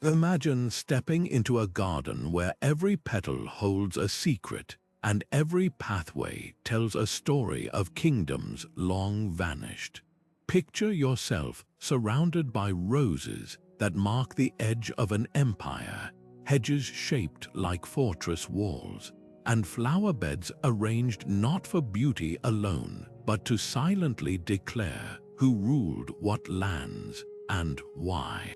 Imagine stepping into a garden where every petal holds a secret and every pathway tells a story of kingdoms long vanished. Picture yourself surrounded by roses that mark the edge of an empire, hedges shaped like fortress walls, and flower beds arranged not for beauty alone, but to silently declare who ruled what lands and why.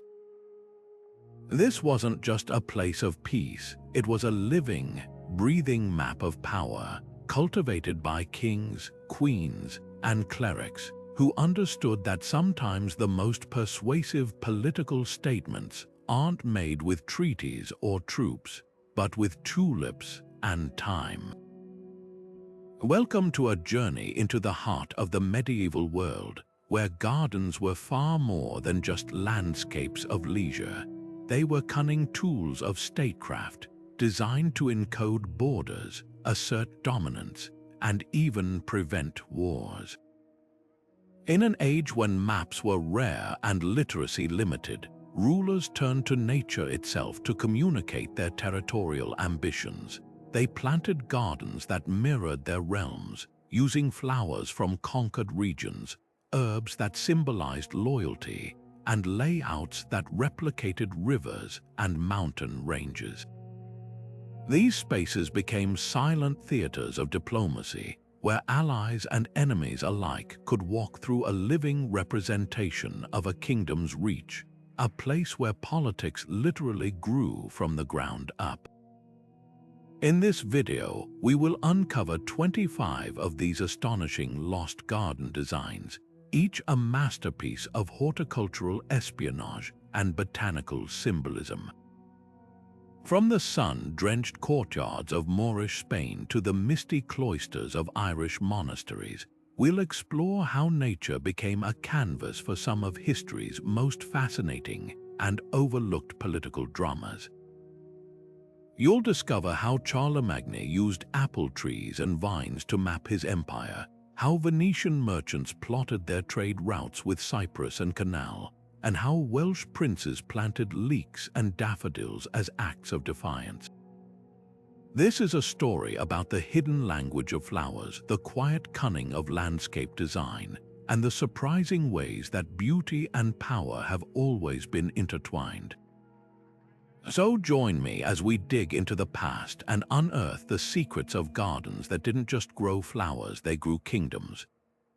This wasn't just a place of peace, it was a living, breathing map of power, cultivated by kings, queens, and clerics who understood that sometimes the most persuasive political statements aren't made with treaties or troops, but with tulips and time. Welcome to a journey into the heart of the medieval world, where gardens were far more than just landscapes of leisure. They were cunning tools of statecraft, designed to encode borders, assert dominance, and even prevent wars. In an age when maps were rare and literacy limited, rulers turned to nature itself to communicate their territorial ambitions. They planted gardens that mirrored their realms, using flowers from conquered regions, herbs that symbolized loyalty, and layouts that replicated rivers and mountain ranges. These spaces became silent theaters of diplomacy, where allies and enemies alike could walk through a living representation of a kingdom's reach, a place where politics literally grew from the ground up. In this video, we will uncover 25 of these astonishing lost garden designs, each a masterpiece of horticultural espionage and botanical symbolism. From the sun-drenched courtyards of Moorish Spain to the misty cloisters of Irish monasteries, we'll explore how nature became a canvas for some of history's most fascinating and overlooked political dramas. You'll discover how Charlemagne used apple trees and vines to map his empire, how Venetian merchants plotted their trade routes with Cyprus and Canal, and how Welsh princes planted leeks and daffodils as acts of defiance. This is a story about the hidden language of flowers, the quiet cunning of landscape design, and the surprising ways that beauty and power have always been intertwined. So join me as we dig into the past and unearth the secrets of gardens that didn't just grow flowers, they grew kingdoms.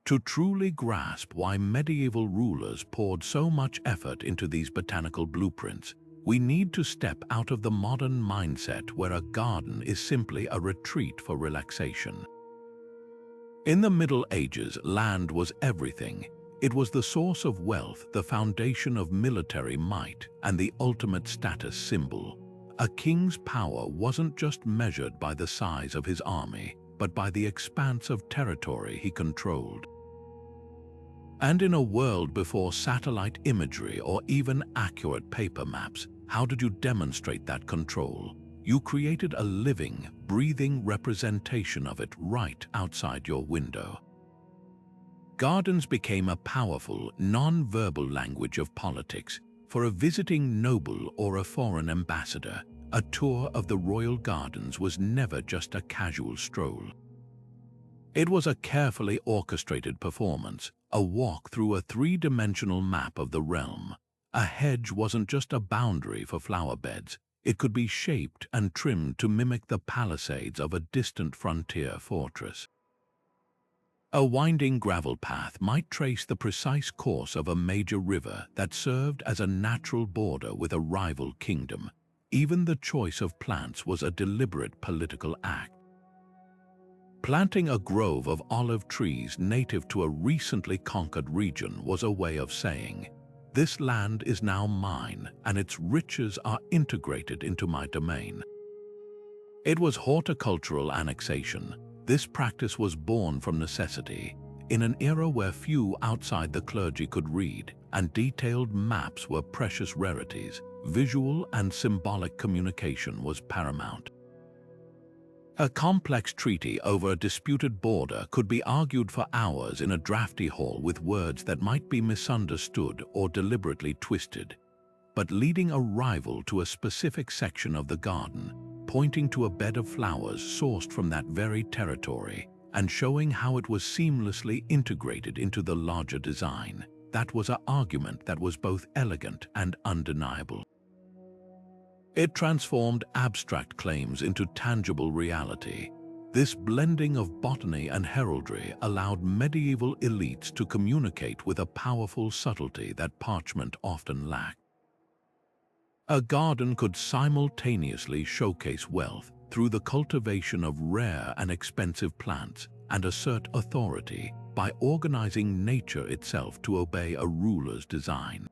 To truly grasp why medieval rulers poured so much effort into these botanical blueprints, we need to step out of the modern mindset where a garden is simply a retreat for relaxation. In the Middle Ages, land was everything. It was the source of wealth, the foundation of military might, and the ultimate status symbol. A king's power wasn't just measured by the size of his army, but by the expanse of territory he controlled. And in a world before satellite imagery or even accurate paper maps, how did you demonstrate that control? You created a living, breathing representation of it right outside your window. Gardens became a powerful, non-verbal language of politics. For a visiting noble or a foreign ambassador, a tour of the royal gardens was never just a casual stroll. It was a carefully orchestrated performance, a walk through a three-dimensional map of the realm. A hedge wasn't just a boundary for flower beds. It could be shaped and trimmed to mimic the palisades of a distant frontier fortress. A winding gravel path might trace the precise course of a major river that served as a natural border with a rival kingdom. Even the choice of plants was a deliberate political act. Planting a grove of olive trees native to a recently conquered region was a way of saying, "This land is now mine, and its riches are integrated into my domain." It was horticultural annexation. This practice was born from necessity. In an era where few outside the clergy could read, and detailed maps were precious rarities, visual and symbolic communication was paramount. A complex treaty over a disputed border could be argued for hours in a drafty hall with words that might be misunderstood or deliberately twisted. but leading a rival to a specific section of the garden, pointing to a bed of flowers sourced from that very territory, and showing how it was seamlessly integrated into the larger design. That was an argument that was both elegant and undeniable. It transformed abstract claims into tangible reality. This blending of botany and heraldry allowed medieval elites to communicate with a powerful subtlety that parchment often lacked. A garden could simultaneously showcase wealth through the cultivation of rare and expensive plants and assert authority by organizing nature itself to obey a ruler's design.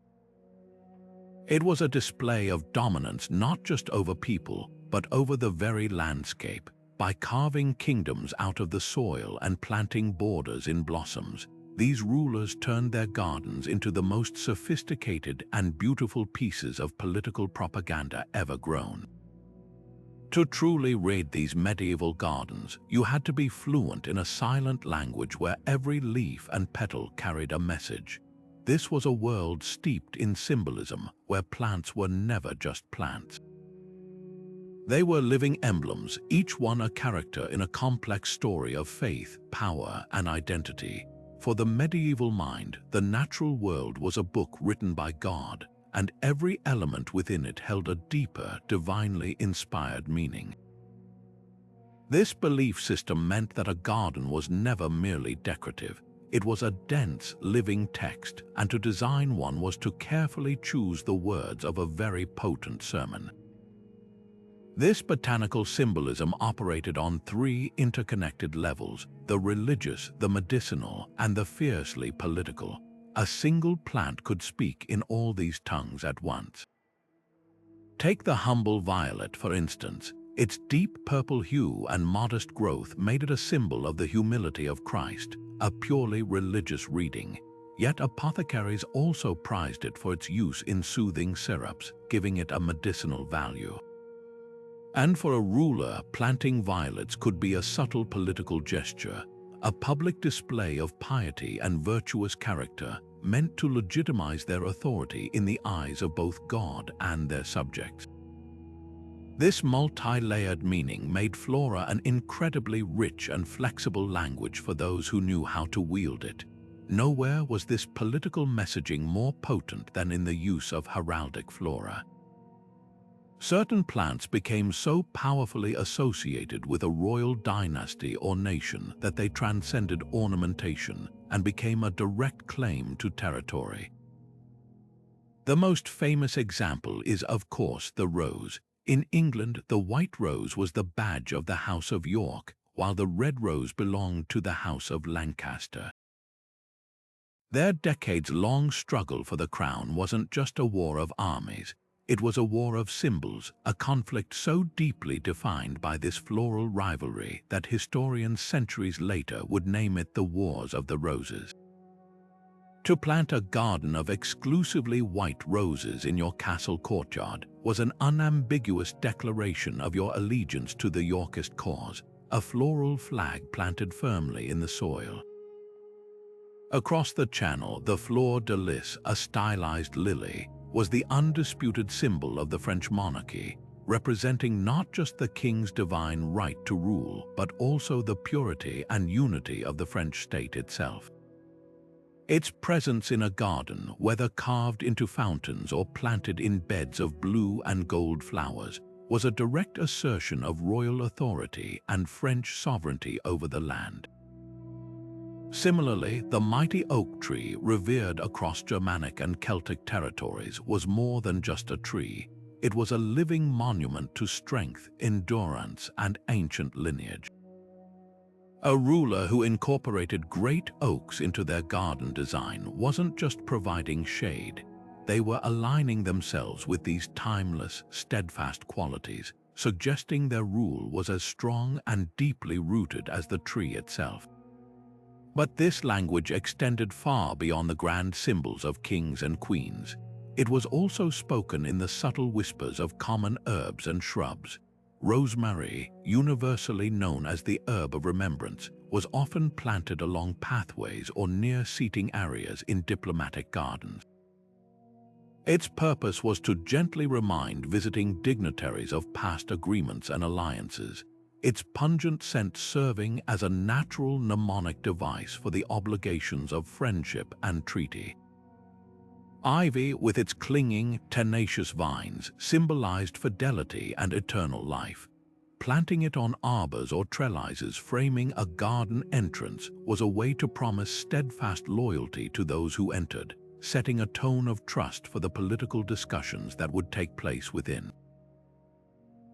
It was a display of dominance not just over people, but over the very landscape. By carving kingdoms out of the soil and planting borders in blossoms, these rulers turned their gardens into the most sophisticated and beautiful pieces of political propaganda ever grown. To truly read these medieval gardens, you had to be fluent in a silent language where every leaf and petal carried a message. This was a world steeped in symbolism, where plants were never just plants. They were living emblems, each one a character in a complex story of faith, power, and identity. For the medieval mind, the natural world was a book written by God, and every element within it held a deeper, divinely inspired meaning. This belief system meant that a garden was never merely decorative. It was a dense, living text, and to design one was to carefully choose the words of a very potent sermon. This botanical symbolism operated on three interconnected levels: the religious, the medicinal, and the fiercely political. A single plant could speak in all these tongues at once. Take the humble violet, for instance. Its deep purple hue and modest growth made it a symbol of the humility of Christ, a purely religious reading. Yet apothecaries also prized it for its use in soothing syrups, giving it a medicinal value. And for a ruler, planting violets could be a subtle political gesture, a public display of piety and virtuous character meant to legitimize their authority in the eyes of both God and their subjects. This multi-layered meaning made flora an incredibly rich and flexible language for those who knew how to wield it. Nowhere was this political messaging more potent than in the use of heraldic flora. Certain plants became so powerfully associated with a royal dynasty or nation that they transcended ornamentation and became a direct claim to territory. The most famous example is, of course, the rose. In England, the white rose was the badge of the House of York, while the red rose belonged to the House of Lancaster. Their decades-long struggle for the crown wasn't just a war of armies. It was a war of symbols, a conflict so deeply defined by this floral rivalry that historians centuries later would name it the Wars of the Roses. To plant a garden of exclusively white roses in your castle courtyard was an unambiguous declaration of your allegiance to the Yorkist cause, a floral flag planted firmly in the soil. Across the Channel, the fleur de lis, a stylized lily, was the undisputed symbol of the French monarchy, representing not just the king's divine right to rule, but also the purity and unity of the French state itself. Its presence in a garden, whether carved into fountains or planted in beds of blue and gold flowers, was a direct assertion of royal authority and French sovereignty over the land. Similarly, the mighty oak tree, revered across Germanic and Celtic territories, was more than just a tree. It was a living monument to strength, endurance, and ancient lineage. A ruler who incorporated great oaks into their garden design wasn't just providing shade. They were aligning themselves with these timeless, steadfast qualities, suggesting their rule was as strong and deeply rooted as the tree itself. But this language extended far beyond the grand symbols of kings and queens. It was also spoken in the subtle whispers of common herbs and shrubs. Rosemary, universally known as the herb of remembrance, was often planted along pathways or near seating areas in diplomatic gardens. Its purpose was to gently remind visiting dignitaries of past agreements and alliances, its pungent scent serving as a natural mnemonic device for the obligations of friendship and treaty. Ivy, with its clinging, tenacious vines, symbolized fidelity and eternal life. Planting it on arbors or trellises framing a garden entrance was a way to promise steadfast loyalty to those who entered, setting a tone of trust for the political discussions that would take place within.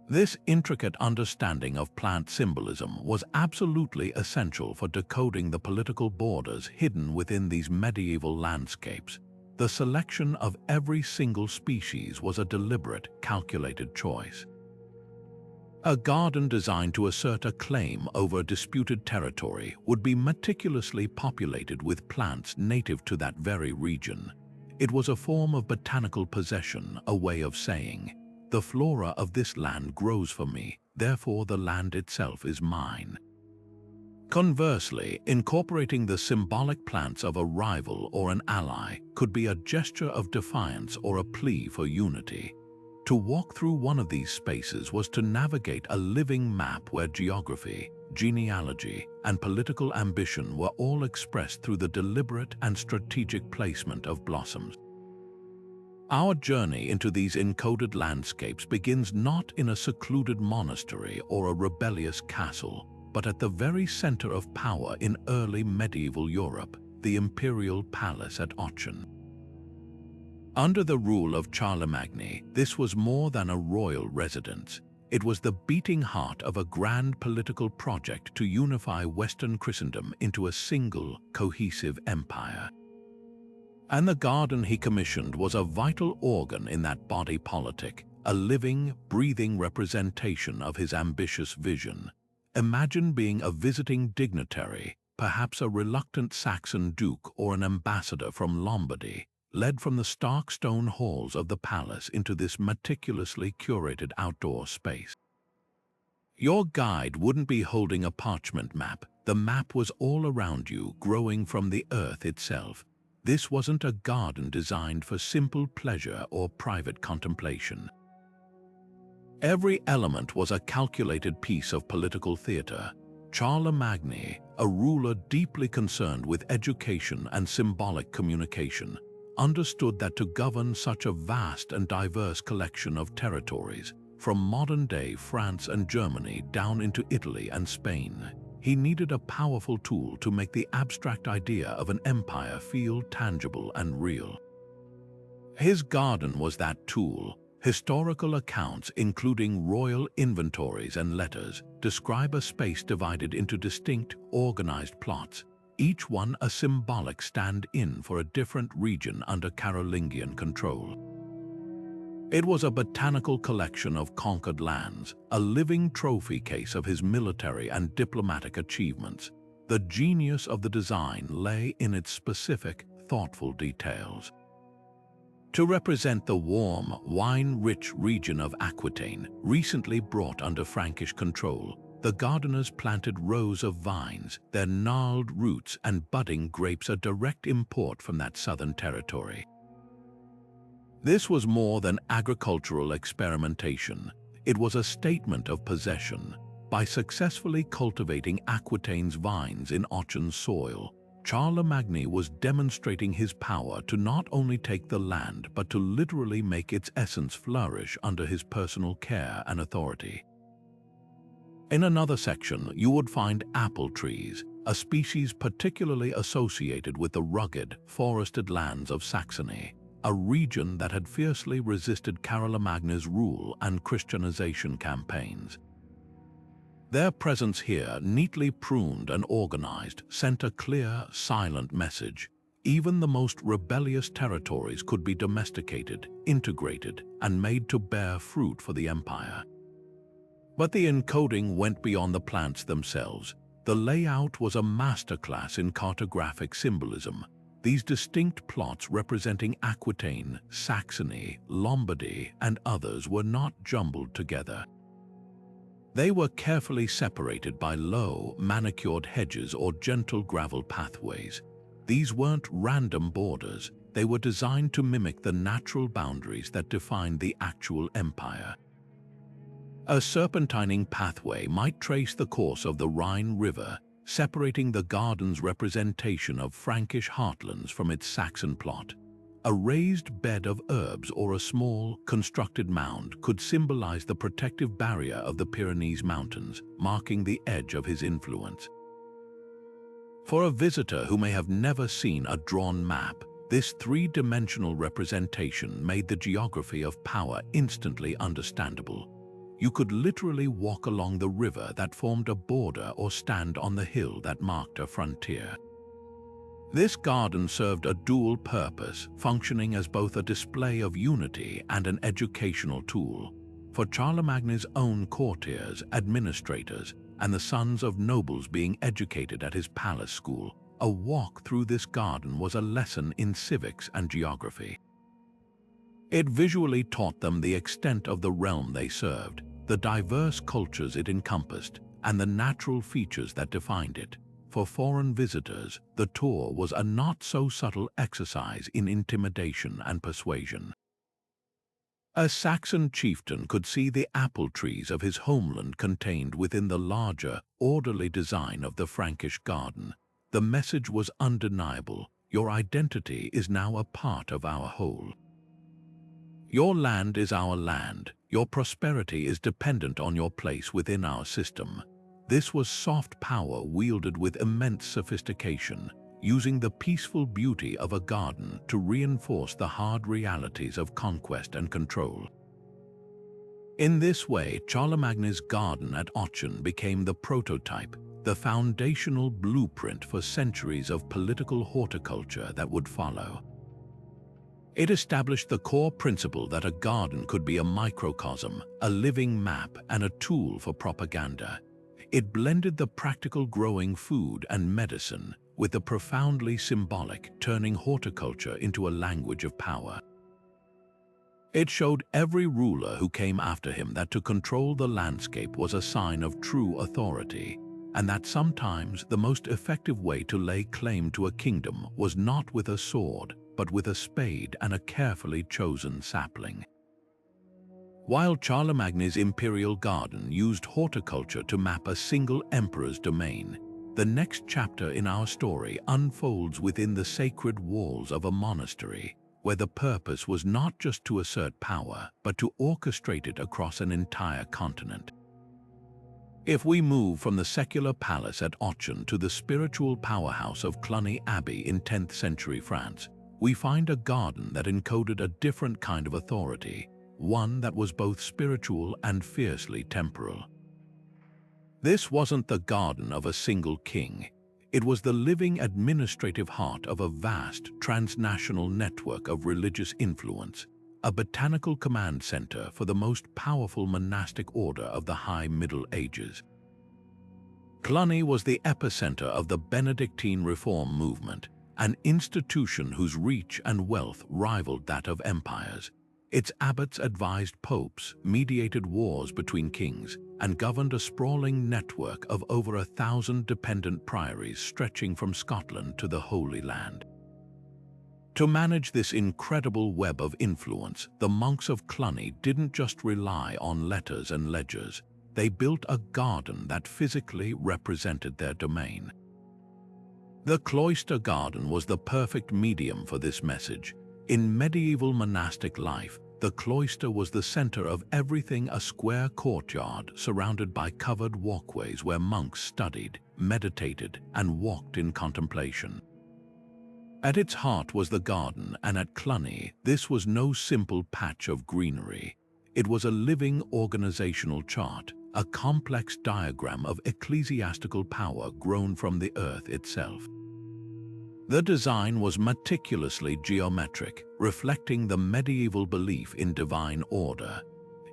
This intricate understanding of plant symbolism was absolutely essential for decoding the political borders hidden within these medieval landscapes. The selection of every single species was a deliberate, calculated choice. A garden designed to assert a claim over disputed territory would be meticulously populated with plants native to that very region. It was a form of botanical possession, a way of saying, "The flora of this land grows for me, therefore the land itself is mine." Conversely, incorporating the symbolic plants of a rival or an ally could be a gesture of defiance or a plea for unity. To walk through one of these spaces was to navigate a living map where geography, genealogy, and political ambition were all expressed through the deliberate and strategic placement of blossoms. Our journey into these encoded landscapes begins not in a secluded monastery or a rebellious castle, but at the very center of power in early medieval Europe, the imperial palace at Otchen. Under the rule of Charlemagne, this was more than a royal residence. It was the beating heart of a grand political project to unify Western Christendom into a single, cohesive empire. And the garden he commissioned was a vital organ in that body politic, a living, breathing representation of his ambitious vision. Imagine being a visiting dignitary, perhaps a reluctant Saxon duke or an ambassador from Lombardy, led from the stark stone halls of the palace into this meticulously curated outdoor space. Your guide wouldn't be holding a parchment map. The map was all around you, growing from the earth itself. This wasn't a garden designed for simple pleasure or private contemplation. Every element was a calculated piece of political theater. Charlemagne, a ruler deeply concerned with education and symbolic communication, understood that to govern such a vast and diverse collection of territories, from modern-day France and Germany down into Italy and Spain, he needed a powerful tool to make the abstract idea of an empire feel tangible and real. His garden was that tool. Historical accounts, including royal inventories and letters, describe a space divided into distinct, organized plots, each one a symbolic stand-in for a different region under Carolingian control. It was a botanical collection of conquered lands, a living trophy case of his military and diplomatic achievements. The genius of the design lay in its specific, thoughtful details. To represent the warm, wine-rich region of Aquitaine, recently brought under Frankish control, the gardeners planted rows of vines, their gnarled roots and budding grapes a direct import from that southern territory. This was more than agricultural experimentation. It was a statement of possession. By successfully cultivating Aquitaine's vines in Otchen's soil, Charlemagne was demonstrating his power to not only take the land but to literally make its essence flourish under his personal care and authority. In another section, you would find apple trees, a species particularly associated with the rugged, forested lands of Saxony, a region that had fiercely resisted Charlemagne's rule and Christianization campaigns. Their presence here, neatly pruned and organized, sent a clear, silent message. Even the most rebellious territories could be domesticated, integrated, and made to bear fruit for the empire. But the encoding went beyond the plants themselves. The layout was a masterclass in cartographic symbolism. These distinct plots representing Aquitaine, Saxony, Lombardy, and others were not jumbled together. They were carefully separated by low, manicured hedges or gentle gravel pathways. These weren't random borders. they were designed to mimic the natural boundaries that defined the actual empire. A serpentining pathway might trace the course of the Rhine River, separating the garden's representation of Frankish heartlands from its Saxon plot. A raised bed of herbs or a small, constructed mound could symbolize the protective barrier of the Pyrenees Mountains, marking the edge of his influence. For a visitor who may have never seen a drawn map, this three-dimensional representation made the geography of power instantly understandable. You could literally walk along the river that formed a border or stand on the hill that marked a frontier. This garden served a dual purpose, functioning as both a display of unity and an educational tool. For Charlemagne's own courtiers, administrators, and the sons of nobles being educated at his palace school, a walk through this garden was a lesson in civics and geography. It visually taught them the extent of the realm they served, the diverse cultures it encompassed, and the natural features that defined it. For foreign visitors, the tour was a not-so-subtle exercise in intimidation and persuasion. A Saxon chieftain could see the apple trees of his homeland contained within the larger, orderly design of the Frankish garden. The message was undeniable: your identity is now a part of our whole. Your land is our land. Your prosperity is dependent on your place within our system. This was soft power wielded with immense sophistication, using the peaceful beauty of a garden to reinforce the hard realities of conquest and control. In this way, Charlemagne's garden at Otchen became the prototype, the foundational blueprint for centuries of political horticulture that would follow. It established the core principle that a garden could be a microcosm, a living map, and a tool for propaganda. It blended the practical growing food and medicine with the profoundly symbolic, turning horticulture into a language of power. It showed every ruler who came after him that to control the landscape was a sign of true authority, and that sometimes the most effective way to lay claim to a kingdom was not with a sword, but with a spade and a carefully chosen sapling. While Charlemagne's imperial garden used horticulture to map a single emperor's domain, the next chapter in our story unfolds within the sacred walls of a monastery, where the purpose was not just to assert power, but to orchestrate it across an entire continent. If we move from the secular palace at Otchen to the spiritual powerhouse of Cluny Abbey in 10th century France, we find a garden that encoded a different kind of authority, one that was both spiritual and fiercely temporal. This wasn't the garden of a single king. It was the living administrative heart of a vast transnational network of religious influence, a botanical command center for the most powerful monastic order of the High Middle Ages. Cluny was the epicenter of the Benedictine reform movement, an institution whose reach and wealth rivaled that of empires. Its abbots advised popes, mediated wars between kings, and governed a sprawling network of over 1,000 dependent priories stretching from Scotland to the Holy Land. To manage this incredible web of influence, the monks of Cluny didn't just rely on letters and ledgers. They built a garden that physically represented their domain. The Cloister garden was the perfect medium for this message. In medieval monastic life, the cloister was the center of everything, a square courtyard surrounded by covered walkways where monks studied, meditated, and walked in contemplation. At its heart was the garden, and at Cluny, this was no simple patch of greenery. It was a living organizational chart, a complex diagram of ecclesiastical power grown from the earth itself. The design was meticulously geometric, reflecting the medieval belief in divine order.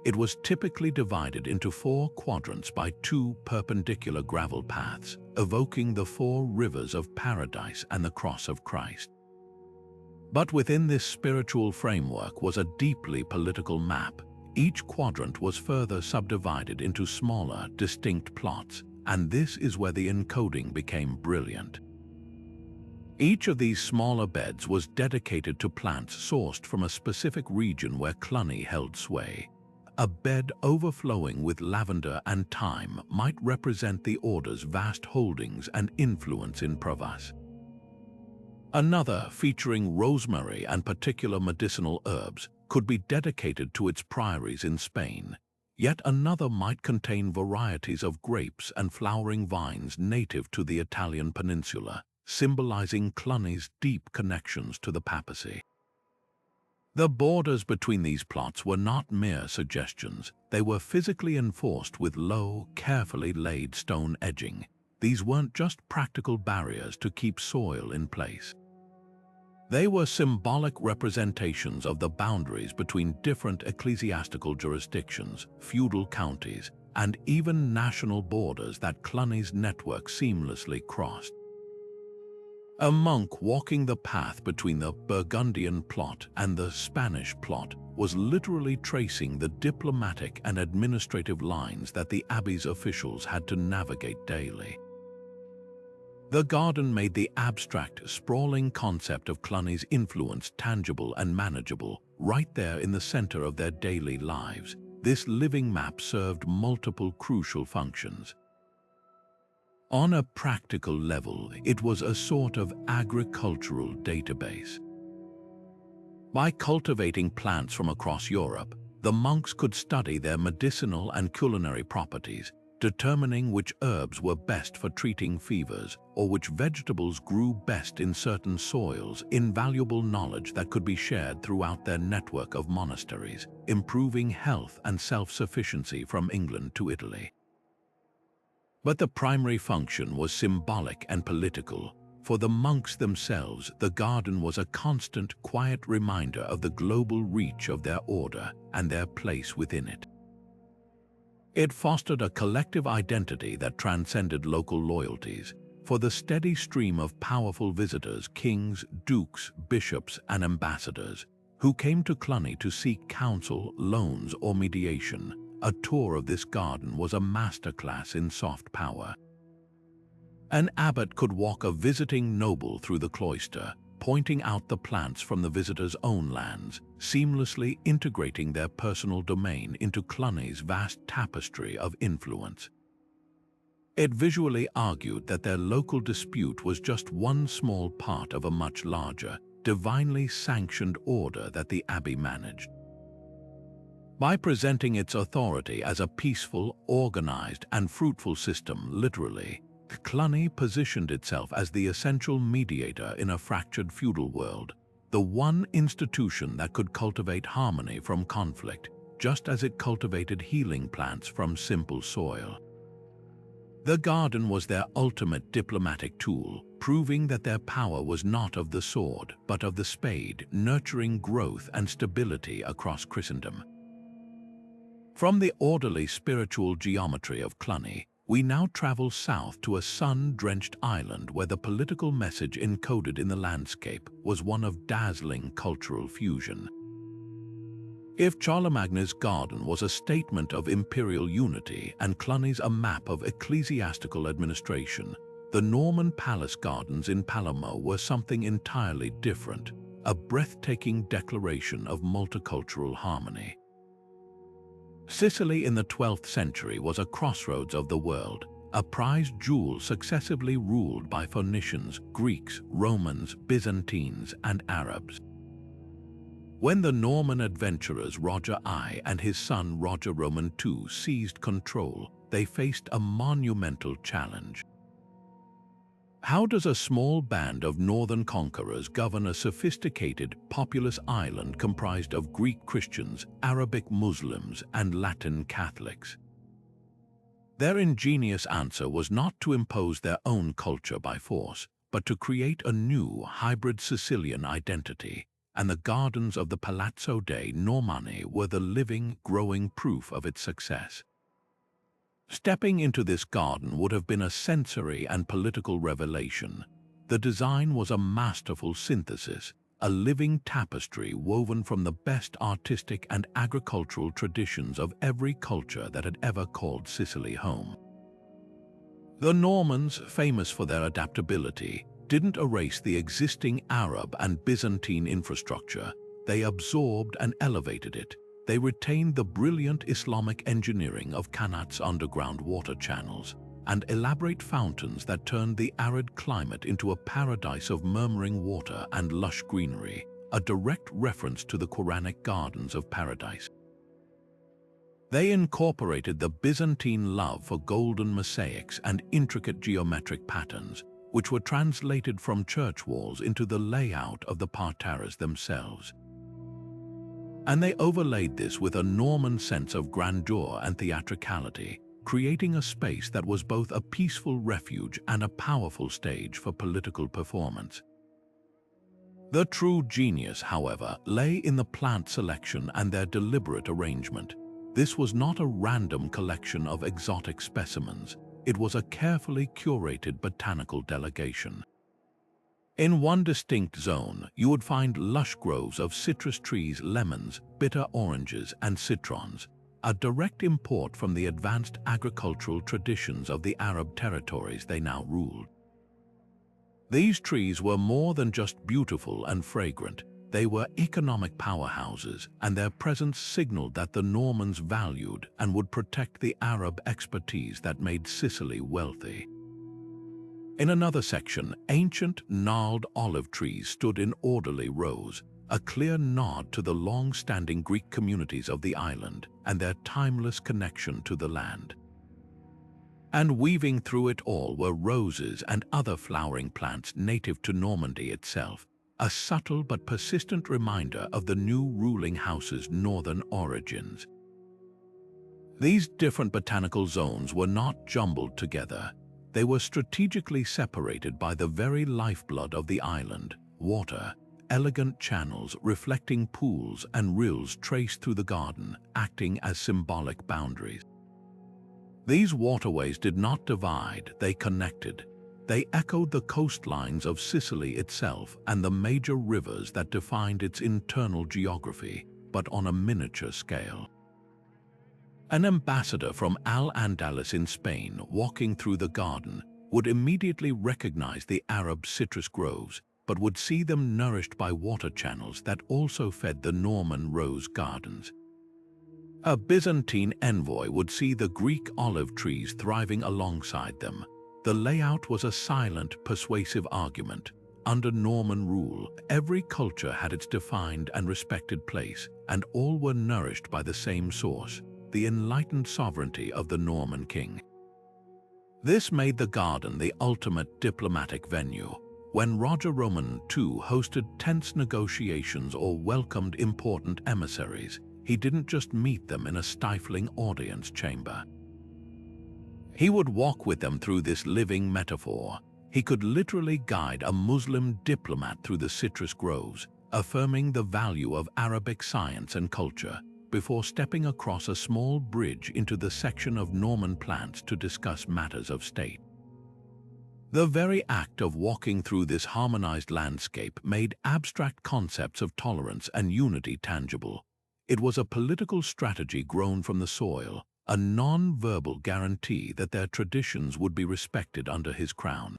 It was typically divided into 4 quadrants by 2 perpendicular gravel paths, evoking the 4 rivers of paradise and the cross of Christ. But within this spiritual framework was a deeply political map. Each quadrant was further subdivided into smaller, distinct plots, and this is where the encoding became brilliant. Each of these smaller beds was dedicated to plants sourced from a specific region where Cluny held sway. A bed overflowing with lavender and thyme might represent the order's vast holdings and influence in Provence. Another, featuring rosemary and particular medicinal herbs, could be dedicated to its priories in Spain. Yet another might contain varieties of grapes and flowering vines native to the Italian peninsula, symbolizing Cluny's deep connections to the Papacy. The borders between these plots were not mere suggestions. They were physically enforced with low, carefully laid stone edging. These weren't just practical barriers to keep soil in place. They were symbolic representations of the boundaries between different ecclesiastical jurisdictions, feudal counties, and even national borders that Cluny's network seamlessly crossed. A monk walking the path between the Burgundian plot and the Spanish plot was literally tracing the diplomatic and administrative lines that the Abbey's officials had to navigate daily. The garden made the abstract, sprawling concept of Cluny's influence tangible and manageable, right there in the center of their daily lives. This living map served multiple crucial functions. On a practical level, it was a sort of agricultural database. By cultivating plants from across Europe, the monks could study their medicinal and culinary properties, determining which herbs were best for treating fevers or which vegetables grew best in certain soils, invaluable knowledge that could be shared throughout their network of monasteries, improving health and self-sufficiency from England to Italy. But the primary function was symbolic and political. For the monks themselves, the garden was a constant, quiet reminder of the global reach of their order and their place within it. It fostered a collective identity that transcended local loyalties. For the steady stream of powerful visitors, kings, dukes, bishops, and ambassadors, who came to Cluny to seek counsel, loans, or mediation, a tour of this garden was a masterclass in soft power. An abbot could walk a visiting noble through the cloister, pointing out the plants from the visitor's own lands, seamlessly integrating their personal domain into Cluny's vast tapestry of influence. It visually argued that their local dispute was just one small part of a much larger, divinely sanctioned order that the Abbey managed. By presenting its authority as a peaceful, organized, and fruitful system, literally, Cluny positioned itself as the essential mediator in a fractured feudal world, the one institution that could cultivate harmony from conflict, just as it cultivated healing plants from simple soil. The garden was their ultimate diplomatic tool, proving that their power was not of the sword, but of the spade, nurturing growth and stability across Christendom. From the orderly spiritual geometry of Cluny, we now travel south to a sun-drenched island where the political message encoded in the landscape was one of dazzling cultural fusion. If Charlemagne's garden was a statement of imperial unity and Cluny's a map of ecclesiastical administration, the Norman palace gardens in Palermo were something entirely different, a breathtaking declaration of multicultural harmony. Sicily in the 12th century was a crossroads of the world, a prized jewel successively ruled by Phoenicians, Greeks, Romans, Byzantines, and Arabs. When the Norman adventurers Roger I and his son Roger Roman II seized control, they faced a monumental challenge. How does a small band of northern conquerors govern a sophisticated, populous island comprised of Greek Christians, Arabic Muslims, and Latin Catholics? Their ingenious answer was not to impose their own culture by force, but to create a new, hybrid Sicilian identity, and the gardens of the Palazzo dei Normanni were the living, growing proof of its success. Stepping into this garden would have been a sensory and political revelation. The design was a masterful synthesis, a living tapestry woven from the best artistic and agricultural traditions of every culture that had ever called Sicily home. The Normans, famous for their adaptability, didn't erase the existing Arab and Byzantine infrastructure. They absorbed and elevated it. They retained the brilliant Islamic engineering of Qanat's underground water channels and elaborate fountains that turned the arid climate into a paradise of murmuring water and lush greenery, a direct reference to the Quranic gardens of paradise. They incorporated the Byzantine love for golden mosaics and intricate geometric patterns, which were translated from church walls into the layout of the parterres themselves. And they overlaid this with a Norman sense of grandeur and theatricality, creating a space that was both a peaceful refuge and a powerful stage for political performance. The true genius, however, lay in the plant selection and their deliberate arrangement. This was not a random collection of exotic specimens. It was a carefully curated botanical delegation. In one distinct zone, you would find lush groves of citrus trees, lemons, bitter oranges, and citrons, a direct import from the advanced agricultural traditions of the Arab territories they now ruled. These trees were more than just beautiful and fragrant. They were economic powerhouses, and their presence signaled that the Normans valued and would protect the Arab expertise that made Sicily wealthy. In another section, ancient gnarled olive trees stood in orderly rows, a clear nod to the long-standing Greek communities of the island and their timeless connection to the land. And weaving through it all were roses and other flowering plants native to Normandy itself, a subtle but persistent reminder of the new ruling house's northern origins. These different botanical zones were not jumbled together. They were strategically separated by the very lifeblood of the island, water, elegant channels reflecting pools and rills traced through the garden, acting as symbolic boundaries. These waterways did not divide, they connected. They echoed the coastlines of Sicily itself and the major rivers that defined its internal geography, but on a miniature scale. An ambassador from Al-Andalus in Spain walking through the garden would immediately recognize the Arab citrus groves, but would see them nourished by water channels that also fed the Norman rose gardens. A Byzantine envoy would see the Greek olive trees thriving alongside them. The layout was a silent, persuasive argument. Under Norman rule, every culture had its defined and respected place, and all were nourished by the same source, the enlightened sovereignty of the Norman king. This made the garden the ultimate diplomatic venue. When Roger Roman II hosted tense negotiations or welcomed important emissaries, he didn't just meet them in a stifling audience chamber. He would walk with them through this living metaphor. He could literally guide a Muslim diplomat through the citrus groves, affirming the value of Arabic science and culture, before stepping across a small bridge into the section of Norman plants to discuss matters of state. The very act of walking through this harmonized landscape made abstract concepts of tolerance and unity tangible. It was a political strategy grown from the soil, a non-verbal guarantee that their traditions would be respected under his crown.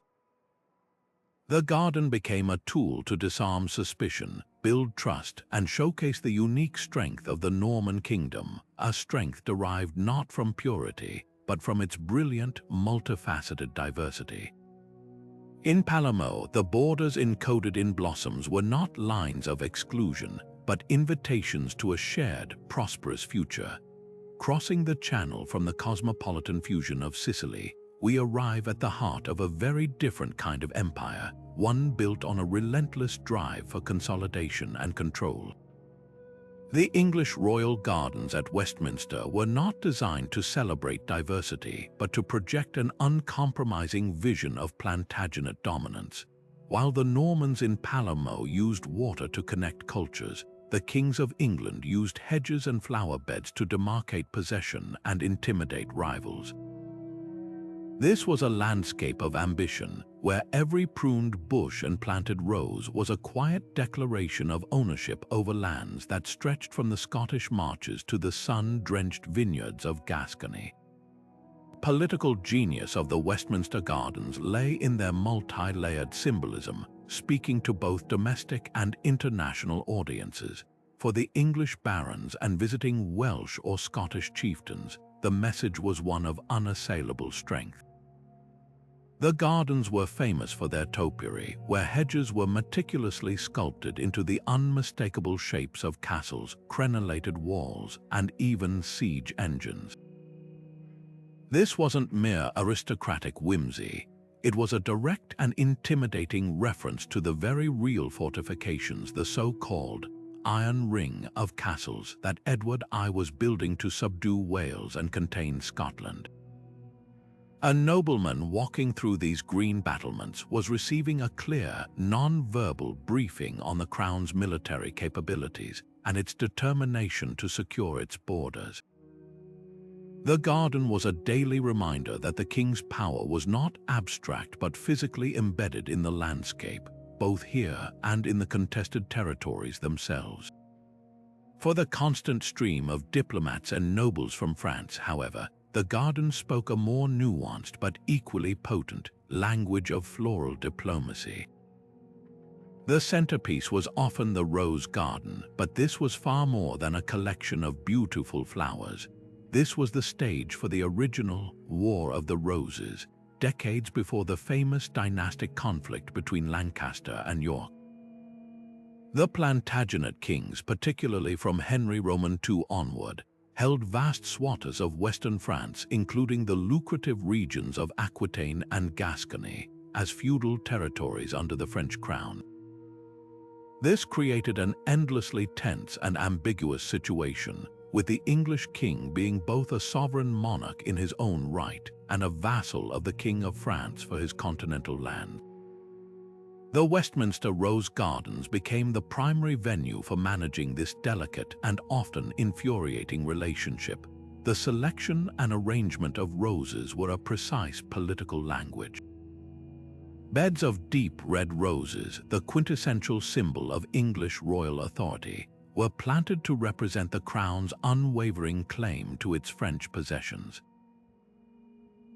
The garden became a tool to disarm suspicion, build trust, and showcase the unique strength of the Norman kingdom, a strength derived not from purity, but from its brilliant, multifaceted diversity. In Palermo, the borders encoded in blossoms were not lines of exclusion, but invitations to a shared, prosperous future. Crossing the channel from the cosmopolitan fusion of Sicily, we arrive at the heart of a very different kind of empire, one built on a relentless drive for consolidation and control. The English royal gardens at Westminster were not designed to celebrate diversity, but to project an uncompromising vision of Plantagenet dominance. While the Normans in Palermo used water to connect cultures, the kings of England used hedges and flower beds to demarcate possession and intimidate rivals. This was a landscape of ambition, where every pruned bush and planted rose was a quiet declaration of ownership over lands that stretched from the Scottish marches to the sun-drenched vineyards of Gascony. political genius of the Westminster Gardens lay in their multi-layered symbolism, speaking to both domestic and international audiences. For the English barons and visiting Welsh or Scottish chieftains, the message was one of unassailable strength. The gardens were famous for their topiary, where hedges were meticulously sculpted into the unmistakable shapes of castles, crenellated walls, and even siege engines. This wasn't mere aristocratic whimsy. It was a direct and intimidating reference to the very real fortifications, the so-called Iron Ring of castles that Edward I was building to subdue Wales and contain Scotland. A nobleman walking through these green battlements was receiving a clear, non-verbal briefing on the Crown's military capabilities and its determination to secure its borders. The garden was a daily reminder that the king's power was not abstract but physically embedded in the landscape, both here and in the contested territories themselves. For the constant stream of diplomats and nobles from France, however, the garden spoke a more nuanced but equally potent language of floral diplomacy. The centerpiece was often the rose garden, but this was far more than a collection of beautiful flowers. This was the stage for the original War of the Roses, decades before the famous dynastic conflict between Lancaster and York. The Plantagenet kings, particularly from Henry Roman II onward, held vast swaths of western France, including the lucrative regions of Aquitaine and Gascony, as feudal territories under the French crown. This created an endlessly tense and ambiguous situation, with the English king being both a sovereign monarch in his own right and a vassal of the King of France for his continental land. The Westminster Rose Gardens became the primary venue for managing this delicate and often infuriating relationship. The selection and arrangement of roses were a precise political language. Beds of deep red roses, the quintessential symbol of English royal authority, were planted to represent the crown's unwavering claim to its French possessions.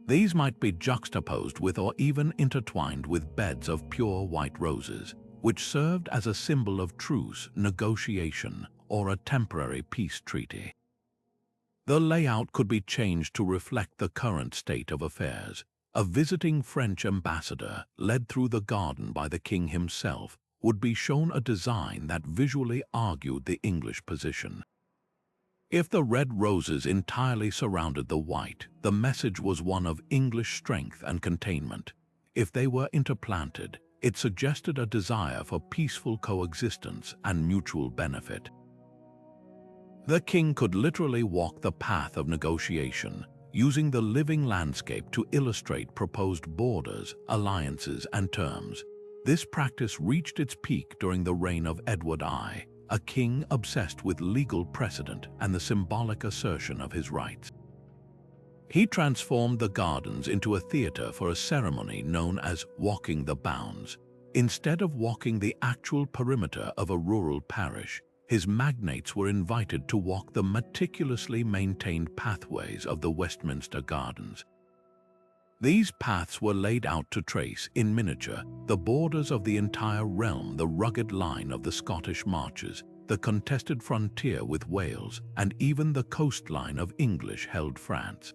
These might be juxtaposed with or even intertwined with beds of pure white roses, which served as a symbol of truce, negotiation, or a temporary peace treaty. The layout could be changed to reflect the current state of affairs. A visiting French ambassador, led through the garden by the king himself, would be shown a design that visually argued the English position. If the red roses entirely surrounded the white, the message was one of English strength and containment. If they were interplanted, it suggested a desire for peaceful coexistence and mutual benefit. The king could literally walk the path of negotiation, using the living landscape to illustrate proposed borders, alliances, and terms. This practice reached its peak during the reign of Edward I, a king obsessed with legal precedent and the symbolic assertion of his rights. He transformed the gardens into a theater for a ceremony known as walking the bounds. Instead of walking the actual perimeter of a rural parish, his magnates were invited to walk the meticulously maintained pathways of the Westminster Gardens. These paths were laid out to trace, in miniature, the borders of the entire realm, the rugged line of the Scottish marches, the contested frontier with Wales, and even the coastline of English-held France.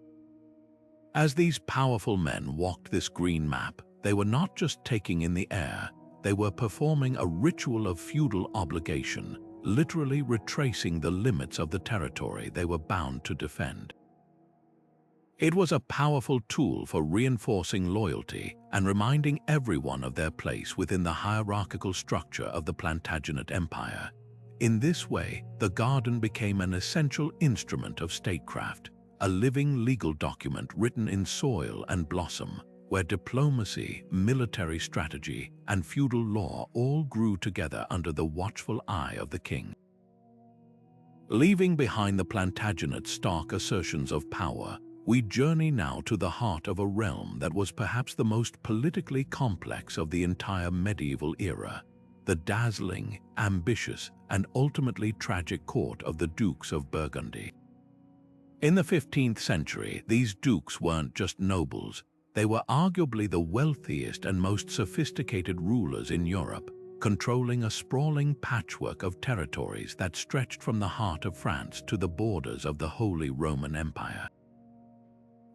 As these powerful men walked this green map, they were not just taking in the air, they were performing a ritual of feudal obligation, literally retracing the limits of the territory they were bound to defend. It was a powerful tool for reinforcing loyalty and reminding everyone of their place within the hierarchical structure of the Plantagenet Empire. In this way, the garden became an essential instrument of statecraft, a living legal document written in soil and blossom, where diplomacy, military strategy, and feudal law all grew together under the watchful eye of the king. Leaving behind the Plantagenet's stark assertions of power, we journey now to the heart of a realm that was perhaps the most politically complex of the entire medieval era, the dazzling, ambitious, and ultimately tragic court of the Dukes of Burgundy. In the 15th century, these dukes weren't just nobles. They were arguably the wealthiest and most sophisticated rulers in Europe, controlling a sprawling patchwork of territories that stretched from the heart of France to the borders of the Holy Roman Empire.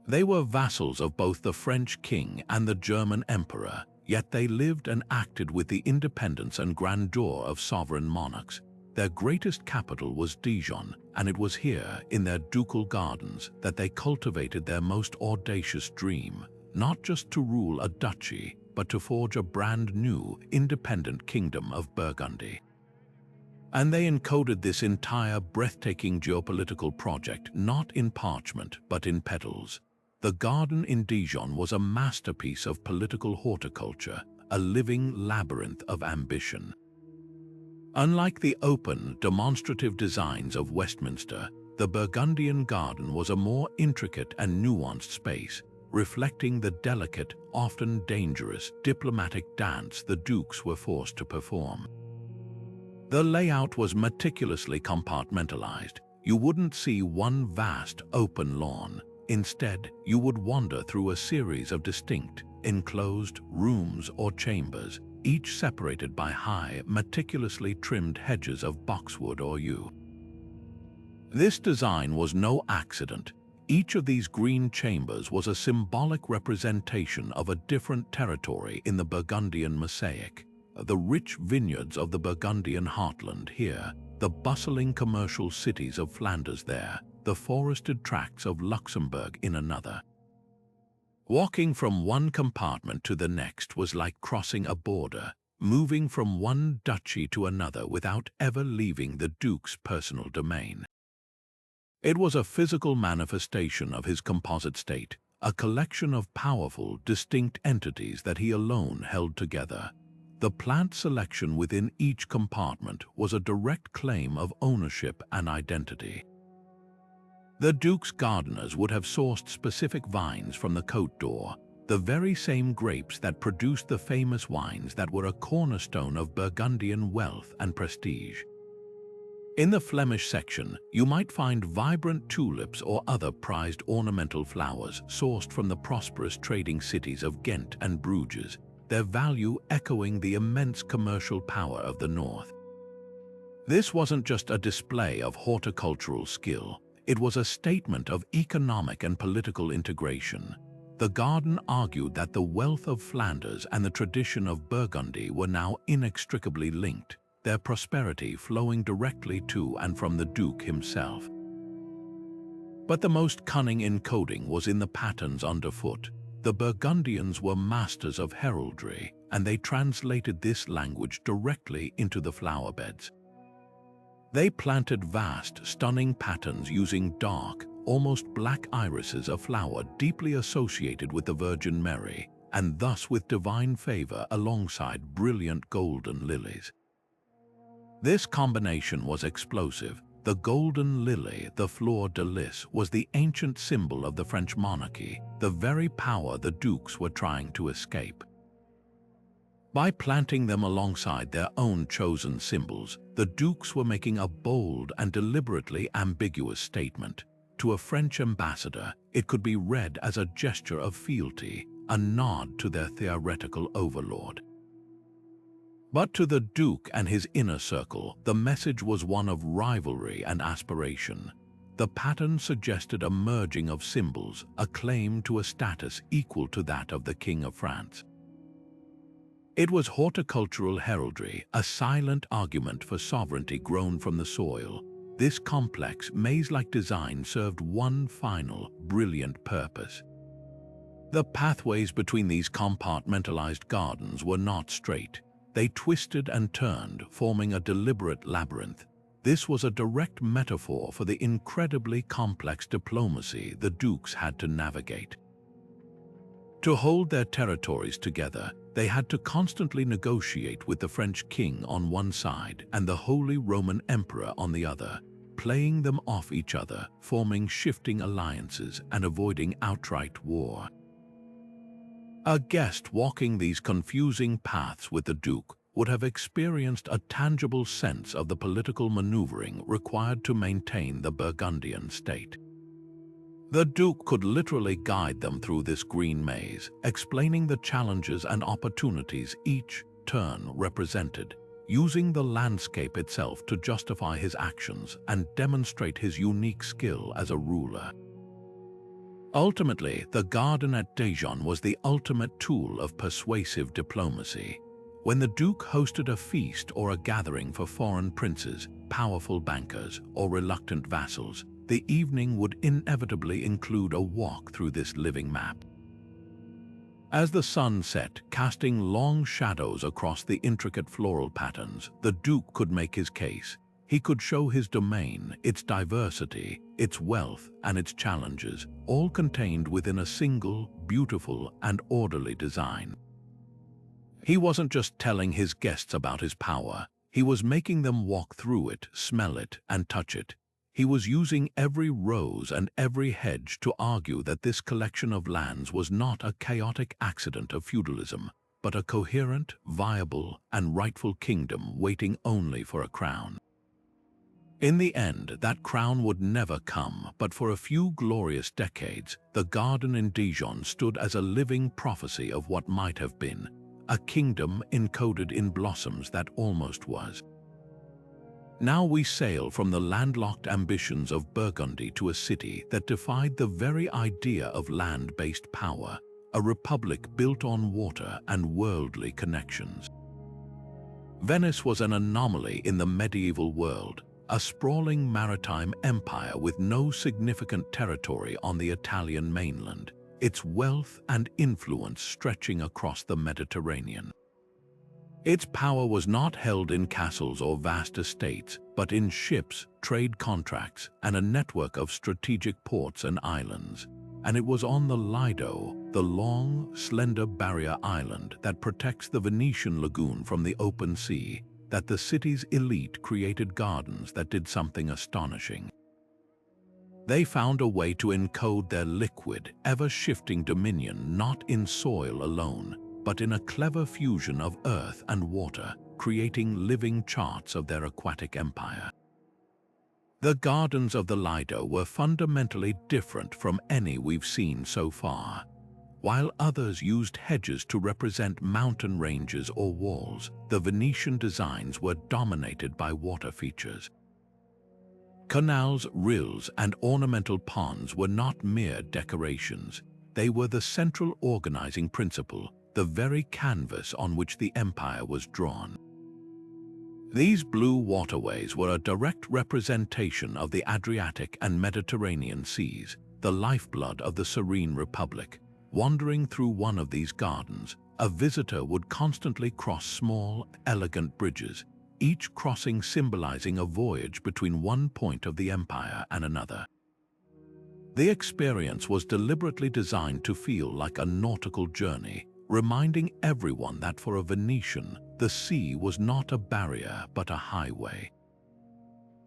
They were vassals of both the French king and the German emperor, yet they lived and acted with the independence and grandeur of sovereign monarchs. Their greatest capital was Dijon, and it was here, in their ducal gardens, that they cultivated their most audacious dream, not just to rule a duchy, but to forge a brand new, independent kingdom of Burgundy. And they encoded this entire breathtaking geopolitical project not in parchment, but in petals. The garden in Dijon was a masterpiece of political horticulture, a living labyrinth of ambition. Unlike the open, demonstrative designs of Westminster, the Burgundian garden was a more intricate and nuanced space, reflecting the delicate, often dangerous, diplomatic dance the dukes were forced to perform. The layout was meticulously compartmentalized. You wouldn't see one vast, open lawn. Instead, you would wander through a series of distinct, enclosed rooms or chambers, each separated by high, meticulously trimmed hedges of boxwood or yew. This design was no accident. Each of these green chambers was a symbolic representation of a different territory in the Burgundian mosaic. The rich vineyards of the Burgundian heartland here, the bustling commercial cities of Flanders there, the forested tracts of Luxembourg in another. Walking from one compartment to the next was like crossing a border, moving from one duchy to another without ever leaving the duke's personal domain. It was a physical manifestation of his composite state, a collection of powerful, distinct entities that he alone held together. The plant selection within each compartment was a direct claim of ownership and identity. The duke's gardeners would have sourced specific vines from the Côte d'Or, the very same grapes that produced the famous wines that were a cornerstone of Burgundian wealth and prestige. In the Flemish section, you might find vibrant tulips or other prized ornamental flowers sourced from the prosperous trading cities of Ghent and Bruges, their value echoing the immense commercial power of the north. This wasn't just a display of horticultural skill. It was a statement of economic and political integration. The garden argued that the wealth of Flanders and the tradition of Burgundy were now inextricably linked, their prosperity flowing directly to and from the Duke himself. But the most cunning encoding was in the patterns underfoot. The Burgundians were masters of heraldry, and they translated this language directly into the flower beds. They planted vast, stunning patterns using dark, almost black irises, a flower deeply associated with the Virgin Mary, and thus with divine favor alongside brilliant golden lilies. This combination was explosive. The golden lily, the fleur de lis, was the ancient symbol of the French monarchy, the very power the dukes were trying to escape. By planting them alongside their own chosen symbols, the dukes were making a bold and deliberately ambiguous statement. To a French ambassador, it could be read as a gesture of fealty, a nod to their theoretical overlord. But to the Duke and his inner circle, the message was one of rivalry and aspiration. The pattern suggested a merging of symbols, a claim to a status equal to that of the King of France. It was horticultural heraldry, a silent argument for sovereignty grown from the soil. This complex, maze-like design served one final, brilliant purpose. The pathways between these compartmentalized gardens were not straight. They twisted and turned, forming a deliberate labyrinth. This was a direct metaphor for the incredibly complex diplomacy the dukes had to navigate. To hold their territories together, they had to constantly negotiate with the French king on one side and the Holy Roman Emperor on the other, playing them off each other, forming shifting alliances and avoiding outright war. A guest walking these confusing paths with the Duke would have experienced a tangible sense of the political maneuvering required to maintain the Burgundian state. The Duke could literally guide them through this green maze, explaining the challenges and opportunities each turn represented, using the landscape itself to justify his actions and demonstrate his unique skill as a ruler. Ultimately, the garden at Dijon was the ultimate tool of persuasive diplomacy. When the Duke hosted a feast or a gathering for foreign princes, powerful bankers, or reluctant vassals, the evening would inevitably include a walk through this living map. As the sun set, casting long shadows across the intricate floral patterns, the Duke could make his case. He could show his domain, its diversity, its wealth, and its challenges, all contained within a single, beautiful, and orderly design. He wasn't just telling his guests about his power, he was making them walk through it, smell it, and touch it. He was using every rose and every hedge to argue that this collection of lands was not a chaotic accident of feudalism, but a coherent, viable, and rightful kingdom waiting only for a crown. In the end, that crown would never come, but for a few glorious decades, the garden in Dijon stood as a living prophecy of what might have been, a kingdom encoded in blossoms that almost was. Now we sail from the landlocked ambitions of Burgundy to a city that defied the very idea of land-based power, a republic built on water and worldly connections. Venice was an anomaly in the medieval world, a sprawling maritime empire with no significant territory on the Italian mainland, its wealth and influence stretching across the Mediterranean. Its power was not held in castles or vast estates, but in ships, trade contracts, and a network of strategic ports and islands. And it was on the Lido, the long, slender barrier island that protects the Venetian lagoon from the open sea, that the city's elite created gardens that did something astonishing. They found a way to encode their liquid, ever-shifting dominion not in soil alone, but in a clever fusion of earth and water, creating living charts of their aquatic empire. The gardens of the Lido were fundamentally different from any we've seen so far. While others used hedges to represent mountain ranges or walls, the Venetian designs were dominated by water features. Canals, rills, and ornamental ponds were not mere decorations. They were the central organizing principle, the very canvas on which the empire was drawn. These blue waterways were a direct representation of the Adriatic and Mediterranean seas, the lifeblood of the serene republic. Wandering through one of these gardens, a visitor would constantly cross small, elegant bridges, each crossing symbolizing a voyage between one point of the empire and another. The experience was deliberately designed to feel like a nautical journey, reminding everyone that for a Venetian, the sea was not a barrier but a highway.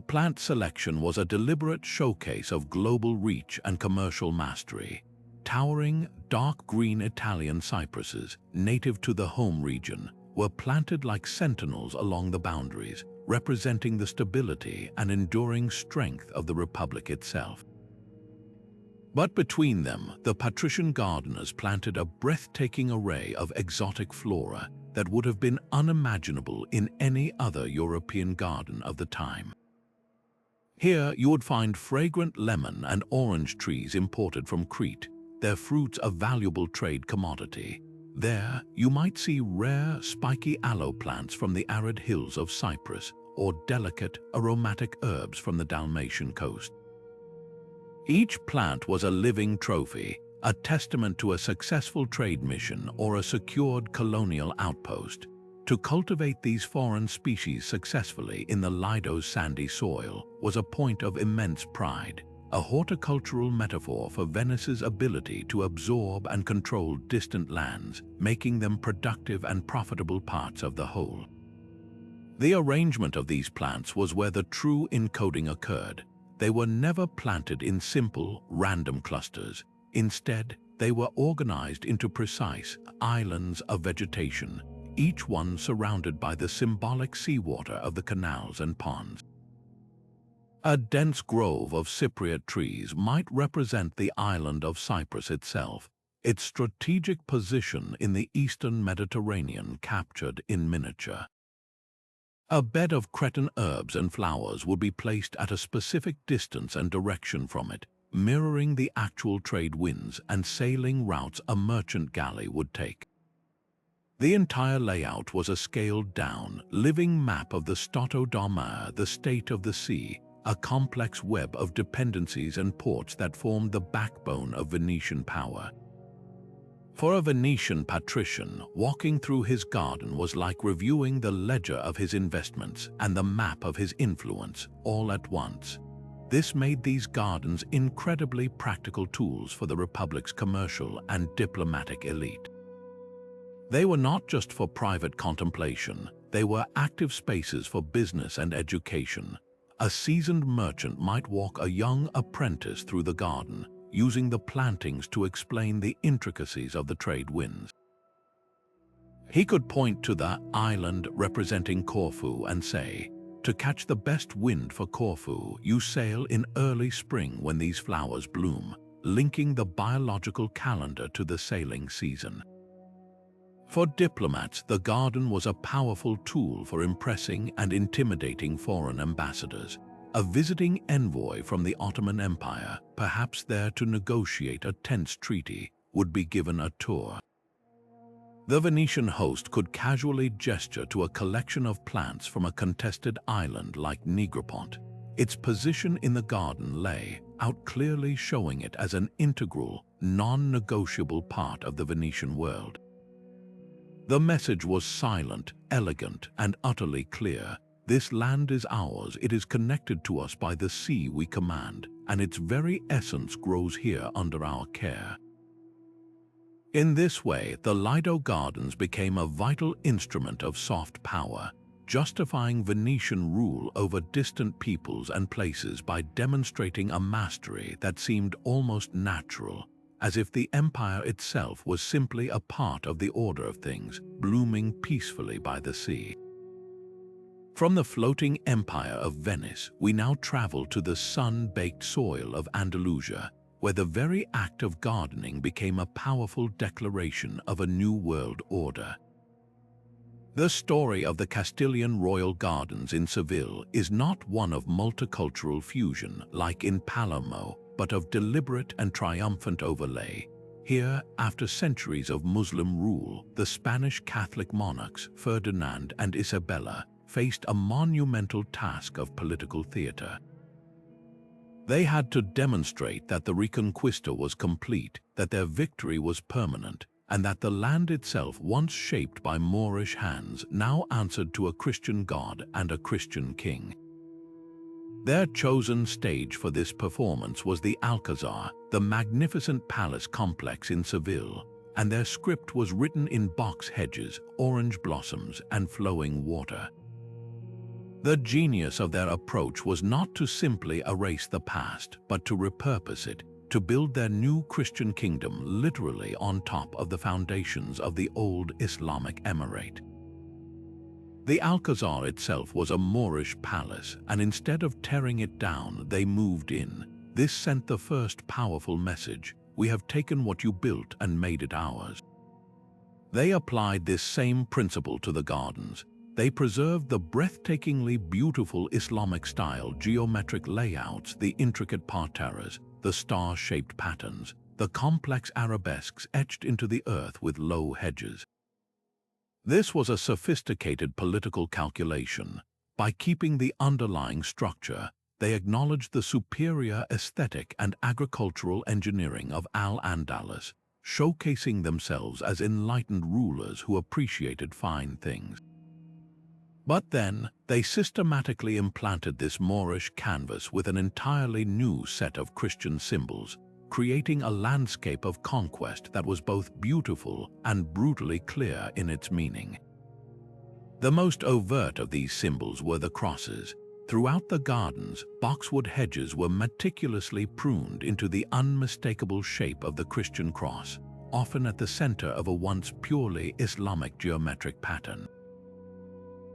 Plant selection was a deliberate showcase of global reach and commercial mastery. Towering, dark green Italian cypresses, native to the home region, were planted like sentinels along the boundaries, representing the stability and enduring strength of the republic itself. But between them, the patrician gardeners planted a breathtaking array of exotic flora that would have been unimaginable in any other European garden of the time. Here you would find fragrant lemon and orange trees imported from Crete, their fruits a valuable trade commodity. There, you might see rare, spiky aloe plants from the arid hills of Cyprus, or delicate, aromatic herbs from the Dalmatian coast. Each plant was a living trophy, a testament to a successful trade mission or a secured colonial outpost. To cultivate these foreign species successfully in the Lido's sandy soil was a point of immense pride, a horticultural metaphor for Venice's ability to absorb and control distant lands, making them productive and profitable parts of the whole. The arrangement of these plants was where the true encoding occurred. They were never planted in simple, random clusters. Instead, they were organized into precise islands of vegetation, each one surrounded by the symbolic seawater of the canals and ponds. A dense grove of Cypriot trees might represent the island of Cyprus itself, its strategic position in the eastern Mediterranean captured in miniature. A bed of Cretan herbs and flowers would be placed at a specific distance and direction from it, mirroring the actual trade winds and sailing routes a merchant galley would take. The entire layout was a scaled-down, living map of the Stato d'Armor, the state of the sea, a complex web of dependencies and ports that formed the backbone of Venetian power. For a Venetian patrician, walking through his garden was like reviewing the ledger of his investments and the map of his influence all at once. This made these gardens incredibly practical tools for the Republic's commercial and diplomatic elite. They were not just for private contemplation, they were active spaces for business and education. A seasoned merchant might walk a young apprentice through the garden, using the plantings to explain the intricacies of the trade winds. He could point to the island representing Corfu and say, "To catch the best wind for Corfu, you sail in early spring when these flowers bloom," linking the biological calendar to the sailing season. For diplomats, the garden was a powerful tool for impressing and intimidating foreign ambassadors. A visiting envoy from the Ottoman Empire, perhaps there to negotiate a tense treaty, would be given a tour. The Venetian host could casually gesture to a collection of plants from a contested island like Negropont. Its position in the garden lay out clearly, showing it as an integral, non-negotiable part of the Venetian world. The message was silent, elegant, and utterly clear. This land is ours, it is connected to us by the sea we command, and its very essence grows here under our care. In this way, the Lido Gardens became a vital instrument of soft power, justifying Venetian rule over distant peoples and places by demonstrating a mastery that seemed almost natural, as if the empire itself was simply a part of the order of things, blooming peacefully by the sea. From the floating empire of Venice, we now travel to the sun-baked soil of Andalusia, where the very act of gardening became a powerful declaration of a new world order. The story of the Castilian royal gardens in Seville is not one of multicultural fusion like in Palermo, but of deliberate and triumphant overlay. Here, after centuries of Muslim rule, the Spanish Catholic monarchs Ferdinand and Isabella faced a monumental task of political theater. They had to demonstrate that the Reconquista was complete, that their victory was permanent, and that the land itself, once shaped by Moorish hands, now answered to a Christian God and a Christian king. Their chosen stage for this performance was the Alcazar, the magnificent palace complex in Seville, and their script was written in box hedges, orange blossoms, and flowing water. The genius of their approach was not to simply erase the past, but to repurpose it, to build their new Christian kingdom literally on top of the foundations of the old Islamic emirate. The Alcazar itself was a Moorish palace, and instead of tearing it down, they moved in. This sent the first powerful message: we have taken what you built and made it ours. They applied this same principle to the gardens. They preserved the breathtakingly beautiful Islamic-style geometric layouts, the intricate parterres, the star-shaped patterns, the complex arabesques etched into the earth with low hedges. This was a sophisticated political calculation. By keeping the underlying structure, they acknowledged the superior aesthetic and agricultural engineering of Al-Andalus, showcasing themselves as enlightened rulers who appreciated fine things. But then, they systematically implanted this Moorish canvas with an entirely new set of Christian symbols, creating a landscape of conquest that was both beautiful and brutally clear in its meaning. The most overt of these symbols were the crosses. Throughout the gardens, boxwood hedges were meticulously pruned into the unmistakable shape of the Christian cross, often at the center of a once purely Islamic geometric pattern.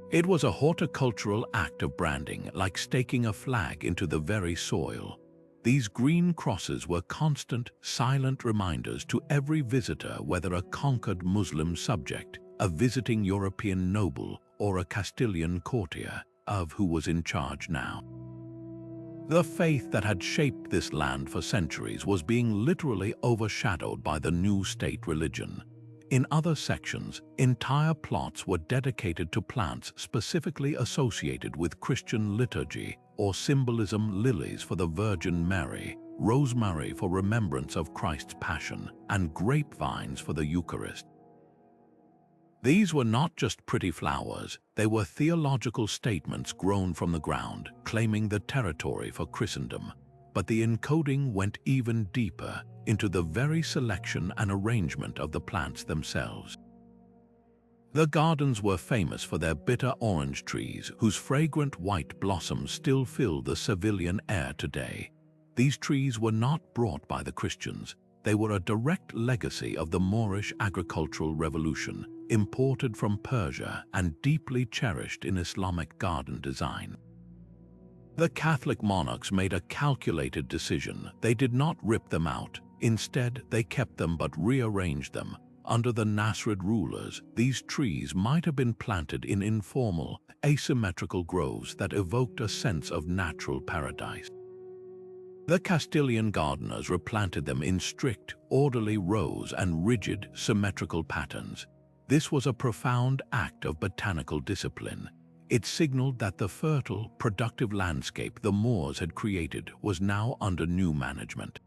It was a horticultural act of branding, like staking a flag into the very soil. These green crosses were constant, silent reminders to every visitor, whether a conquered Muslim subject, a visiting European noble, or a Castilian courtier, of who was in charge now. The faith that had shaped this land for centuries was being literally overshadowed by the new state religion. In other sections, entire plots were dedicated to plants specifically associated with Christian liturgy, or symbolism: lilies for the Virgin Mary, rosemary for remembrance of Christ's Passion, and grapevines for the Eucharist. These were not just pretty flowers, they were theological statements grown from the ground, claiming the territory for Christendom. But the encoding went even deeper, into the very selection and arrangement of the plants themselves. The gardens were famous for their bitter orange trees, whose fragrant white blossoms still fill the Sevillian air today. These trees were not brought by the Christians. They were a direct legacy of the Moorish agricultural revolution, imported from Persia and deeply cherished in Islamic garden design. The Catholic monarchs made a calculated decision. They did not rip them out. Instead, they kept them but rearranged them. Under the Nasrid rulers, these trees might have been planted in informal, asymmetrical groves that evoked a sense of natural paradise. The Castilian gardeners replanted them in strict, orderly rows and rigid, symmetrical patterns. This was a profound act of botanical discipline. It signaled that the fertile, productive landscape the Moors had created was now under new management.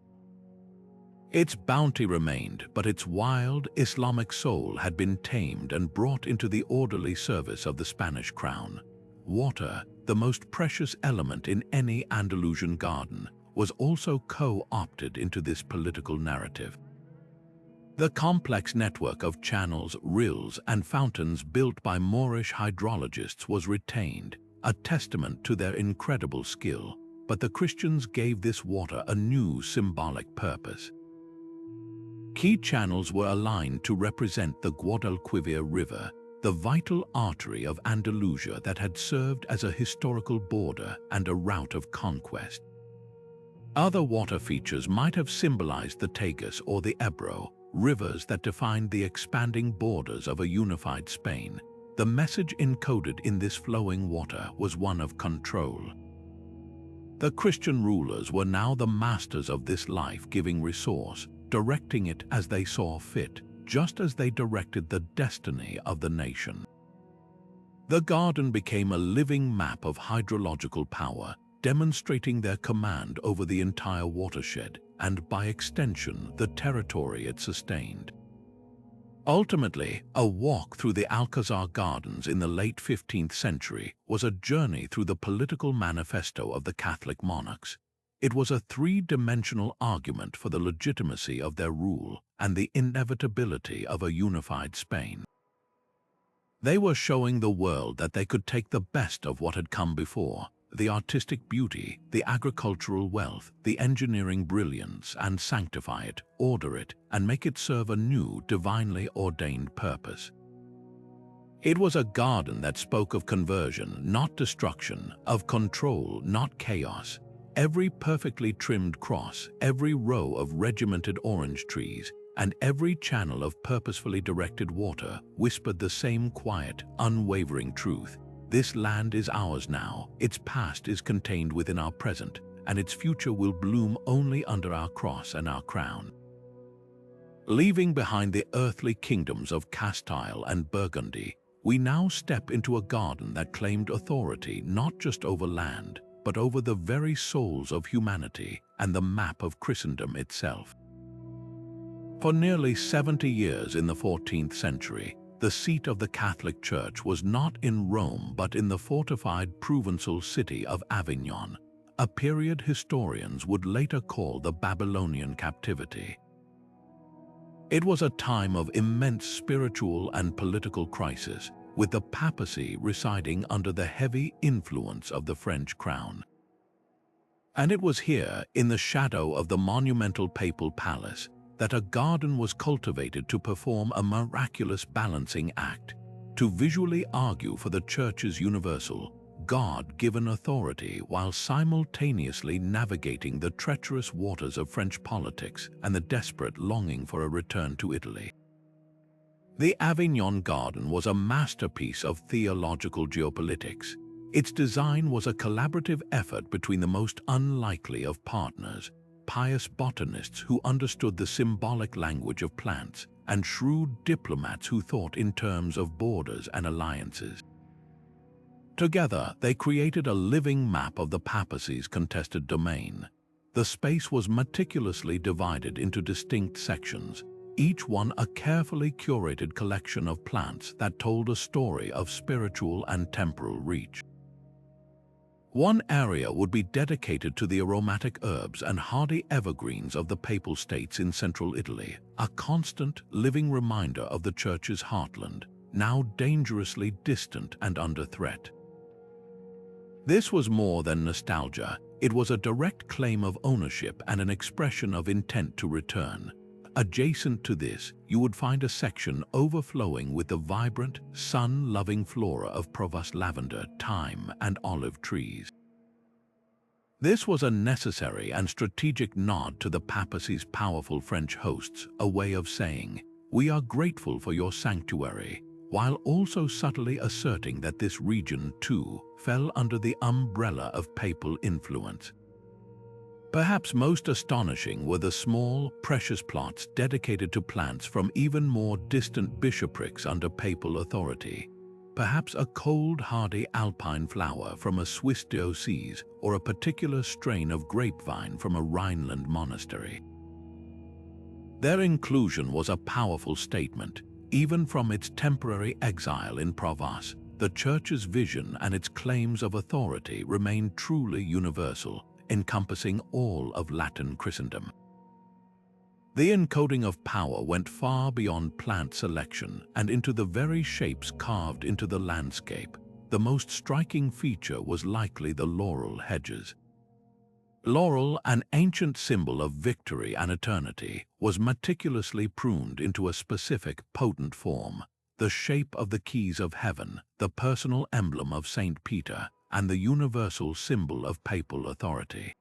Its bounty remained, but its wild, Islamic soul had been tamed and brought into the orderly service of the Spanish crown. Water, the most precious element in any Andalusian garden, was also co-opted into this political narrative. The complex network of channels, rills, and fountains built by Moorish hydrologists was retained, a testament to their incredible skill, but the Christians gave this water a new symbolic purpose. Key channels were aligned to represent the Guadalquivir River, the vital artery of Andalusia that had served as a historical border and a route of conquest. Other water features might have symbolized the Tagus or the Ebro, rivers that defined the expanding borders of a unified Spain. The message encoded in this flowing water was one of control. The Christian rulers were now the masters of this life-giving resource, directing it as they saw fit, just as they directed the destiny of the nation. The garden became a living map of hydrological power, demonstrating their command over the entire watershed and, by extension, the territory it sustained. Ultimately, a walk through the Alcazar Gardens in the late 15th century was a journey through the political manifesto of the Catholic monarchs. It was a three-dimensional argument for the legitimacy of their rule and the inevitability of a unified Spain. They were showing the world that they could take the best of what had come before: the artistic beauty, the agricultural wealth, the engineering brilliance, and sanctify it, order it, and make it serve a new, divinely ordained purpose. It was a garden that spoke of conversion, not destruction, of control, not chaos. Every perfectly trimmed cross, every row of regimented orange trees, and every channel of purposefully directed water whispered the same quiet, unwavering truth: this land is ours now, its past is contained within our present, and its future will bloom only under our cross and our crown. Leaving behind the earthly kingdoms of Castile and Burgundy, we now step into a garden that claimed authority not just over land, but over the very souls of humanity and the map of Christendom itself. For nearly 70 years in the 14th century, the seat of the Catholic Church was not in Rome but in the fortified Provençal city of Avignon, a period historians would later call the Babylonian captivity. It was a time of immense spiritual and political crisis, with the Papacy residing under the heavy influence of the French crown. And it was here, in the shadow of the monumental papal palace, that a garden was cultivated to perform a miraculous balancing act, to visually argue for the Church's universal, God-given authority while simultaneously navigating the treacherous waters of French politics and the desperate longing for a return to Italy. The Avignon Garden was a masterpiece of theological geopolitics. Its design was a collaborative effort between the most unlikely of partners, pious botanists who understood the symbolic language of plants, and shrewd diplomats who thought in terms of borders and alliances. Together, they created a living map of the Papacy's contested domain. The space was meticulously divided into distinct sections, each one a carefully curated collection of plants that told a story of spiritual and temporal reach. One area would be dedicated to the aromatic herbs and hardy evergreens of the Papal States in central Italy, a constant, living reminder of the Church's heartland, now dangerously distant and under threat. This was more than nostalgia. It was a direct claim of ownership and an expression of intent to return. Adjacent to this, you would find a section overflowing with the vibrant, sun-loving flora of Provence lavender, thyme, and olive trees. This was a necessary and strategic nod to the Papacy's powerful French hosts, a way of saying, "We are grateful for your sanctuary," while also subtly asserting that this region, too, fell under the umbrella of papal influence. Perhaps most astonishing were the small, precious plots dedicated to plants from even more distant bishoprics under papal authority. Perhaps a cold, hardy alpine flower from a Swiss diocese or a particular strain of grapevine from a Rhineland monastery. Their inclusion was a powerful statement. Even from its temporary exile in Provence, the Church's vision and its claims of authority remained truly universal, encompassing all of Latin Christendom. The encoding of power went far beyond plant selection and into the very shapes carved into the landscape. The most striking feature was likely the laurel hedges. Laurel, an ancient symbol of victory and eternity, was meticulously pruned into a specific, potent form, the shape of the keys of heaven, the personal emblem of Saint Peter, and the universal symbol of papal authority.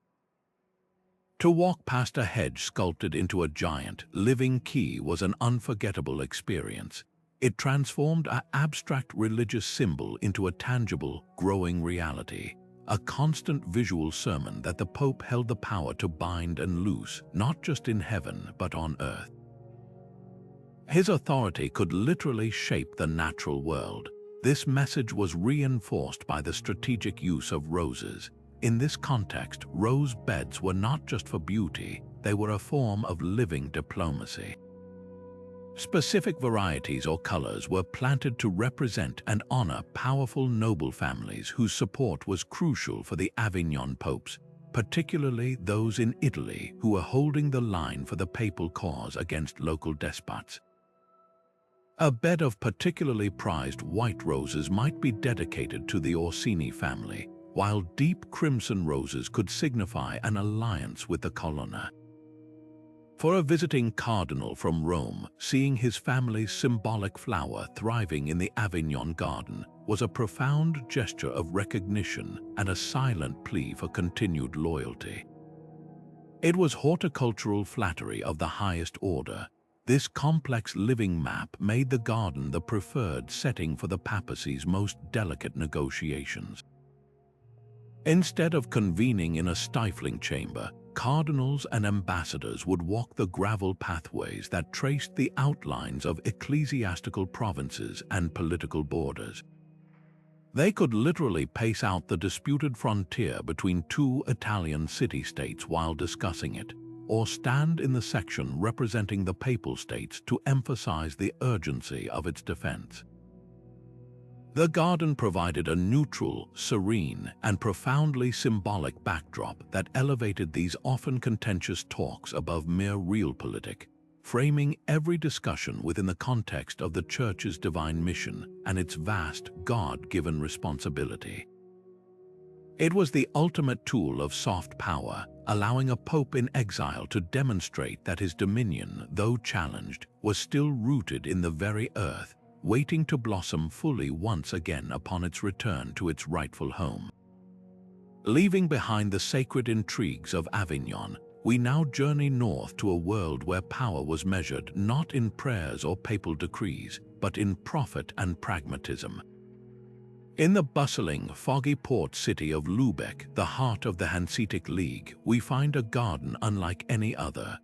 To walk past a hedge sculpted into a giant, living key was an unforgettable experience. It transformed an abstract religious symbol into a tangible, growing reality, a constant visual sermon that the Pope held the power to bind and loose, not just in heaven but on earth. His authority could literally shape the natural world. This message was reinforced by the strategic use of roses. In this context, rose beds were not just for beauty, they were a form of living diplomacy. Specific varieties or colors were planted to represent and honor powerful noble families whose support was crucial for the Avignon popes, particularly those in Italy who were holding the line for the papal cause against local despots. A bed of particularly prized white roses might be dedicated to the Orsini family, while deep crimson roses could signify an alliance with the Colonna. For a visiting cardinal from Rome, seeing his family's symbolic flower thriving in the Avignon garden was a profound gesture of recognition and a silent plea for continued loyalty. It was horticultural flattery of the highest order. This complex living map made the garden the preferred setting for the Papacy's most delicate negotiations. Instead of convening in a stifling chamber, cardinals and ambassadors would walk the gravel pathways that traced the outlines of ecclesiastical provinces and political borders. They could literally pace out the disputed frontier between two Italian city-states while discussing it, or stand in the section representing the Papal States to emphasize the urgency of its defense. The garden provided a neutral, serene, and profoundly symbolic backdrop that elevated these often contentious talks above mere realpolitik, framing every discussion within the context of the Church's divine mission and its vast, God-given responsibility. It was the ultimate tool of soft power, allowing a pope in exile to demonstrate that his dominion, though challenged, was still rooted in the very earth, waiting to blossom fully once again upon its return to its rightful home. Leaving behind the sacred intrigues of Avignon, we now journey north to a world where power was measured not in prayers or papal decrees, but in profit and pragmatism. In the bustling, foggy port city of Lubeck, the heart of the Hanseatic League, we find a garden unlike any other,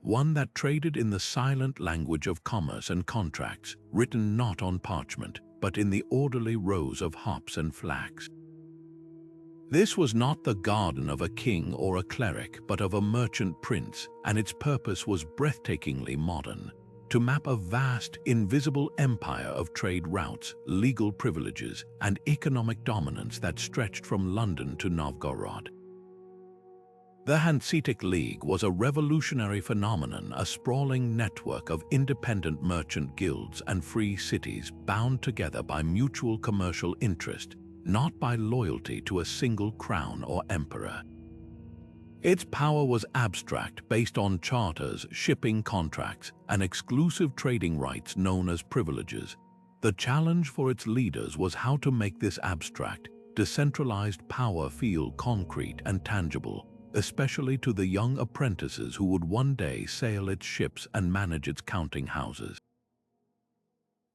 one that traded in the silent language of commerce and contracts, written not on parchment, but in the orderly rows of hops and flax. This was not the garden of a king or a cleric, but of a merchant prince, and its purpose was breathtakingly modern: to map a vast, invisible empire of trade routes, legal privileges, and economic dominance that stretched from London to Novgorod. The Hanseatic League was a revolutionary phenomenon, a sprawling network of independent merchant guilds and free cities bound together by mutual commercial interest, not by loyalty to a single crown or emperor. Its power was abstract, based on charters, shipping contracts, and exclusive trading rights known as privileges. The challenge for its leaders was how to make this abstract, decentralized power feel concrete and tangible, especially to the young apprentices who would one day sail its ships and manage its counting houses.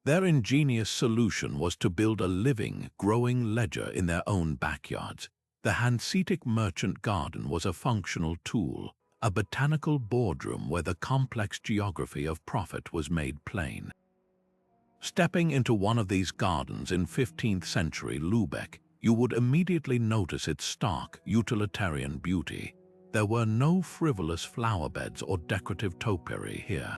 Their ingenious solution was to build a living, growing ledger in their own backyards. The Hanseatic merchant garden was a functional tool, a botanical boardroom where the complex geography of profit was made plain. Stepping into one of these gardens in 15th century Lubeck, you would immediately notice its stark, utilitarian beauty. There were no frivolous flower beds or decorative topiary here.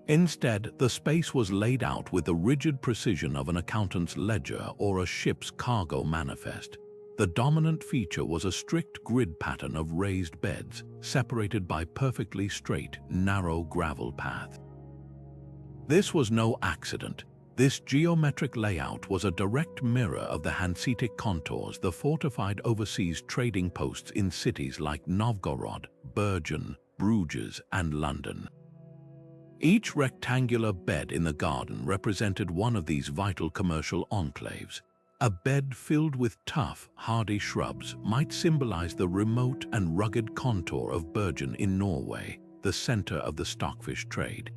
Instead, the space was laid out with the rigid precision of an accountant's ledger or a ship's cargo manifest. The dominant feature was a strict grid pattern of raised beds, separated by perfectly straight, narrow gravel paths. This was no accident. This geometric layout was a direct mirror of the Hanseatic contours, the fortified overseas trading posts in cities like Novgorod, Bergen, Bruges, and London. Each rectangular bed in the garden represented one of these vital commercial enclaves. A bed filled with tough, hardy shrubs might symbolize the remote and rugged contour of Bergen in Norway, the center of the stockfish trade.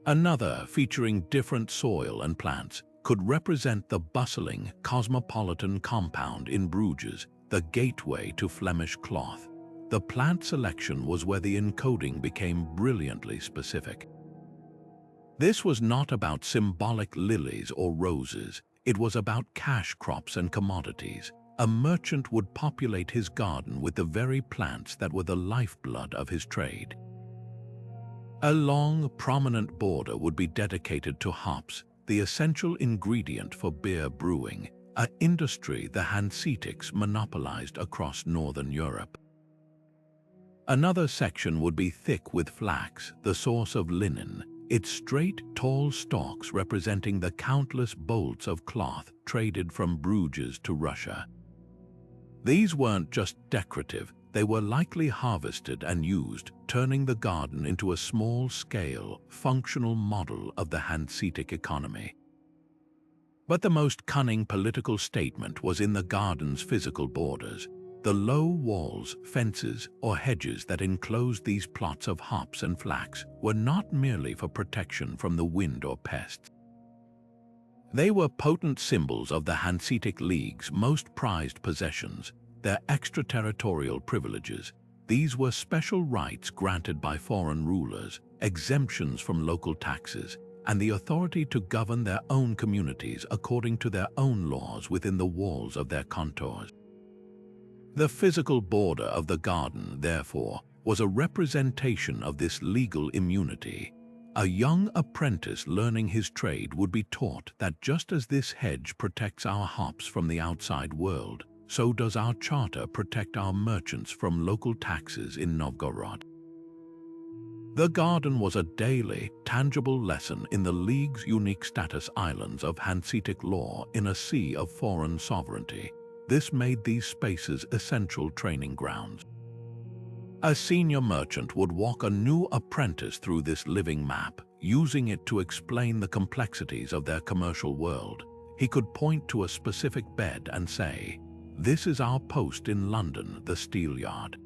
Another, featuring different soil and plants, could represent the bustling, cosmopolitan compound in Bruges, the gateway to Flemish cloth. The plant selection was where the encoding became brilliantly specific. This was not about symbolic lilies or roses. It was about cash crops and commodities. A merchant would populate his garden with the very plants that were the lifeblood of his trade. A long, prominent border would be dedicated to hops, the essential ingredient for beer brewing, an industry the Hanseatics monopolized across northern Europe. Another section would be thick with flax, the source of linen, its straight, tall stalks representing the countless bolts of cloth traded from Bruges to Russia. These weren't just decorative, they were likely harvested and used, turning the garden into a small-scale, functional model of the Hanseatic economy. But the most cunning political statement was in the garden's physical borders. The low walls, fences, or hedges that enclosed these plots of hops and flax were not merely for protection from the wind or pests. They were potent symbols of the Hanseatic League's most prized possessions, their extraterritorial privileges. These were special rights granted by foreign rulers, exemptions from local taxes, and the authority to govern their own communities according to their own laws within the walls of their contours. The physical border of the garden, therefore, was a representation of this legal immunity. A young apprentice learning his trade would be taught that just as this hedge protects our hops from the outside world, so does our charter protect our merchants from local taxes in Novgorod. The garden was a daily, tangible lesson in the League's unique status islands of Hanseatic law in a sea of foreign sovereignty. This made these spaces essential training grounds. A senior merchant would walk a new apprentice through this living map, using it to explain the complexities of their commercial world. He could point to a specific bed and say, "This is our post in London, the Steelyard.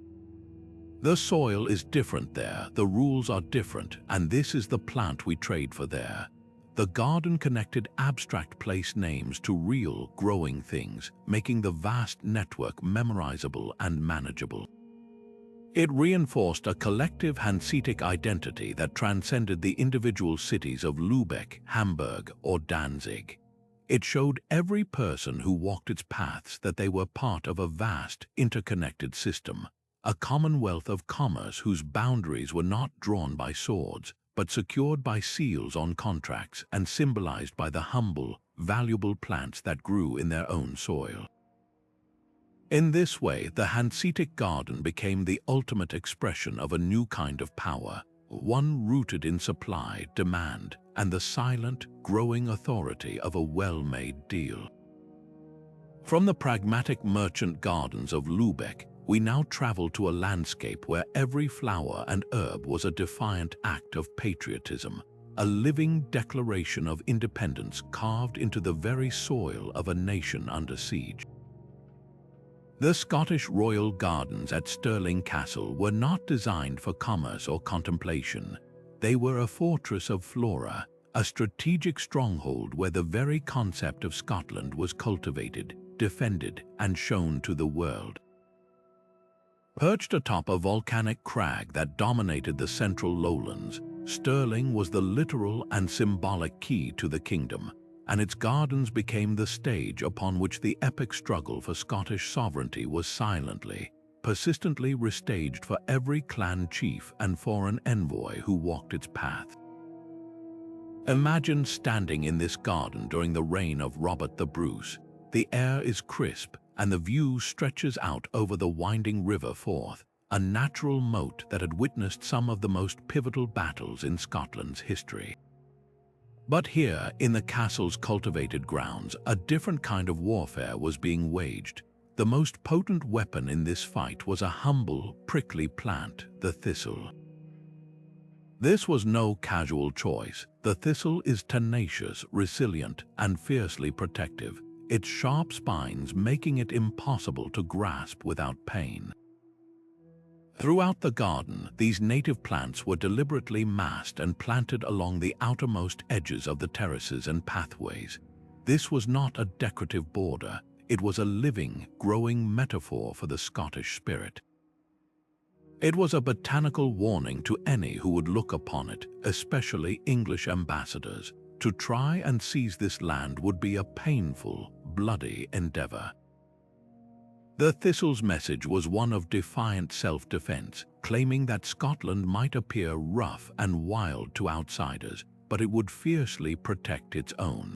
The soil is different there, the rules are different, and this is the plant we trade for there." The garden connected abstract place names to real, growing things, making the vast network memorizable and manageable. It reinforced a collective Hanseatic identity that transcended the individual cities of Lubeck, Hamburg, or Danzig. It showed every person who walked its paths that they were part of a vast, interconnected system, a commonwealth of commerce whose boundaries were not drawn by swords, but secured by seals on contracts and symbolized by the humble, valuable plants that grew in their own soil. In this way, the Hanseatic garden became the ultimate expression of a new kind of power, one rooted in supply, demand, and the silent, growing authority of a well-made deal. From the pragmatic merchant gardens of Lubeck, we now travel to a landscape where every flower and herb was a defiant act of patriotism, a living declaration of independence carved into the very soil of a nation under siege. The Scottish royal gardens at Stirling Castle were not designed for commerce or contemplation. They were a fortress of flora, a strategic stronghold where the very concept of Scotland was cultivated, defended, and shown to the world. Perched atop a volcanic crag that dominated the central lowlands, Stirling was the literal and symbolic key to the kingdom, and its gardens became the stage upon which the epic struggle for Scottish sovereignty was silently, persistently restaged for every clan chief and foreign envoy who walked its path. Imagine standing in this garden during the reign of Robert the Bruce. The air is crisp, and the view stretches out over the winding River Forth, a natural moat that had witnessed some of the most pivotal battles in Scotland's history. But here, in the castle's cultivated grounds, a different kind of warfare was being waged. The most potent weapon in this fight was a humble, prickly plant, the thistle. This was no casual choice. The thistle is tenacious, resilient, and fiercely protective, its sharp spines making it impossible to grasp without pain. Throughout the garden, these native plants were deliberately massed and planted along the outermost edges of the terraces and pathways. This was not a decorative border, it was a living, growing metaphor for the Scottish spirit. It was a botanical warning to any who would look upon it, especially English ambassadors. To try and seize this land would be a painful, bloody endeavor. The thistle's message was one of defiant self-defense, claiming that Scotland might appear rough and wild to outsiders, but it would fiercely protect its own.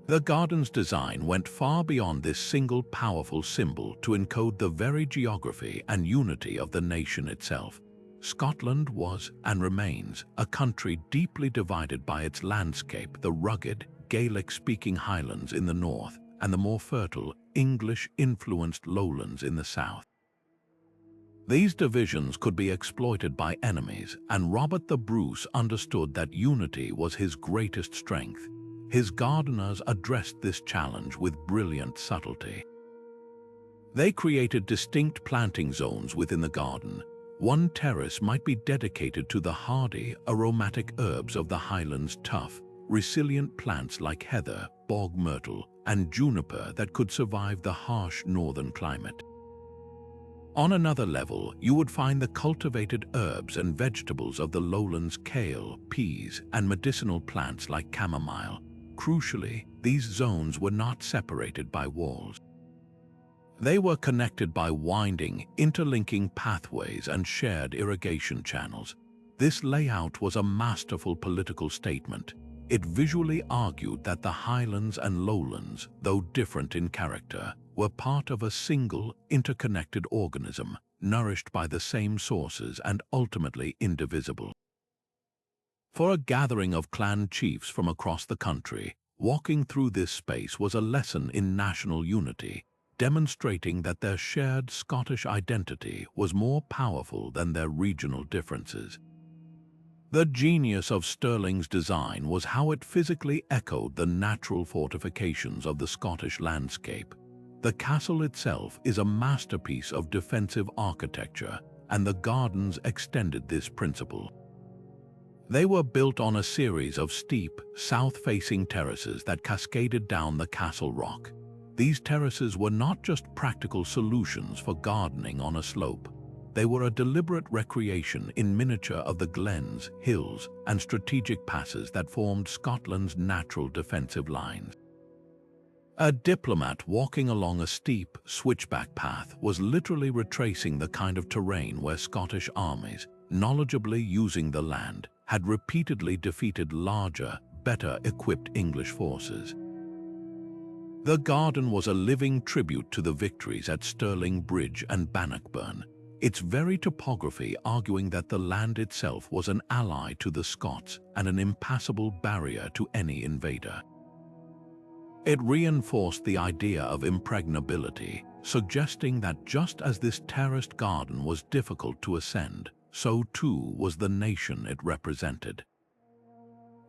The garden's design went far beyond this single powerful symbol to encode the very geography and unity of the nation itself. Scotland was, and remains, a country deeply divided by its landscape, the rugged, Gaelic-speaking highlands in the north, and the more fertile, English-influenced lowlands in the south. These divisions could be exploited by enemies, and Robert the Bruce understood that unity was his greatest strength. His gardeners addressed this challenge with brilliant subtlety. They created distinct planting zones within the garden. One terrace might be dedicated to the hardy, aromatic herbs of the highlands, tough, resilient plants like heather, bog myrtle, and juniper that could survive the harsh northern climate. On another level, you would find the cultivated herbs and vegetables of the lowlands, kale, peas, and medicinal plants like chamomile. Crucially, these zones were not separated by walls. They were connected by winding, interlinking pathways and shared irrigation channels. This layout was a masterful political statement. It visually argued that the highlands and lowlands, though different in character, were part of a single, interconnected organism, nourished by the same sources and ultimately indivisible. For a gathering of clan chiefs from across the country, walking through this space was a lesson in national unity, demonstrating that their shared Scottish identity was more powerful than their regional differences. The genius of Stirling's design was how it physically echoed the natural fortifications of the Scottish landscape. The castle itself is a masterpiece of defensive architecture, and the gardens extended this principle. They were built on a series of steep, south-facing terraces that cascaded down the castle rock. These terraces were not just practical solutions for gardening on a slope. They were a deliberate recreation in miniature of the glens, hills, and strategic passes that formed Scotland's natural defensive lines. A diplomat walking along a steep, switchback path was literally retracing the kind of terrain where Scottish armies, knowledgeably using the land, had repeatedly defeated larger, better-equipped English forces. The garden was a living tribute to the victories at Stirling Bridge and Bannockburn, its very topography arguing that the land itself was an ally to the Scots and an impassable barrier to any invader. It reinforced the idea of impregnability, suggesting that just as this terraced garden was difficult to ascend, so too was the nation it represented.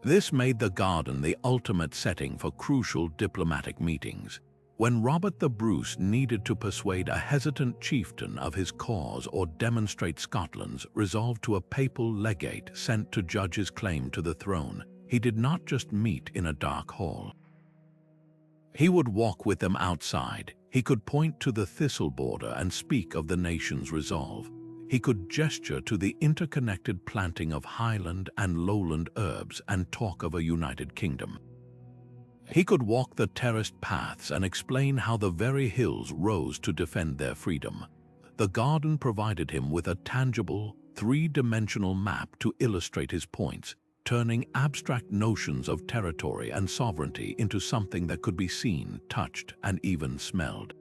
This made the garden the ultimate setting for crucial diplomatic meetings. When Robert the Bruce needed to persuade a hesitant chieftain of his cause or demonstrate Scotland's resolve to a papal legate sent to judge his claim to the throne, he did not just meet in a dark hall. He would walk with them outside. He could point to the thistle border and speak of the nation's resolve. He could gesture to the interconnected planting of highland and lowland herbs and talk of a united kingdom. He could walk the terraced paths and explain how the very hills rose to defend their freedom. The garden provided him with a tangible, three-dimensional map to illustrate his points, turning abstract notions of territory and sovereignty into something that could be seen, touched, and even smelled.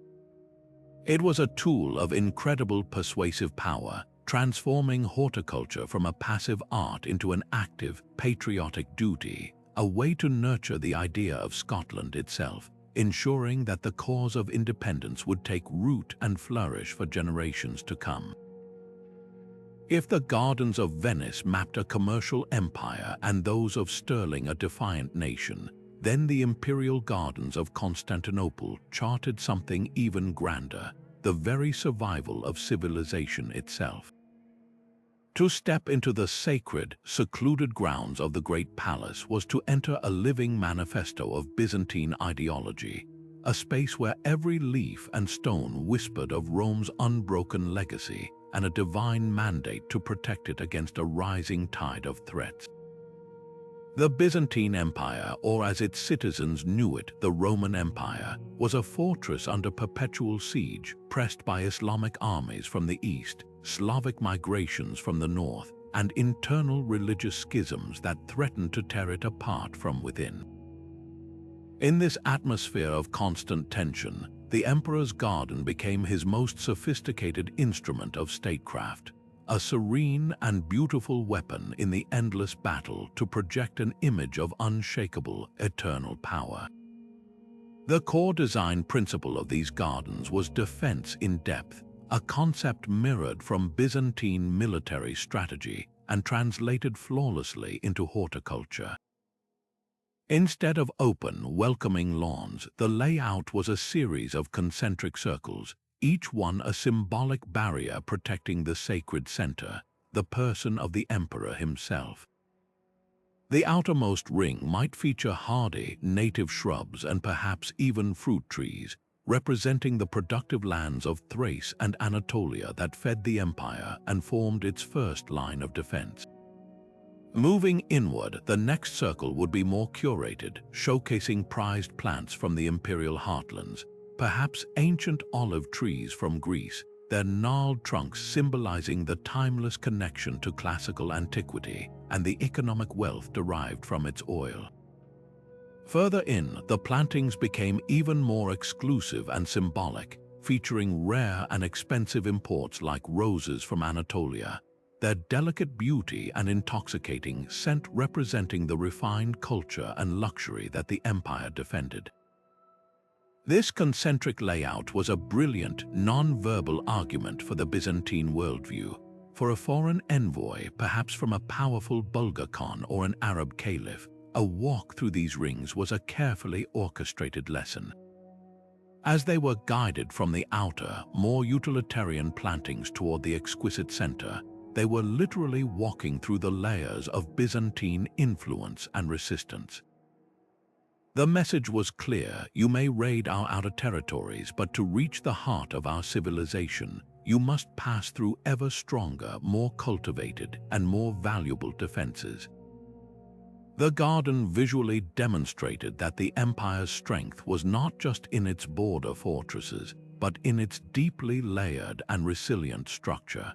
It was a tool of incredible persuasive power, transforming horticulture from a passive art into an active, patriotic duty, a way to nurture the idea of Scotland itself, ensuring that the cause of independence would take root and flourish for generations to come. If the gardens of Venice mapped a commercial empire and those of Stirling a defiant nation, then the imperial gardens of Constantinople charted something even grander, the very survival of civilization itself. To step into the sacred, secluded grounds of the Great Palace was to enter a living manifesto of Byzantine ideology, a space where every leaf and stone whispered of Rome's unbroken legacy and a divine mandate to protect it against a rising tide of threats. The Byzantine Empire, or as its citizens knew it, the Roman Empire, was a fortress under perpetual siege, pressed by Islamic armies from the east, Slavic migrations from the north, and internal religious schisms that threatened to tear it apart from within. In this atmosphere of constant tension, the emperor's garden became his most sophisticated instrument of statecraft, a serene and beautiful weapon in the endless battle to project an image of unshakable, eternal power. The core design principle of these gardens was defense in depth, a concept mirrored from Byzantine military strategy and translated flawlessly into horticulture. Instead of open, welcoming lawns, the layout was a series of concentric circles, each one a symbolic barrier protecting the sacred center, the person of the emperor himself. The outermost ring might feature hardy, native shrubs and perhaps even fruit trees, representing the productive lands of Thrace and Anatolia that fed the empire and formed its first line of defense. Moving inward, the next circle would be more curated, showcasing prized plants from the imperial heartlands, perhaps ancient olive trees from Greece, their gnarled trunks symbolizing the timeless connection to classical antiquity and the economic wealth derived from its oil. Further in, the plantings became even more exclusive and symbolic, featuring rare and expensive imports like roses from Anatolia, their delicate beauty and intoxicating scent representing the refined culture and luxury that the empire defended. This concentric layout was a brilliant, non-verbal argument for the Byzantine worldview, For a foreign envoy, perhaps from a powerful Bulgar Khan or an Arab caliph, a walk through these rings was a carefully orchestrated lesson. As they were guided from the outer, more utilitarian plantings toward the exquisite center, they were literally walking through the layers of Byzantine influence and resistance. The message was clear: you may raid our outer territories, but to reach the heart of our civilization, you must pass through ever stronger, more cultivated, and more valuable defenses. The garden visually demonstrated that the empire's strength was not just in its border fortresses, but in its deeply layered and resilient structure.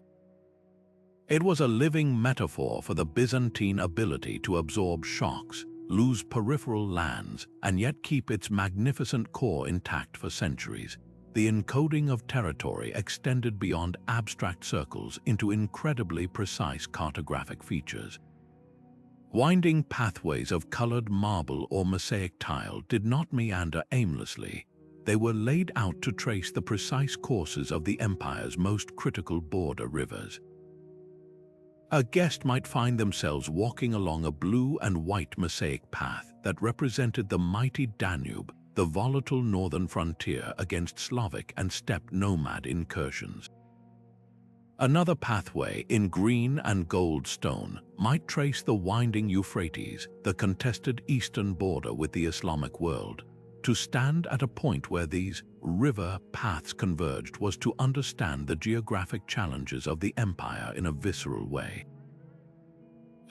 It was a living metaphor for the Byzantine ability to absorb shocks, lose peripheral lands, and yet keep its magnificent core intact for centuries. The encoding of territory extended beyond abstract circles into incredibly precise cartographic features. Winding pathways of colored marble or mosaic tile did not meander aimlessly. They were laid out to trace the precise courses of the empire's most critical border rivers. A guest might find themselves walking along a blue and white mosaic path that represented the mighty Danube, the volatile northern frontier against Slavic and steppe nomad incursions. Another pathway in green and gold stone might trace the winding Euphrates, the contested eastern border with the Islamic world. To stand at a point where these river paths converged was to understand the geographic challenges of the empire in a visceral way.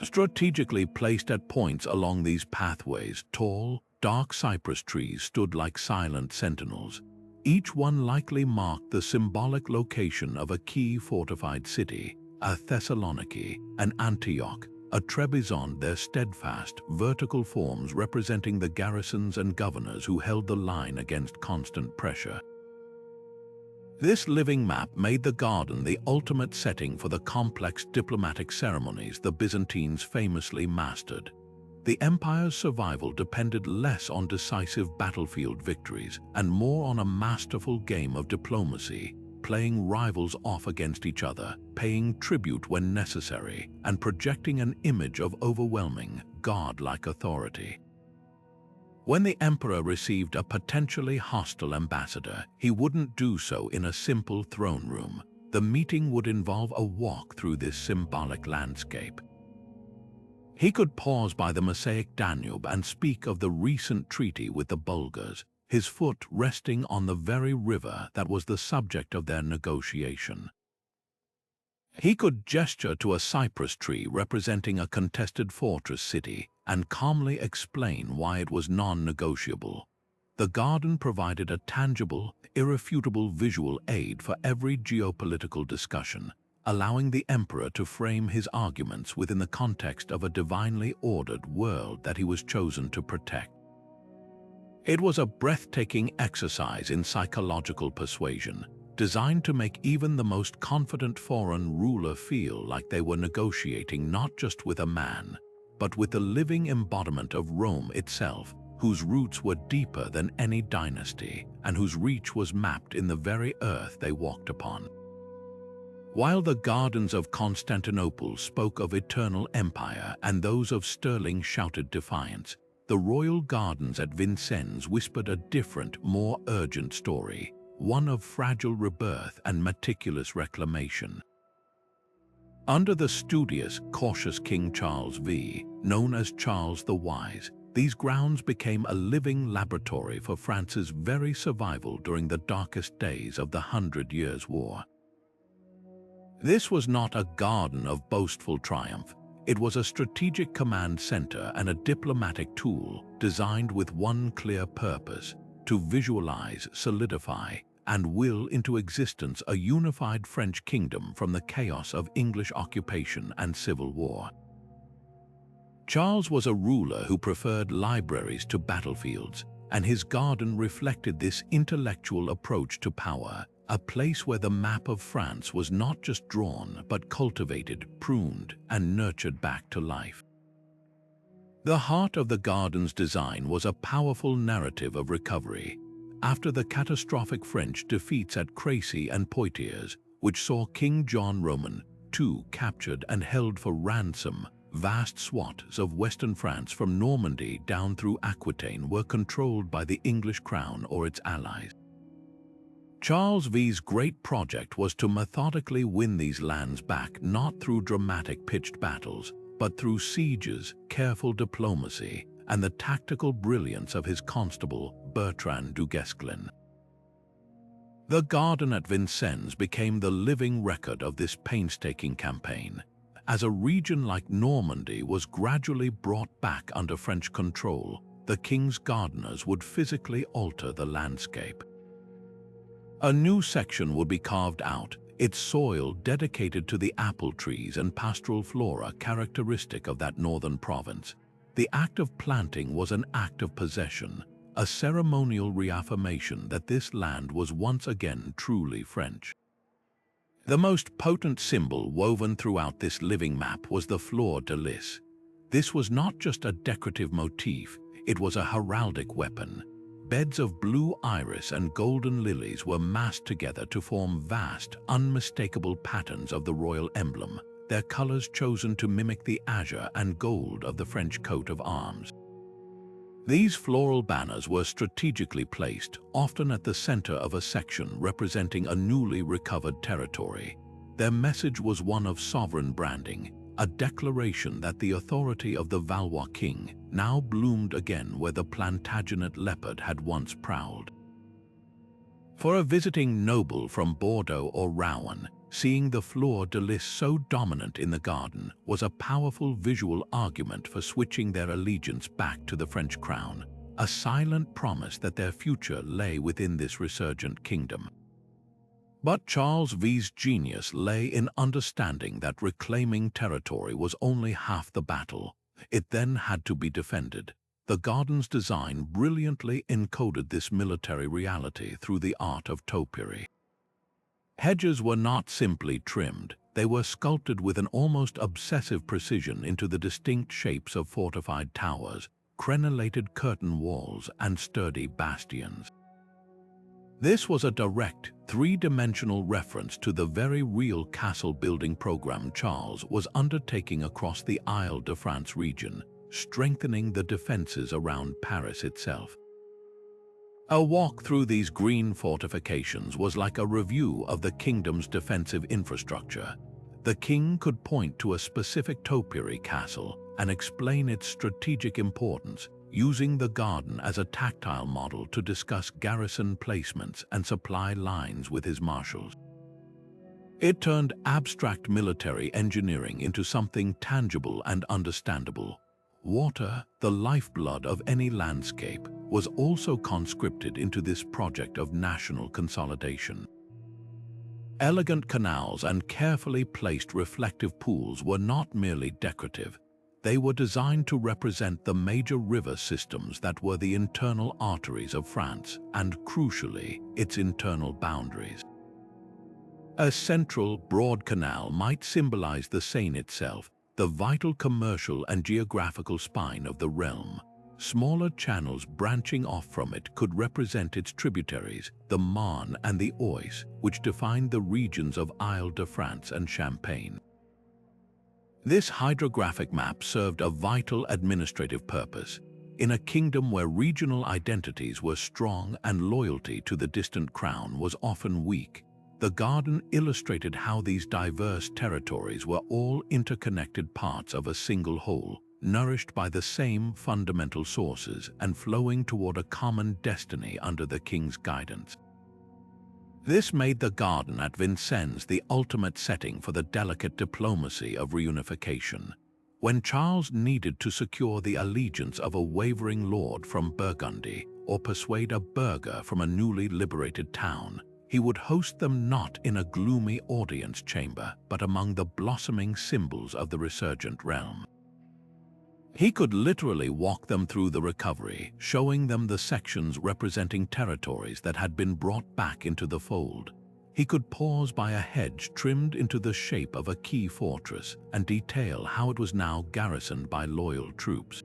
Strategically placed at points along these pathways, tall, dark cypress trees stood like silent sentinels. Each one likely marked the symbolic location of a key fortified city, a Thessaloniki, an Antioch, a Trebizond, their steadfast, vertical forms representing the garrisons and governors who held the line against constant pressure. This living map made the garden the ultimate setting for the complex diplomatic ceremonies the Byzantines famously mastered. The empire's survival depended less on decisive battlefield victories and more on a masterful game of diplomacy, playing rivals off against each other, paying tribute when necessary, and projecting an image of overwhelming, god-like authority. When the emperor received a potentially hostile ambassador, he wouldn't do so in a simple throne room. The meeting would involve a walk through this symbolic landscape. He could pause by the mosaic Danube and speak of the recent treaty with the Bulgars, his foot resting on the very river that was the subject of their negotiation. He could gesture to a cypress tree representing a contested fortress city and calmly explain why it was non-negotiable. The garden provided a tangible, irrefutable visual aid for every geopolitical discussion, allowing the emperor to frame his arguments within the context of a divinely ordered world that he was chosen to protect. It was a breathtaking exercise in psychological persuasion, designed to make even the most confident foreign ruler feel like they were negotiating not just with a man, but with the living embodiment of Rome itself, whose roots were deeper than any dynasty and whose reach was mapped in the very earth they walked upon. While the gardens of Constantinople spoke of eternal empire and those of Stirling shouted defiance, the royal gardens at Vincennes whispered a different, more urgent story, one of fragile rebirth and meticulous reclamation. Under the studious, cautious King Charles V, known as Charles the Wise, these grounds became a living laboratory for France's very survival during the darkest days of the 100 Years' War. This was not a garden of boastful triumph. It was a strategic command center and a diplomatic tool designed with one clear purpose: to visualize, solidify, and will into existence a unified French kingdom from the chaos of English occupation and civil war. Charles was a ruler who preferred libraries to battlefields, and his garden reflected this intellectual approach to power, a place where the map of France was not just drawn but cultivated, pruned, and nurtured back to life. The heart of the garden's design was a powerful narrative of recovery. After the catastrophic French defeats at Crécy and Poitiers, which saw King John Roman too captured and held for ransom. Vast swaths of western France from Normandy down through Aquitaine were controlled by the English crown or its allies. Charles V's great project was to methodically win these lands back, not through dramatic pitched battles, but through sieges, careful diplomacy, and the tactical brilliance of his constable, Bertrand du Guesclin. The garden at Vincennes became the living record of this painstaking campaign, as a region like Normandy was gradually brought back under French control. The king's gardeners would physically alter the landscape. A new section would be carved out, its soil dedicated to the apple trees and pastoral flora characteristic of that northern province. The act of planting was an act of possession, a ceremonial reaffirmation that this land was once again truly French. The most potent symbol woven throughout this living map was the fleur de lis. This was not just a decorative motif, it was a heraldic weapon. Beds of blue iris and golden lilies were massed together to form vast, unmistakable patterns of the royal emblem, their colors chosen to mimic the azure and gold of the French coat of arms. These floral banners were strategically placed, often at the center of a section representing a newly recovered territory. Their message was one of sovereign branding, a declaration that the authority of the Valois king now bloomed again where the Plantagenet leopard had once prowled. For a visiting noble from Bordeaux or Rouen, seeing the fleur de lis so dominant in the garden was a powerful visual argument for switching their allegiance back to the French crown, a silent promise that their future lay within this resurgent kingdom. But Charles V's genius lay in understanding that reclaiming territory was only half the battle. It then had to be defended. The garden's design brilliantly encoded this military reality through the art of topiary. Hedges were not simply trimmed, they were sculpted with an almost obsessive precision into the distinct shapes of fortified towers, crenellated curtain walls, and sturdy bastions. This was a direct, three-dimensional reference to the very real castle-building program Charles was undertaking across the Île-de-France region, strengthening the defenses around Paris itself. A walk through these green fortifications was like a review of the kingdom's defensive infrastructure. The king could point to a specific topiary castle and explain its strategic importance, using the garden as a tactile model to discuss garrison placements and supply lines with his marshals. It turned abstract military engineering into something tangible and understandable. Water, the lifeblood of any landscape, was also conscripted into this project of national consolidation. Elegant canals and carefully placed reflective pools were not merely decorative. They were designed to represent the major river systems that were the internal arteries of France and, crucially, its internal boundaries. A central, broad canal might symbolize the Seine itself, the vital commercial and geographical spine of the realm. Smaller channels branching off from it could represent its tributaries, the Marne and the Oise, which defined the regions of Île-de-France and Champagne. This hydrographic map served a vital administrative purpose. In a kingdom where regional identities were strong and loyalty to the distant crown was often weak, the garden illustrated how these diverse territories were all interconnected parts of a single whole, nourished by the same fundamental sources and flowing toward a common destiny under the king's guidance. This made the garden at Vincennes the ultimate setting for the delicate diplomacy of reunification. When Charles needed to secure the allegiance of a wavering lord from Burgundy or persuade a burgher from a newly liberated town, he would host them not in a gloomy audience chamber, but among the blossoming symbols of the resurgent realm. He could literally walk them through the recovery, showing them the sections representing territories that had been brought back into the fold. He could pause by a hedge trimmed into the shape of a key fortress and detail how it was now garrisoned by loyal troops.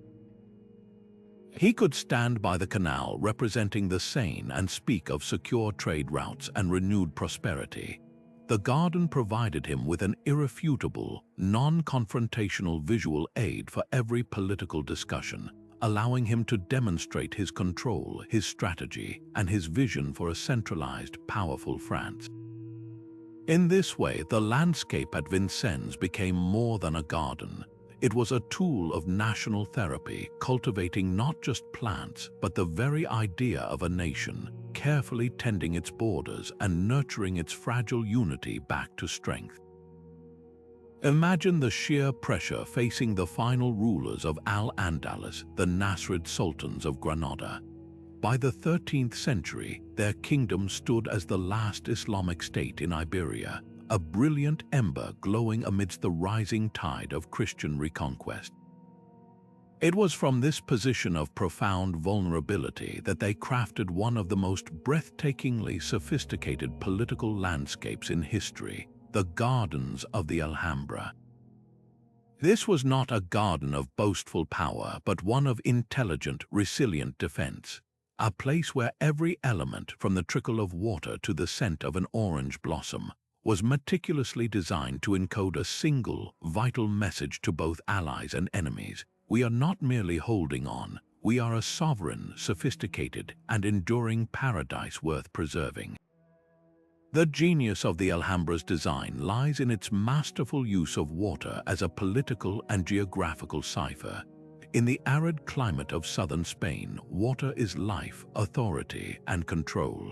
He could stand by the canal representing the Seine and speak of secure trade routes and renewed prosperity. The garden provided him with an irrefutable, non-confrontational visual aid for every political discussion, allowing him to demonstrate his control, his strategy, and his vision for a centralized, powerful France. In this way, the landscape at Vincennes became more than a garden. It was a tool of national therapy, cultivating not just plants, but the very idea of a nation, carefully tending its borders and nurturing its fragile unity back to strength. Imagine the sheer pressure facing the final rulers of Al-Andalus, the Nasrid sultans of Granada. By the 13th century, their kingdom stood as the last Islamic state in Iberia, a brilliant ember glowing amidst the rising tide of Christian reconquest. It was from this position of profound vulnerability that they crafted one of the most breathtakingly sophisticated political landscapes in history, the gardens of the Alhambra. This was not a garden of boastful power, but one of intelligent, resilient defense, a place where every element, from the trickle of water to the scent of an orange blossom, was meticulously designed to encode a single, vital message to both allies and enemies. We are not merely holding on, we are a sovereign, sophisticated, and enduring paradise worth preserving. The genius of the Alhambra's design lies in its masterful use of water as a political and geographical cipher. In the arid climate of southern Spain, water is life, authority, and control.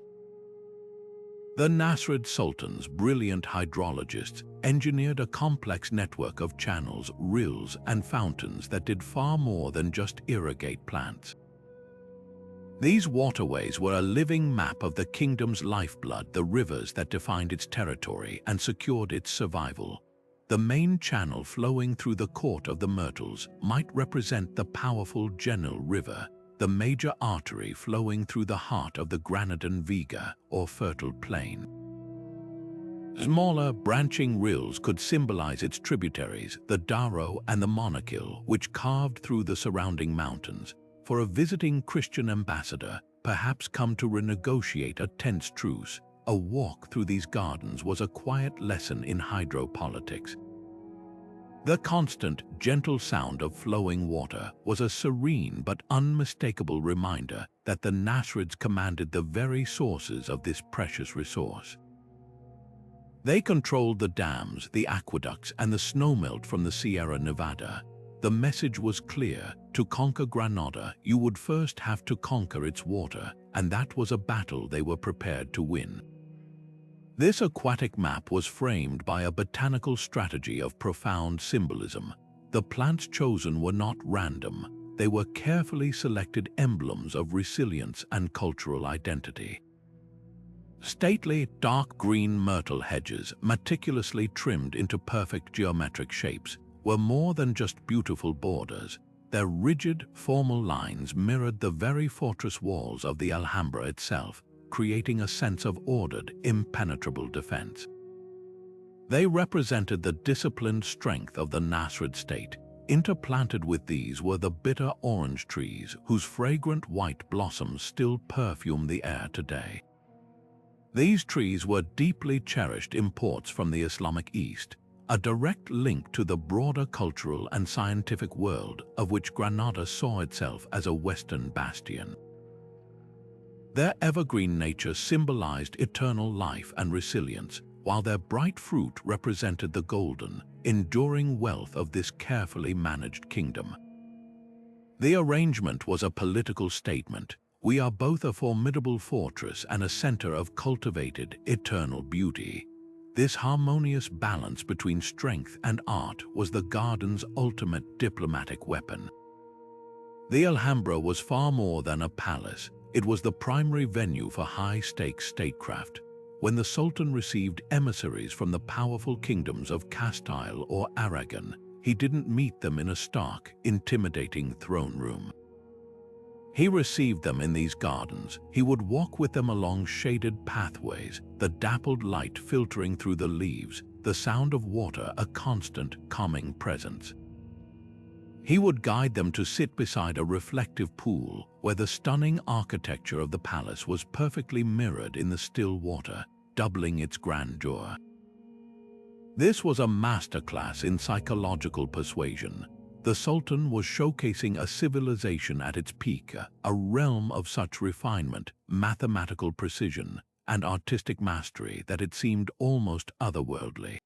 The Nasrid sultans, brilliant hydrologists, engineered a complex network of channels, rills, and fountains that did far more than just irrigate plants. These waterways were a living map of the kingdom's lifeblood, the rivers that defined its territory and secured its survival. The main channel flowing through the court of the Myrtles might represent the powerful Genil River, the major artery flowing through the heart of the Granadan Vega, or fertile plain. Smaller, branching rills could symbolize its tributaries, the Darro and the Monachil, which carved through the surrounding mountains. For a visiting Christian ambassador, perhaps come to renegotiate a tense truce, a walk through these gardens was a quiet lesson in hydropolitics. The constant, gentle sound of flowing water was a serene but unmistakable reminder that the Nasrids commanded the very sources of this precious resource. They controlled the dams, the aqueducts, and the snowmelt from the Sierra Nevada. The message was clear: to conquer Granada, you would first have to conquer its water, and that was a battle they were prepared to win. This aquatic map was framed by a botanical strategy of profound symbolism. The plants chosen were not random. They were carefully selected emblems of resilience and cultural identity. Stately, dark green myrtle hedges, meticulously trimmed into perfect geometric shapes, were more than just beautiful borders. Their rigid, formal lines mirrored the very fortress walls of the Alhambra itself, creating a sense of ordered, impenetrable defense. They represented the disciplined strength of the Nasrid state. Interplanted with these were the bitter orange trees, whose fragrant white blossoms still perfume the air today. These trees were deeply cherished imports from the Islamic East, a direct link to the broader cultural and scientific world of which Granada saw itself as a Western bastion. Their evergreen nature symbolized eternal life and resilience, while their bright fruit represented the golden, enduring wealth of this carefully managed kingdom. The arrangement was a political statement. We are both a formidable fortress and a center of cultivated, eternal beauty. This harmonious balance between strength and art was the garden's ultimate diplomatic weapon. The Alhambra was far more than a palace. It was the primary venue for high-stakes statecraft. When the Sultan received emissaries from the powerful kingdoms of Castile or Aragon, he didn't meet them in a stark, intimidating throne room. He received them in these gardens. He would walk with them along shaded pathways, the dappled light filtering through the leaves, the sound of water a constant, calming presence. He would guide them to sit beside a reflective pool where the stunning architecture of the palace was perfectly mirrored in the still water, doubling its grandeur. This was a masterclass in psychological persuasion. The Sultan was showcasing a civilization at its peak, a realm of such refinement, mathematical precision, and artistic mastery that it seemed almost otherworldly.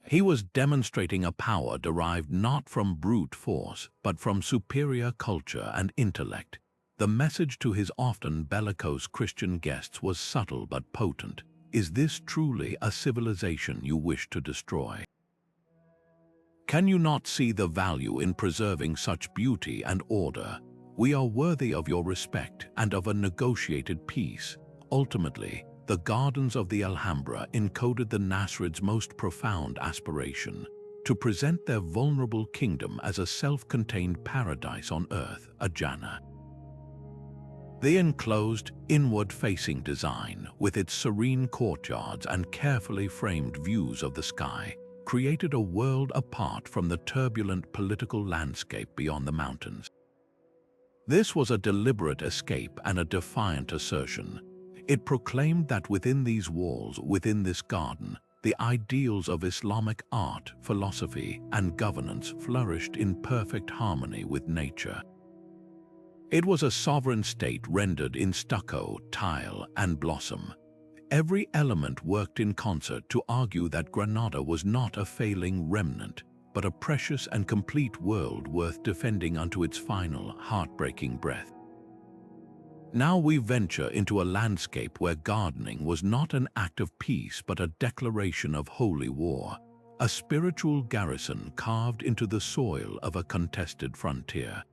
He was demonstrating a power derived not from brute force, but from superior culture and intellect. The message to his often bellicose Christian guests was subtle but potent. Is this truly a civilization you wish to destroy? Can you not see the value in preserving such beauty and order? We are worthy of your respect and of a negotiated peace. Ultimately, the gardens of the Alhambra encoded the Nasrid's most profound aspiration, to present their vulnerable kingdom as a self-contained paradise on earth, a Jannah. The enclosed, inward-facing design, with its serene courtyards and carefully framed views of the sky, created a world apart from the turbulent political landscape beyond the mountains. This was a deliberate escape and a defiant assertion. It proclaimed that within these walls, within this garden, the ideals of Islamic art, philosophy, and governance flourished in perfect harmony with nature. It was a sovereign state rendered in stucco, tile, and blossom. Every element worked in concert to argue that Granada was not a failing remnant, but a precious and complete world worth defending unto its final, heartbreaking breath. Now we venture into a landscape where gardening was not an act of peace but a declaration of holy war, a spiritual garrison carved into the soil of a contested frontier.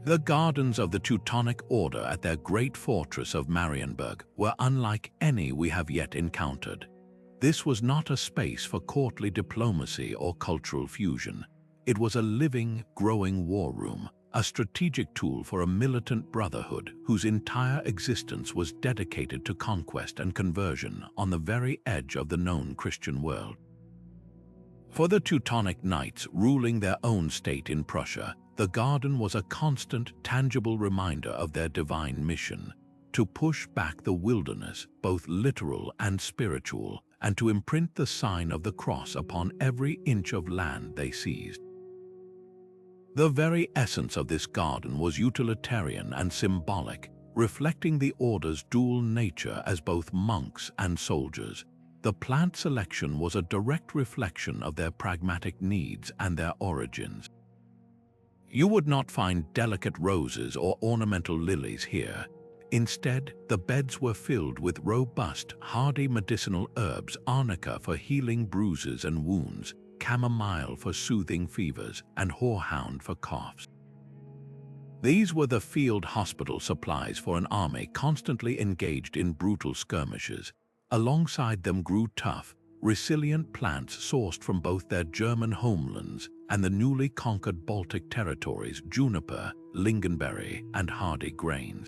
The gardens of the Teutonic order at their great fortress of Marienburg were unlike any we have yet encountered. This was not a space for courtly diplomacy or cultural fusion. It was a living, growing war room, a strategic tool for a militant brotherhood whose entire existence was dedicated to conquest and conversion on the very edge of the known Christian world. For the Teutonic knights ruling their own state in Prussia, the garden was a constant, tangible reminder of their divine mission, to push back the wilderness, both literal and spiritual, and to imprint the sign of the cross upon every inch of land they seized. The very essence of this garden was utilitarian and symbolic, reflecting the order's dual nature as both monks and soldiers. The plant selection was a direct reflection of their pragmatic needs and their origins. You would not find delicate roses or ornamental lilies here. Instead, the beds were filled with robust, hardy medicinal herbs, arnica for healing bruises and wounds, chamomile for soothing fevers, and horehound for coughs. These were the field hospital supplies for an army constantly engaged in brutal skirmishes. Alongside them grew tough, resilient plants sourced from both their German homelands and the newly conquered Baltic territories, juniper, lingonberry, and hardy grains.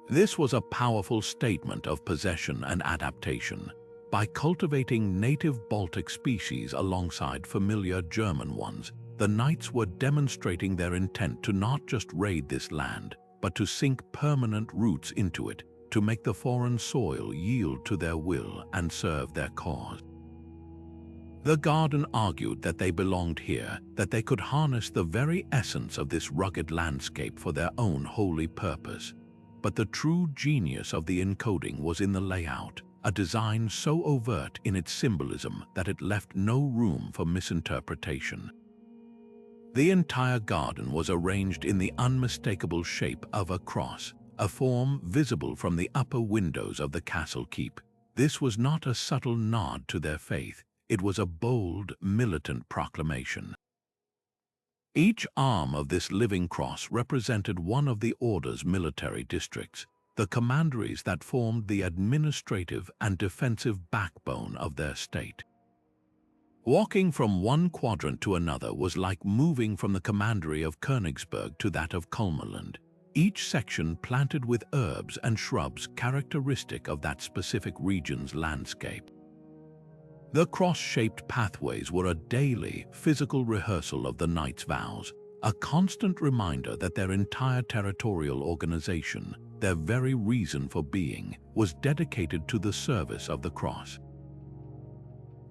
This was a powerful statement of possession and adaptation. By cultivating native Baltic species alongside familiar German ones, the knights were demonstrating their intent to not just raid this land, but to sink permanent roots into it, to make the foreign soil yield to their will and serve their cause. The garden argued that they belonged here, that they could harness the very essence of this rugged landscape for their own holy purpose. But the true genius of the encoding was in the layout, a design so overt in its symbolism that it left no room for misinterpretation. The entire garden was arranged in the unmistakable shape of a cross, a form visible from the upper windows of the castle keep. This was not a subtle nod to their faith, it was a bold, militant proclamation. Each arm of this living cross represented one of the order's military districts, the commanderies that formed the administrative and defensive backbone of their state. Walking from one quadrant to another was like moving from the commandery of Königsberg to that of Kulmerland, each section planted with herbs and shrubs characteristic of that specific region's landscape. The cross-shaped pathways were a daily, physical rehearsal of the knights' vows, a constant reminder that their entire territorial organization, their very reason for being, was dedicated to the service of the cross.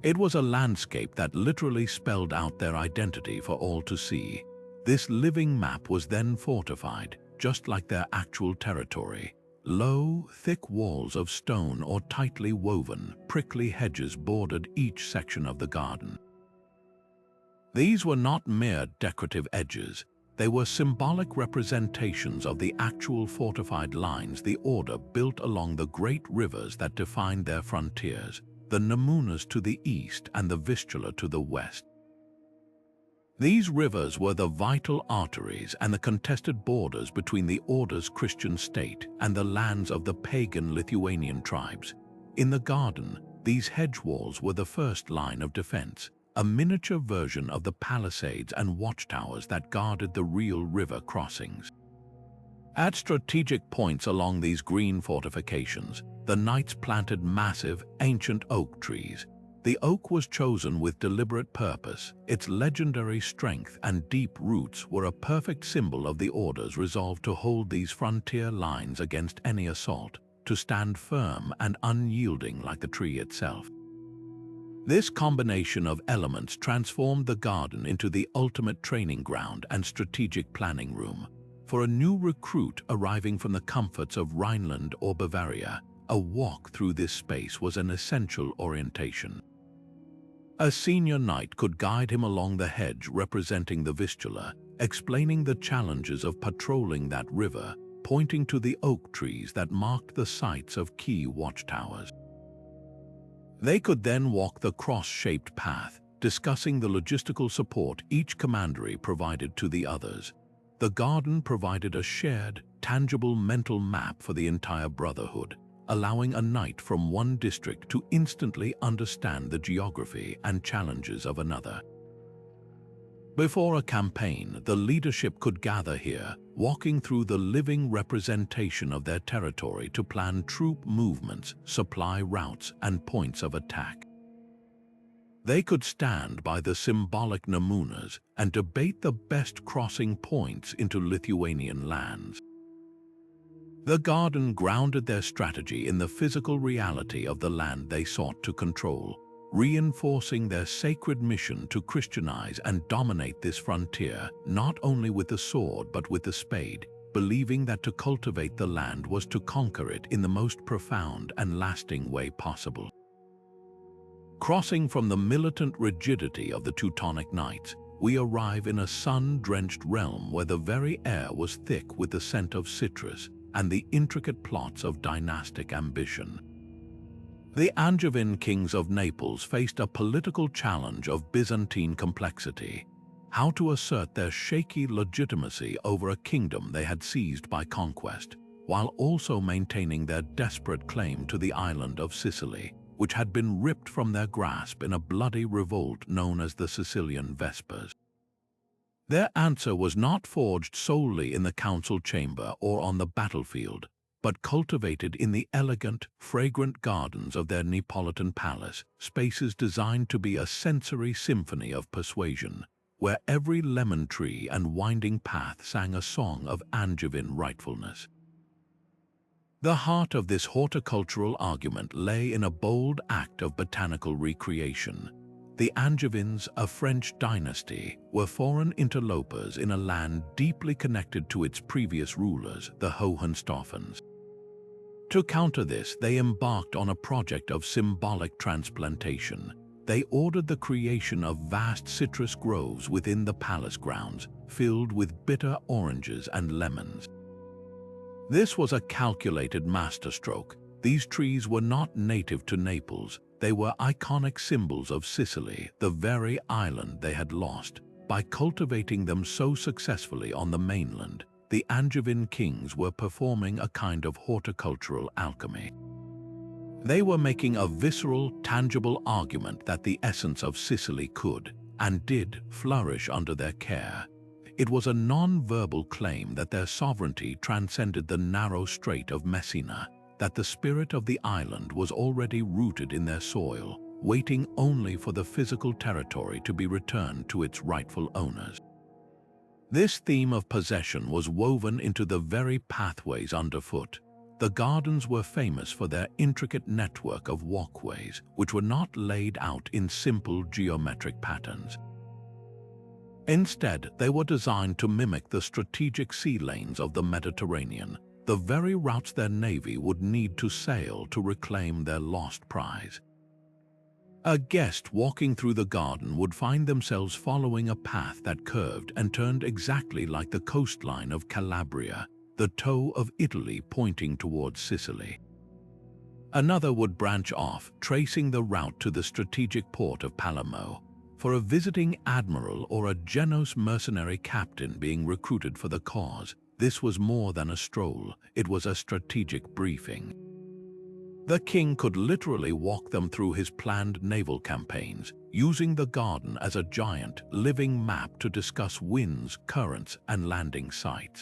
It was a landscape that literally spelled out their identity for all to see. This living map was then fortified, just like their actual territory. Low, thick walls of stone or tightly woven, prickly hedges bordered each section of the garden. These were not mere decorative edges. They were symbolic representations of the actual fortified lines the order built along the great rivers that defined their frontiers, the Nemunas to the east and the Vistula to the west. These rivers were the vital arteries and the contested borders between the order's Christian state and the lands of the pagan Lithuanian tribes. In the garden, these hedge walls were the first line of defense, a miniature version of the palisades and watchtowers that guarded the real river crossings. At strategic points along these green fortifications, the knights planted massive, ancient oak trees. The oak was chosen with deliberate purpose. Its legendary strength and deep roots were a perfect symbol of the order's resolve to hold these frontier lines against any assault, to stand firm and unyielding like the tree itself. This combination of elements transformed the garden into the ultimate training ground and strategic planning room. For a new recruit arriving from the comforts of Rhineland or Bavaria, a walk through this space was an essential orientation. A senior knight could guide him along the hedge representing the Vistula, explaining the challenges of patrolling that river, pointing to the oak trees that marked the sites of key watchtowers. They could then walk the cross-shaped path, discussing the logistical support each commandery provided to the others. The garden provided a shared, tangible mental map for the entire brotherhood, allowing a knight from one district to instantly understand the geography and challenges of another. Before a campaign, the leadership could gather here, walking through the living representation of their territory to plan troop movements, supply routes, and points of attack. They could stand by the symbolic Nemunas and debate the best crossing points into Lithuanian lands. The garden grounded their strategy in the physical reality of the land they sought to control, reinforcing their sacred mission to Christianize and dominate this frontier, not only with the sword but with the spade, believing that to cultivate the land was to conquer it in the most profound and lasting way possible. Crossing from the militant rigidity of the Teutonic knights, we arrive in a sun-drenched realm where the very air was thick with the scent of citrus and the intricate plots of dynastic ambition. The Angevin kings of Naples faced a political challenge of Byzantine complexity: how to assert their shaky legitimacy over a kingdom they had seized by conquest, while also maintaining their desperate claim to the island of Sicily, which had been ripped from their grasp in a bloody revolt known as the Sicilian Vespers. Their answer was not forged solely in the council chamber or on the battlefield, but cultivated in the elegant, fragrant gardens of their Neapolitan palace, spaces designed to be a sensory symphony of persuasion, where every lemon tree and winding path sang a song of Angevin rightfulness. The heart of this horticultural argument lay in a bold act of botanical recreation. The Angevins, a French dynasty, were foreign interlopers in a land deeply connected to its previous rulers, the Hohenstaufens. To counter this, they embarked on a project of symbolic transplantation. They ordered the creation of vast citrus groves within the palace grounds, filled with bitter oranges and lemons. This was a calculated masterstroke. These trees were not native to Naples. They were iconic symbols of Sicily, the very island they had lost. By cultivating them so successfully on the mainland, the Angevin kings were performing a kind of horticultural alchemy. They were making a visceral, tangible argument that the essence of Sicily could, and did, flourish under their care. It was a non-verbal claim that their sovereignty transcended the narrow strait of Messina, that the spirit of the island was already rooted in their soil, waiting only for the physical territory to be returned to its rightful owners. This theme of possession was woven into the very pathways underfoot. The gardens were famous for their intricate network of walkways, which were not laid out in simple geometric patterns. Instead, they were designed to mimic the strategic sea lanes of the Mediterranean, the very routes their navy would need to sail to reclaim their lost prize. A guest walking through the garden would find themselves following a path that curved and turned exactly like the coastline of Calabria, the toe of Italy pointing towards Sicily. Another would branch off, tracing the route to the strategic port of Palermo. For a visiting admiral or a Genoese mercenary captain being recruited for the cause, this was more than a stroll, it was a strategic briefing. The king could literally walk them through his planned naval campaigns, using the garden as a giant, living map to discuss winds, currents, and landing sites.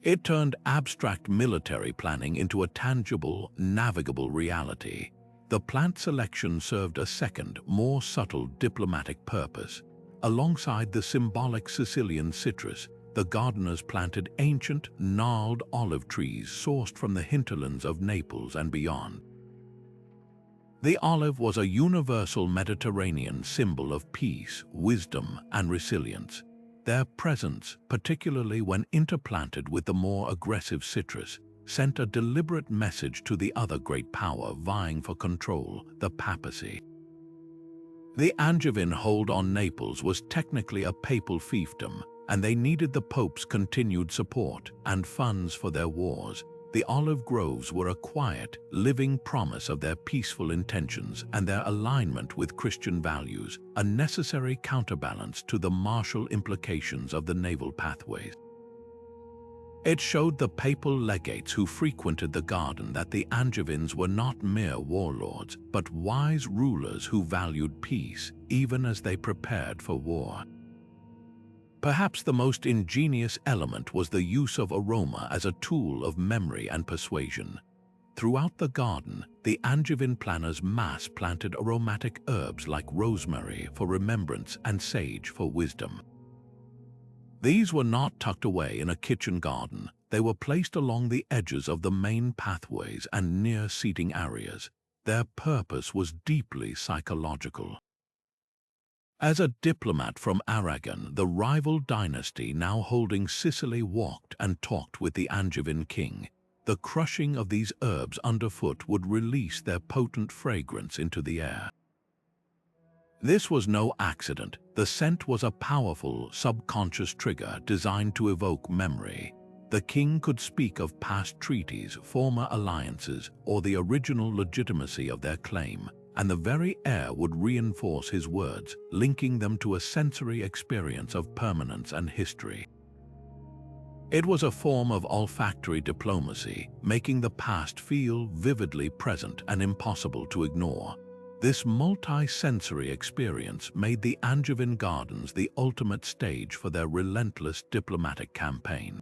It turned abstract military planning into a tangible, navigable reality. The plant selection served a second, more subtle diplomatic purpose. Alongside the symbolic Sicilian citrus, the gardeners planted ancient, gnarled olive trees sourced from the hinterlands of Naples and beyond. The olive was a universal Mediterranean symbol of peace, wisdom, and resilience. Their presence, particularly when interplanted with the more aggressive citrus, sent a deliberate message to the other great power vying for control, the Papacy. The Angevin hold on Naples was technically a papal fiefdom, and they needed the Pope's continued support and funds for their wars. The olive groves were a quiet, living promise of their peaceful intentions and their alignment with Christian values, a necessary counterbalance to the martial implications of the naval pathways. It showed the papal legates who frequented the garden that the Angevins were not mere warlords, but wise rulers who valued peace, even as they prepared for war. Perhaps the most ingenious element was the use of aroma as a tool of memory and persuasion. Throughout the garden, the Angevin planners mass-planted aromatic herbs like rosemary for remembrance and sage for wisdom. These were not tucked away in a kitchen garden. They were placed along the edges of the main pathways and near seating areas. Their purpose was deeply psychological. As a diplomat from Aragon, the rival dynasty now holding Sicily walked and talked with the Angevin king. The crushing of these herbs underfoot would release their potent fragrance into the air. This was no accident. The scent was a powerful, subconscious trigger designed to evoke memory. The king could speak of past treaties, former alliances, or the original legitimacy of their claim, and the very air would reinforce his words, linking them to a sensory experience of permanence and history. It was a form of olfactory diplomacy, making the past feel vividly present and impossible to ignore. This multi-sensory experience made the Angevin Gardens the ultimate stage for their relentless diplomatic campaign.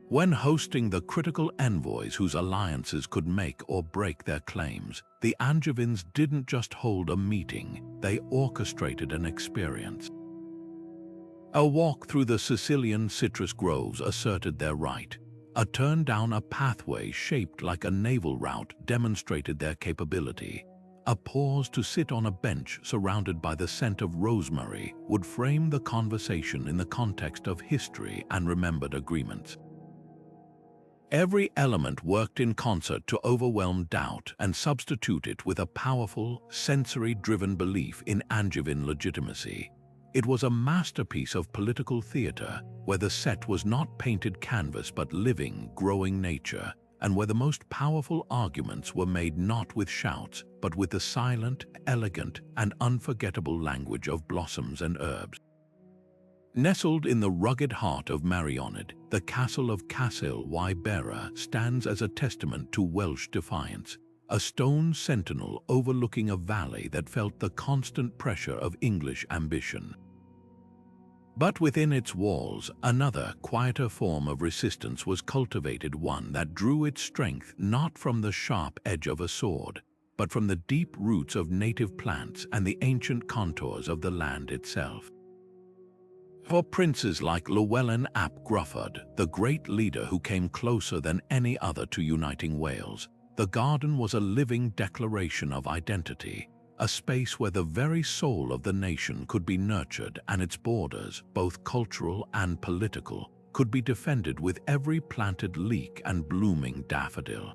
When hosting the critical envoys whose alliances could make or break their claims, the Angevins didn't just hold a meeting, they orchestrated an experience. A walk through the Sicilian citrus groves asserted their right. A turn down a pathway shaped like a naval route demonstrated their capability. A pause to sit on a bench surrounded by the scent of rosemary would frame the conversation in the context of history and remembered agreements. Every element worked in concert to overwhelm doubt and substitute it with a powerful, sensory-driven belief in Angevin legitimacy. It was a masterpiece of political theater, where the set was not painted canvas but living, growing nature, and where the most powerful arguments were made not with shouts, but with the silent, elegant, and unforgettable language of blossoms and herbs. Nestled in the rugged heart of Marionid, the castle of Castel y Bera stands as a testament to Welsh defiance, a stone sentinel overlooking a valley that felt the constant pressure of English ambition. But within its walls, another, quieter form of resistance was cultivated, one that drew its strength not from the sharp edge of a sword, but from the deep roots of native plants and the ancient contours of the land itself. For princes like Llewellyn ap Gruffydd, the great leader who came closer than any other to uniting Wales, the garden was a living declaration of identity, a space where the very soul of the nation could be nurtured and its borders, both cultural and political, could be defended with every planted leek and blooming daffodil.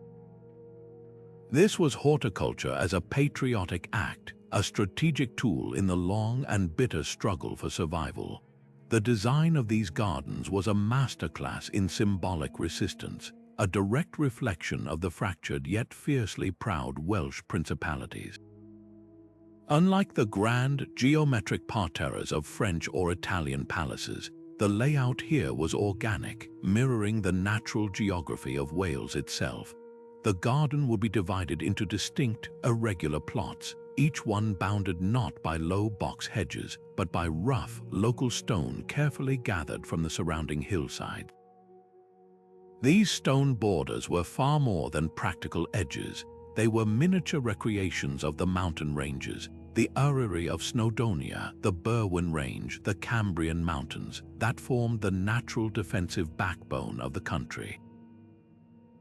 This was horticulture as a patriotic act, a strategic tool in the long and bitter struggle for survival. The design of these gardens was a masterclass in symbolic resistance, a direct reflection of the fractured yet fiercely proud Welsh principalities. Unlike the grand, geometric parterres of French or Italian palaces, the layout here was organic, mirroring the natural geography of Wales itself. The garden would be divided into distinct, irregular plots, each one bounded not by low box hedges, but by rough, local stone carefully gathered from the surrounding hillside. These stone borders were far more than practical edges. They were miniature recreations of the mountain ranges, the Uriri of Snowdonia, the Berwyn Range, the Cambrian Mountains, that formed the natural defensive backbone of the country.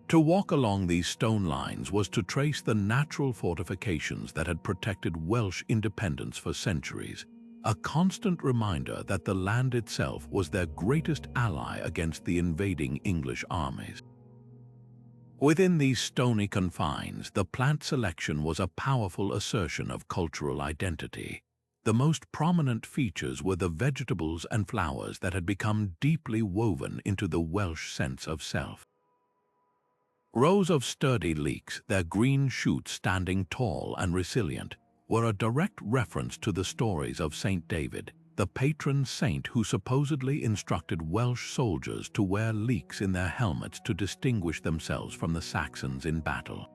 To walk along these stone lines was to trace the natural fortifications that had protected Welsh independence for centuries, a constant reminder that the land itself was their greatest ally against the invading English armies. Within these stony confines, the plant selection was a powerful assertion of cultural identity. The most prominent features were the vegetables and flowers that had become deeply woven into the Welsh sense of self. Rows of sturdy leeks, their green shoots standing tall and resilient, were a direct reference to the stories of Saint David, the patron saint who supposedly instructed Welsh soldiers to wear leeks in their helmets to distinguish themselves from the Saxons in battle.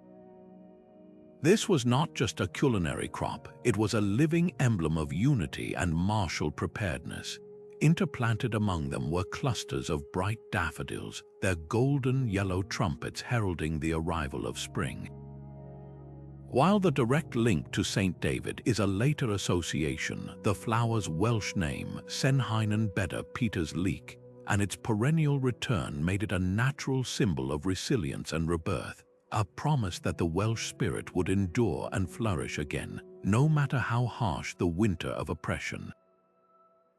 This was not just a culinary crop, it was a living emblem of unity and martial preparedness. Interplanted among them were clusters of bright daffodils, their golden yellow trumpets heralding the arrival of spring. While the direct link to Saint David is a later association, the flower's Welsh name, Senhainen Beda Peters Leek, and its perennial return made it a natural symbol of resilience and rebirth, a promise that the Welsh spirit would endure and flourish again, no matter how harsh the winter of oppression.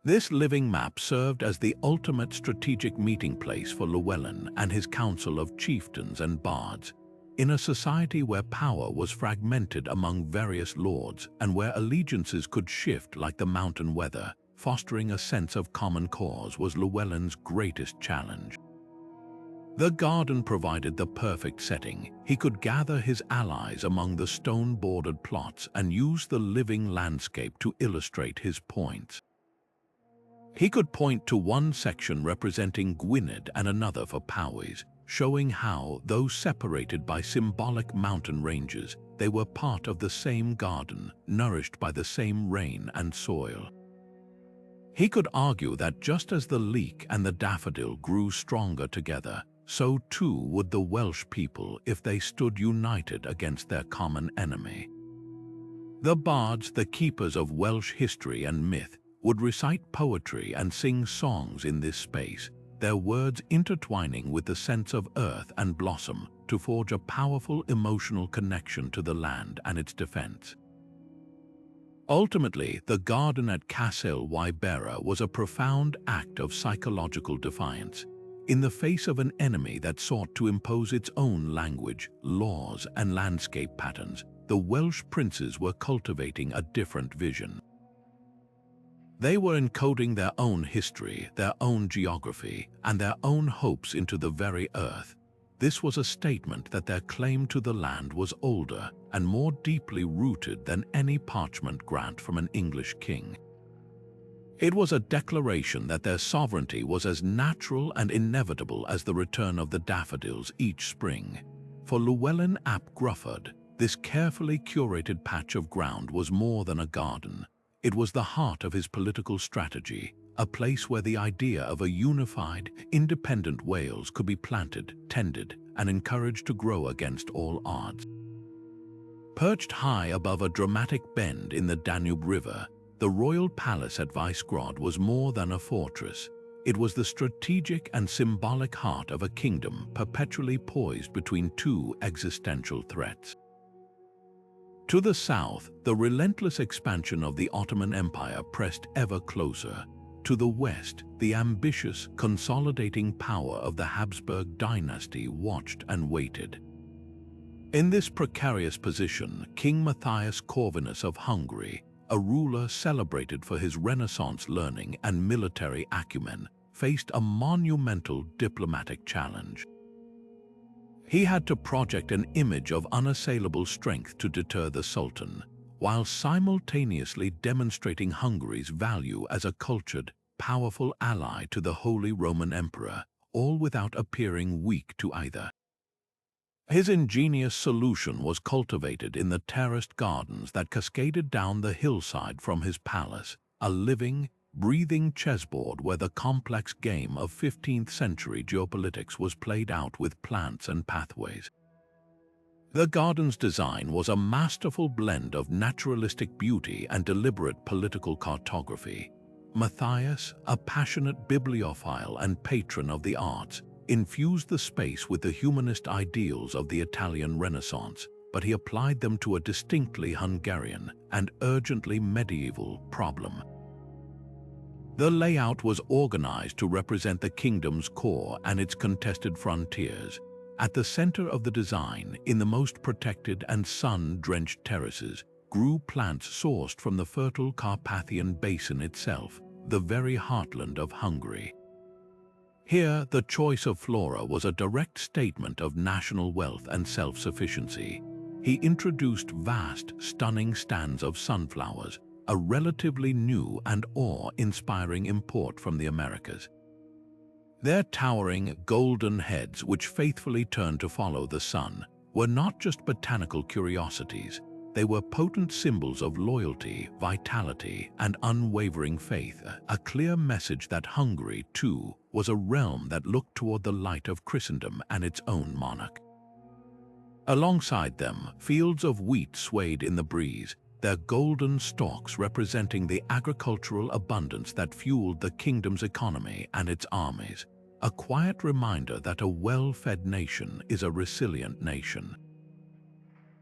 This living map served as the ultimate strategic meeting place for Llewellyn and his council of chieftains and bards. In a society where power was fragmented among various lords and where allegiances could shift like the mountain weather, fostering a sense of common cause was Llewellyn's greatest challenge. The garden provided the perfect setting. He could gather his allies among the stone-bordered plots and use the living landscape to illustrate his points. He could point to one section representing Gwynedd and another for Powys, showing how, though separated by symbolic mountain ranges, they were part of the same garden, nourished by the same rain and soil. He could argue that just as the leek and the daffodil grew stronger together, so too would the Welsh people if they stood united against their common enemy. The bards, the keepers of Welsh history and myth, would recite poetry and sing songs in this space, their words intertwining with the sense of earth and blossom to forge a powerful emotional connection to the land and its defense. Ultimately, the garden at Castle Wybera was a profound act of psychological defiance. In the face of an enemy that sought to impose its own language, laws, and landscape patterns, the Welsh princes were cultivating a different vision. They were encoding their own history, their own geography, and their own hopes into the very earth. This was a statement that their claim to the land was older and more deeply rooted than any parchment grant from an English king. It was a declaration that their sovereignty was as natural and inevitable as the return of the daffodils each spring. For Llewellyn ap Gruffydd, this carefully curated patch of ground was more than a garden. It was the heart of his political strategy, a place where the idea of a unified, independent Wales could be planted, tended, and encouraged to grow against all odds. Perched high above a dramatic bend in the Danube River, the royal palace at Visegrad was more than a fortress. It was the strategic and symbolic heart of a kingdom perpetually poised between two existential threats. To the south, the relentless expansion of the Ottoman Empire pressed ever closer. To the west, the ambitious, consolidating power of the Habsburg dynasty watched and waited. In this precarious position, King Matthias Corvinus of Hungary, a ruler celebrated for his Renaissance learning and military acumen, faced a monumental diplomatic challenge. He had to project an image of unassailable strength to deter the Sultan, while simultaneously demonstrating Hungary's value as a cultured, powerful ally to the Holy Roman Emperor, all without appearing weak to either. His ingenious solution was cultivated in the terraced gardens that cascaded down the hillside from his palace, a living, breathing chessboard where the complex game of 15th-century geopolitics was played out with plants and pathways. The garden's design was a masterful blend of naturalistic beauty and deliberate political cartography. Matthias, a passionate bibliophile and patron of the arts, infused the space with the humanist ideals of the Italian Renaissance, but he applied them to a distinctly Hungarian and urgently medieval problem. The layout was organized to represent the kingdom's core and its contested frontiers. At the center of the design, in the most protected and sun-drenched terraces, grew plants sourced from the fertile Carpathian Basin itself, the very heartland of Hungary. Here, the choice of flora was a direct statement of national wealth and self-sufficiency. He introduced vast, stunning stands of sunflowers, a relatively new and awe-inspiring import from the Americas. Their towering, golden heads, which faithfully turned to follow the sun, were not just botanical curiosities. They were potent symbols of loyalty, vitality, and unwavering faith, a clear message that Hungary, too, was a realm that looked toward the light of Christendom and its own monarch. Alongside them, fields of wheat swayed in the breeze, their golden stalks representing the agricultural abundance that fueled the kingdom's economy and its armies, a quiet reminder that a well-fed nation is a resilient nation.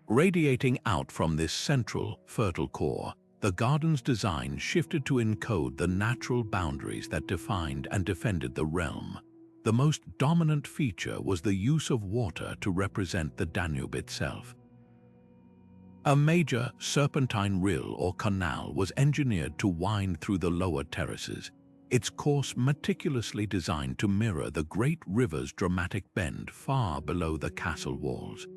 Radiating out from this central, fertile core, the garden's design shifted to encode the natural boundaries that defined and defended the realm. The most dominant feature was the use of water to represent the Danube itself. A major serpentine rill or canal was engineered to wind through the lower terraces, its course meticulously designed to mirror the great river's dramatic bend far below the castle walls.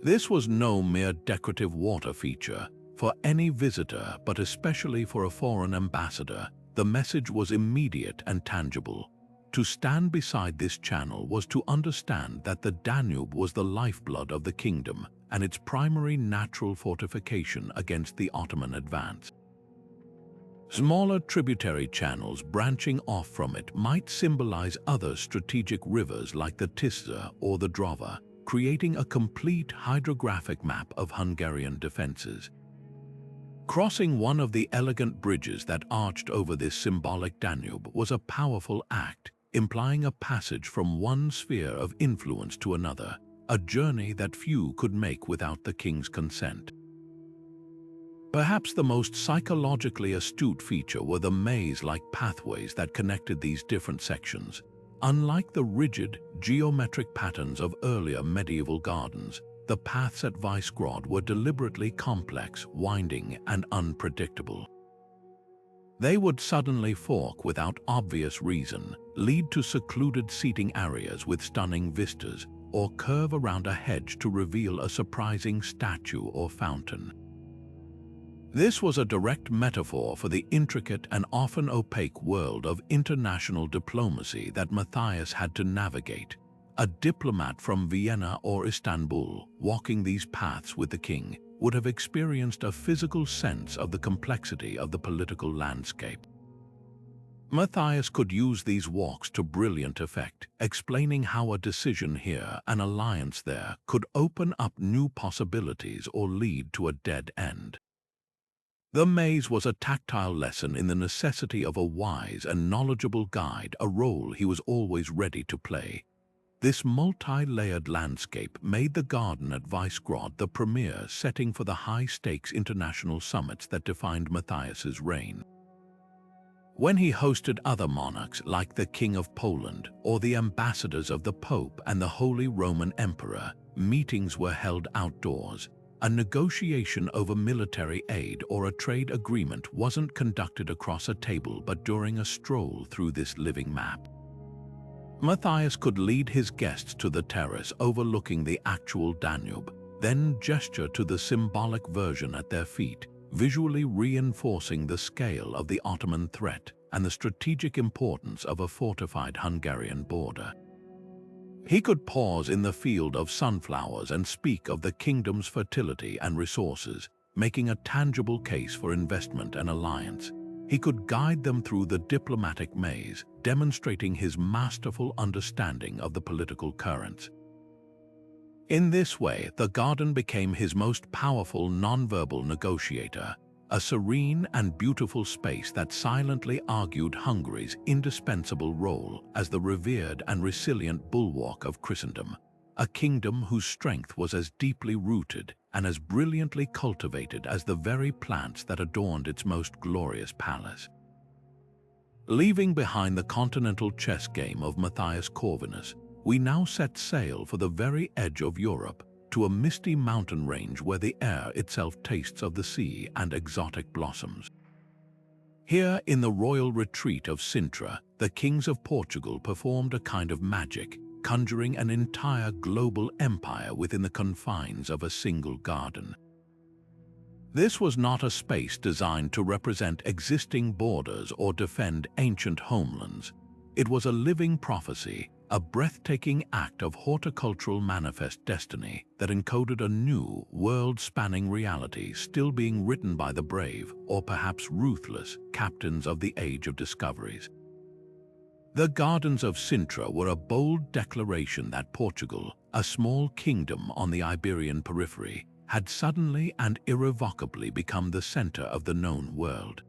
This was no mere decorative water feature. For any visitor, but especially for a foreign ambassador, the message was immediate and tangible. To stand beside this channel was to understand that the Danube was the lifeblood of the kingdom and its primary natural fortification against the Ottoman advance. Smaller tributary channels branching off from it might symbolize other strategic rivers like the Tisa or the Drava, creating a complete hydrographic map of Hungarian defenses. Crossing one of the elegant bridges that arched over this symbolic Danube was a powerful act, implying a passage from one sphere of influence to another, a journey that few could make without the king's consent. Perhaps the most psychologically astute feature were the maze-like pathways that connected these different sections. Unlike the rigid, geometric patterns of earlier medieval gardens, the paths at Visegrad were deliberately complex, winding, and unpredictable. They would suddenly fork without obvious reason, lead to secluded seating areas with stunning vistas, or curve around a hedge to reveal a surprising statue or fountain. This was a direct metaphor for the intricate and often opaque world of international diplomacy that Matthias had to navigate. A diplomat from Vienna or Istanbul, walking these paths with the king, would have experienced a physical sense of the complexity of the political landscape. Matthias could use these walks to brilliant effect, explaining how a decision here, an alliance there, could open up new possibilities or lead to a dead end. The maze was a tactile lesson in the necessity of a wise and knowledgeable guide, a role he was always ready to play. This multi-layered landscape made the garden at Visegrad the premier setting for the high-stakes international summits that defined Matthias's reign. When he hosted other monarchs like the King of Poland or the ambassadors of the Pope and the Holy Roman Emperor, meetings were held outdoors. A negotiation over military aid or a trade agreement wasn't conducted across a table but during a stroll through this living map. Matthias could lead his guests to the terrace overlooking the actual Danube, then gesture to the symbolic version at their feet, visually reinforcing the scale of the Ottoman threat and the strategic importance of a fortified Hungarian border. He could pause in the field of sunflowers and speak of the kingdom's fertility and resources, making a tangible case for investment and alliance. He could guide them through the diplomatic maze, demonstrating his masterful understanding of the political currents. In this way, the garden became his most powerful non-verbal negotiator, a serene and beautiful space that silently argued Hungary's indispensable role as the revered and resilient bulwark of Christendom, a kingdom whose strength was as deeply rooted and as brilliantly cultivated as the very plants that adorned its most glorious palace. Leaving behind the continental chess game of Matthias Corvinus, we now set sail for the very edge of Europe, to a misty mountain range where the air itself tastes of the sea and exotic blossoms. Here, in the royal retreat of Sintra, the kings of Portugal performed a kind of magic, conjuring an entire global empire within the confines of a single garden. This was not a space designed to represent existing borders or defend ancient homelands. It was a living prophecy, a breathtaking act of horticultural manifest destiny that encoded a new, world-spanning reality still being written by the brave, or perhaps ruthless, captains of the age of discoveries. The gardens of Sintra were a bold declaration that Portugal, a small kingdom on the Iberian periphery, had suddenly and irrevocably become the center of the known world.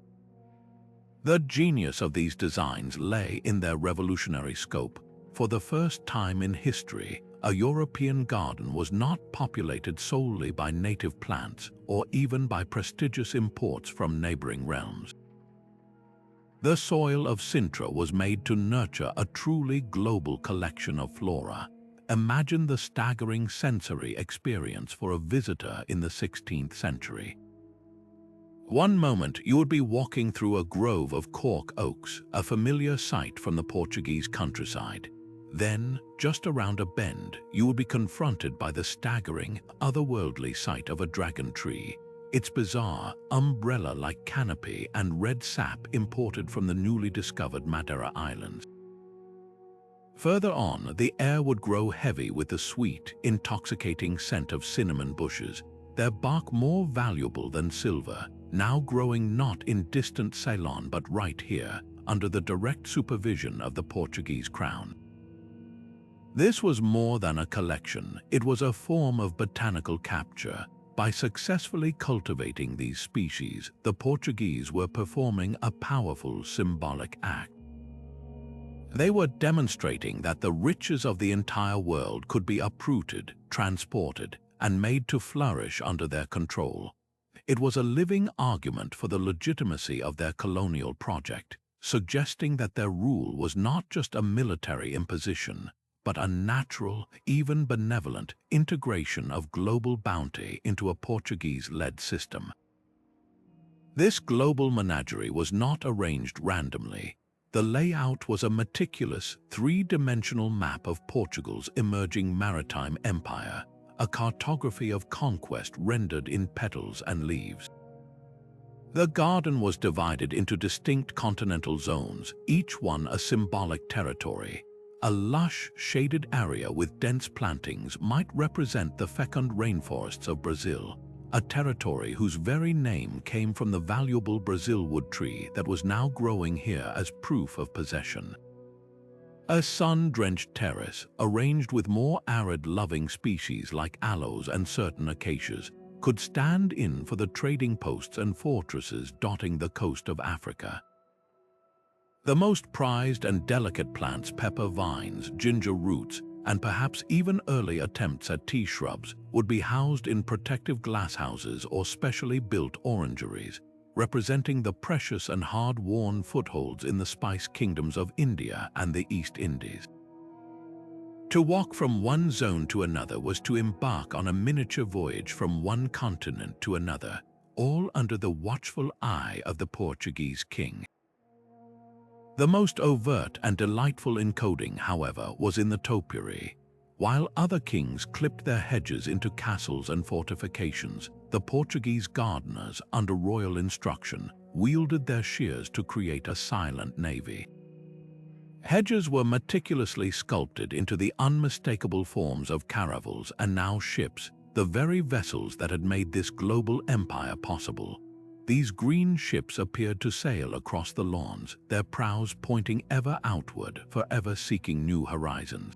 The genius of these designs lay in their revolutionary scope. For the first time in history, a European garden was not populated solely by native plants or even by prestigious imports from neighboring realms. The soil of Sintra was made to nurture a truly global collection of flora. Imagine the staggering sensory experience for a visitor in the 16th century. One moment you would be walking through a grove of cork oaks, a familiar sight from the Portuguese countryside. Then, just around a bend, you would be confronted by the staggering, otherworldly sight of a dragon tree, its bizarre, umbrella-like canopy and red sap imported from the newly discovered Madeira Islands. Further on, the air would grow heavy with the sweet, intoxicating scent of cinnamon bushes, their bark more valuable than silver, now growing not in distant Ceylon but right here, under the direct supervision of the Portuguese crown. This was more than a collection, it was a form of botanical capture. By successfully cultivating these species, the Portuguese were performing a powerful symbolic act. They were demonstrating that the riches of the entire world could be uprooted, transported, and made to flourish under their control. It was a living argument for the legitimacy of their colonial project, suggesting that their rule was not just a military imposition, but a natural, even benevolent, integration of global bounty into a Portuguese-led system. This global menagerie was not arranged randomly. The layout was a meticulous, three-dimensional map of Portugal's emerging maritime empire, a cartography of conquest rendered in petals and leaves. The garden was divided into distinct continental zones, each one a symbolic territory. A lush, shaded area with dense plantings might represent the fecund rainforests of Brazil, a territory whose very name came from the valuable Brazil wood tree that was now growing here as proof of possession. A sun-drenched terrace, arranged with more arid-loving species like aloes and certain acacias, could stand in for the trading posts and fortresses dotting the coast of Africa. The most prized and delicate plants, pepper vines, ginger roots, and perhaps even early attempts at tea shrubs, would be housed in protective glasshouses or specially built orangeries, representing the precious and hard-won footholds in the spice kingdoms of India and the East Indies. To walk from one zone to another was to embark on a miniature voyage from one continent to another, all under the watchful eye of the Portuguese king. The most overt and delightful encoding, however, was in the topiary. While other kings clipped their hedges into castles and fortifications, the Portuguese gardeners, under royal instruction, wielded their shears to create a silent navy. Hedges were meticulously sculpted into the unmistakable forms of caravels and now ships, the very vessels that had made this global empire possible. These green ships appeared to sail across the lawns, their prows pointing ever outward, forever seeking new horizons.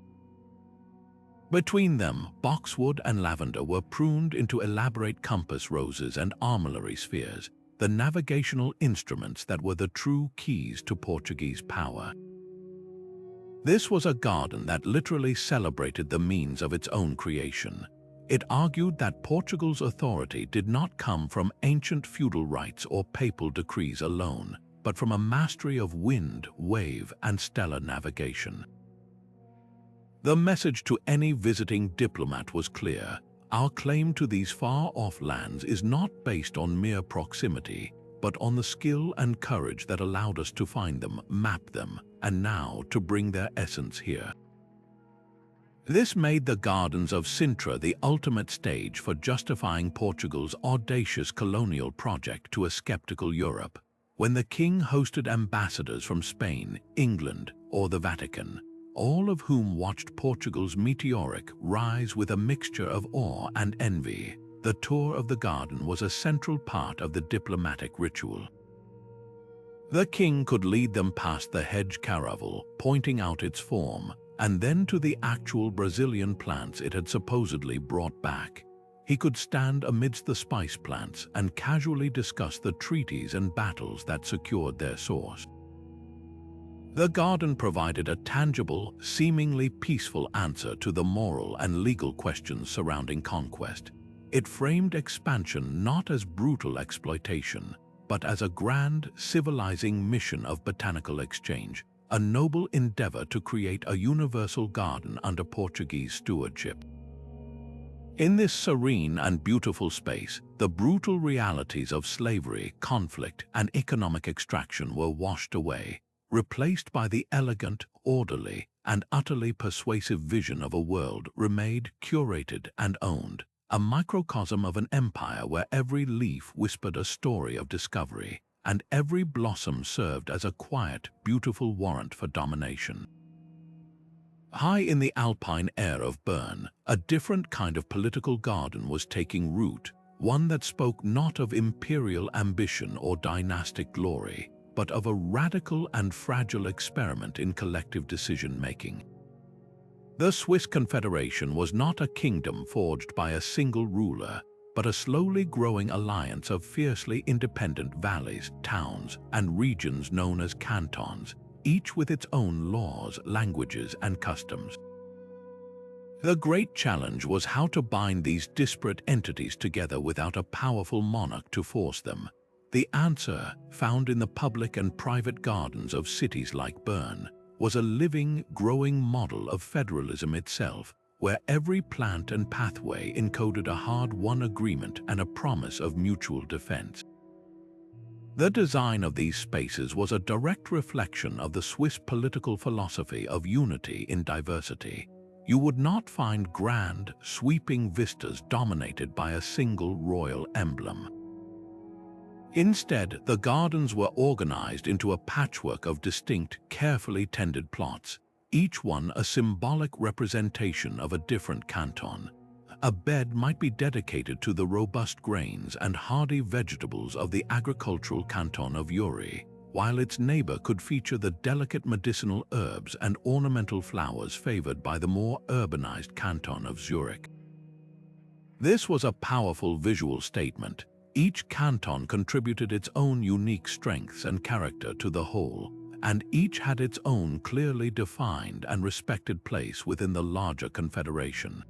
Between them, boxwood and lavender were pruned into elaborate compass roses and armillary spheres, the navigational instruments that were the true keys to Portuguese power. This was a garden that literally celebrated the means of its own creation. It argued that Portugal's authority did not come from ancient feudal rights or papal decrees alone, but from a mastery of wind, wave, and stellar navigation. The message to any visiting diplomat was clear: our claim to these far-off lands is not based on mere proximity, but on the skill and courage that allowed us to find them, map them, and now to bring their essence here. This made the gardens of Sintra the ultimate stage for justifying Portugal's audacious colonial project to a skeptical Europe. When the king hosted ambassadors from Spain, England, or the Vatican, all of whom watched Portugal's meteoric rise with a mixture of awe and envy, the tour of the garden was a central part of the diplomatic ritual. The king could lead them past the hedge caravel, pointing out its form, and then to the actual Brazilian plants it had supposedly brought back. He could stand amidst the spice plants and casually discuss the treaties and battles that secured their source. The garden provided a tangible, seemingly peaceful answer to the moral and legal questions surrounding conquest. It framed expansion not as brutal exploitation, but as a grand, civilizing mission of botanical exchange, a noble endeavor to create a universal garden under Portuguese stewardship. In this serene and beautiful space, the brutal realities of slavery, conflict, and economic extraction were washed away, replaced by the elegant, orderly, and utterly persuasive vision of a world remade, curated, and owned, a microcosm of an empire where every leaf whispered a story of discovery, and every blossom served as a quiet, beautiful warrant for domination. High in the alpine air of Bern, a different kind of political garden was taking root, one that spoke not of imperial ambition or dynastic glory, but of a radical and fragile experiment in collective decision-making. The Swiss Confederation was not a kingdom forged by a single ruler, but a slowly growing alliance of fiercely independent valleys, towns, and regions known as cantons, each with its own laws, languages, and customs. The great challenge was how to bind these disparate entities together without a powerful monarch to force them. The answer, found in the public and private gardens of cities like Bern, was a living, growing model of federalism itself, where every plant and pathway encoded a hard-won agreement and a promise of mutual defense. The design of these spaces was a direct reflection of the Swiss political philosophy of unity in diversity. You would not find grand, sweeping vistas dominated by a single royal emblem. Instead, the gardens were organized into a patchwork of distinct, carefully tended plots, each one a symbolic representation of a different canton. A bed might be dedicated to the robust grains and hardy vegetables of the agricultural canton of Uri, while its neighbor could feature the delicate medicinal herbs and ornamental flowers favored by the more urbanized canton of Zurich. This was a powerful visual statement. Each canton contributed its own unique strengths and character to the whole, and each had its own clearly defined and respected place within the larger confederation.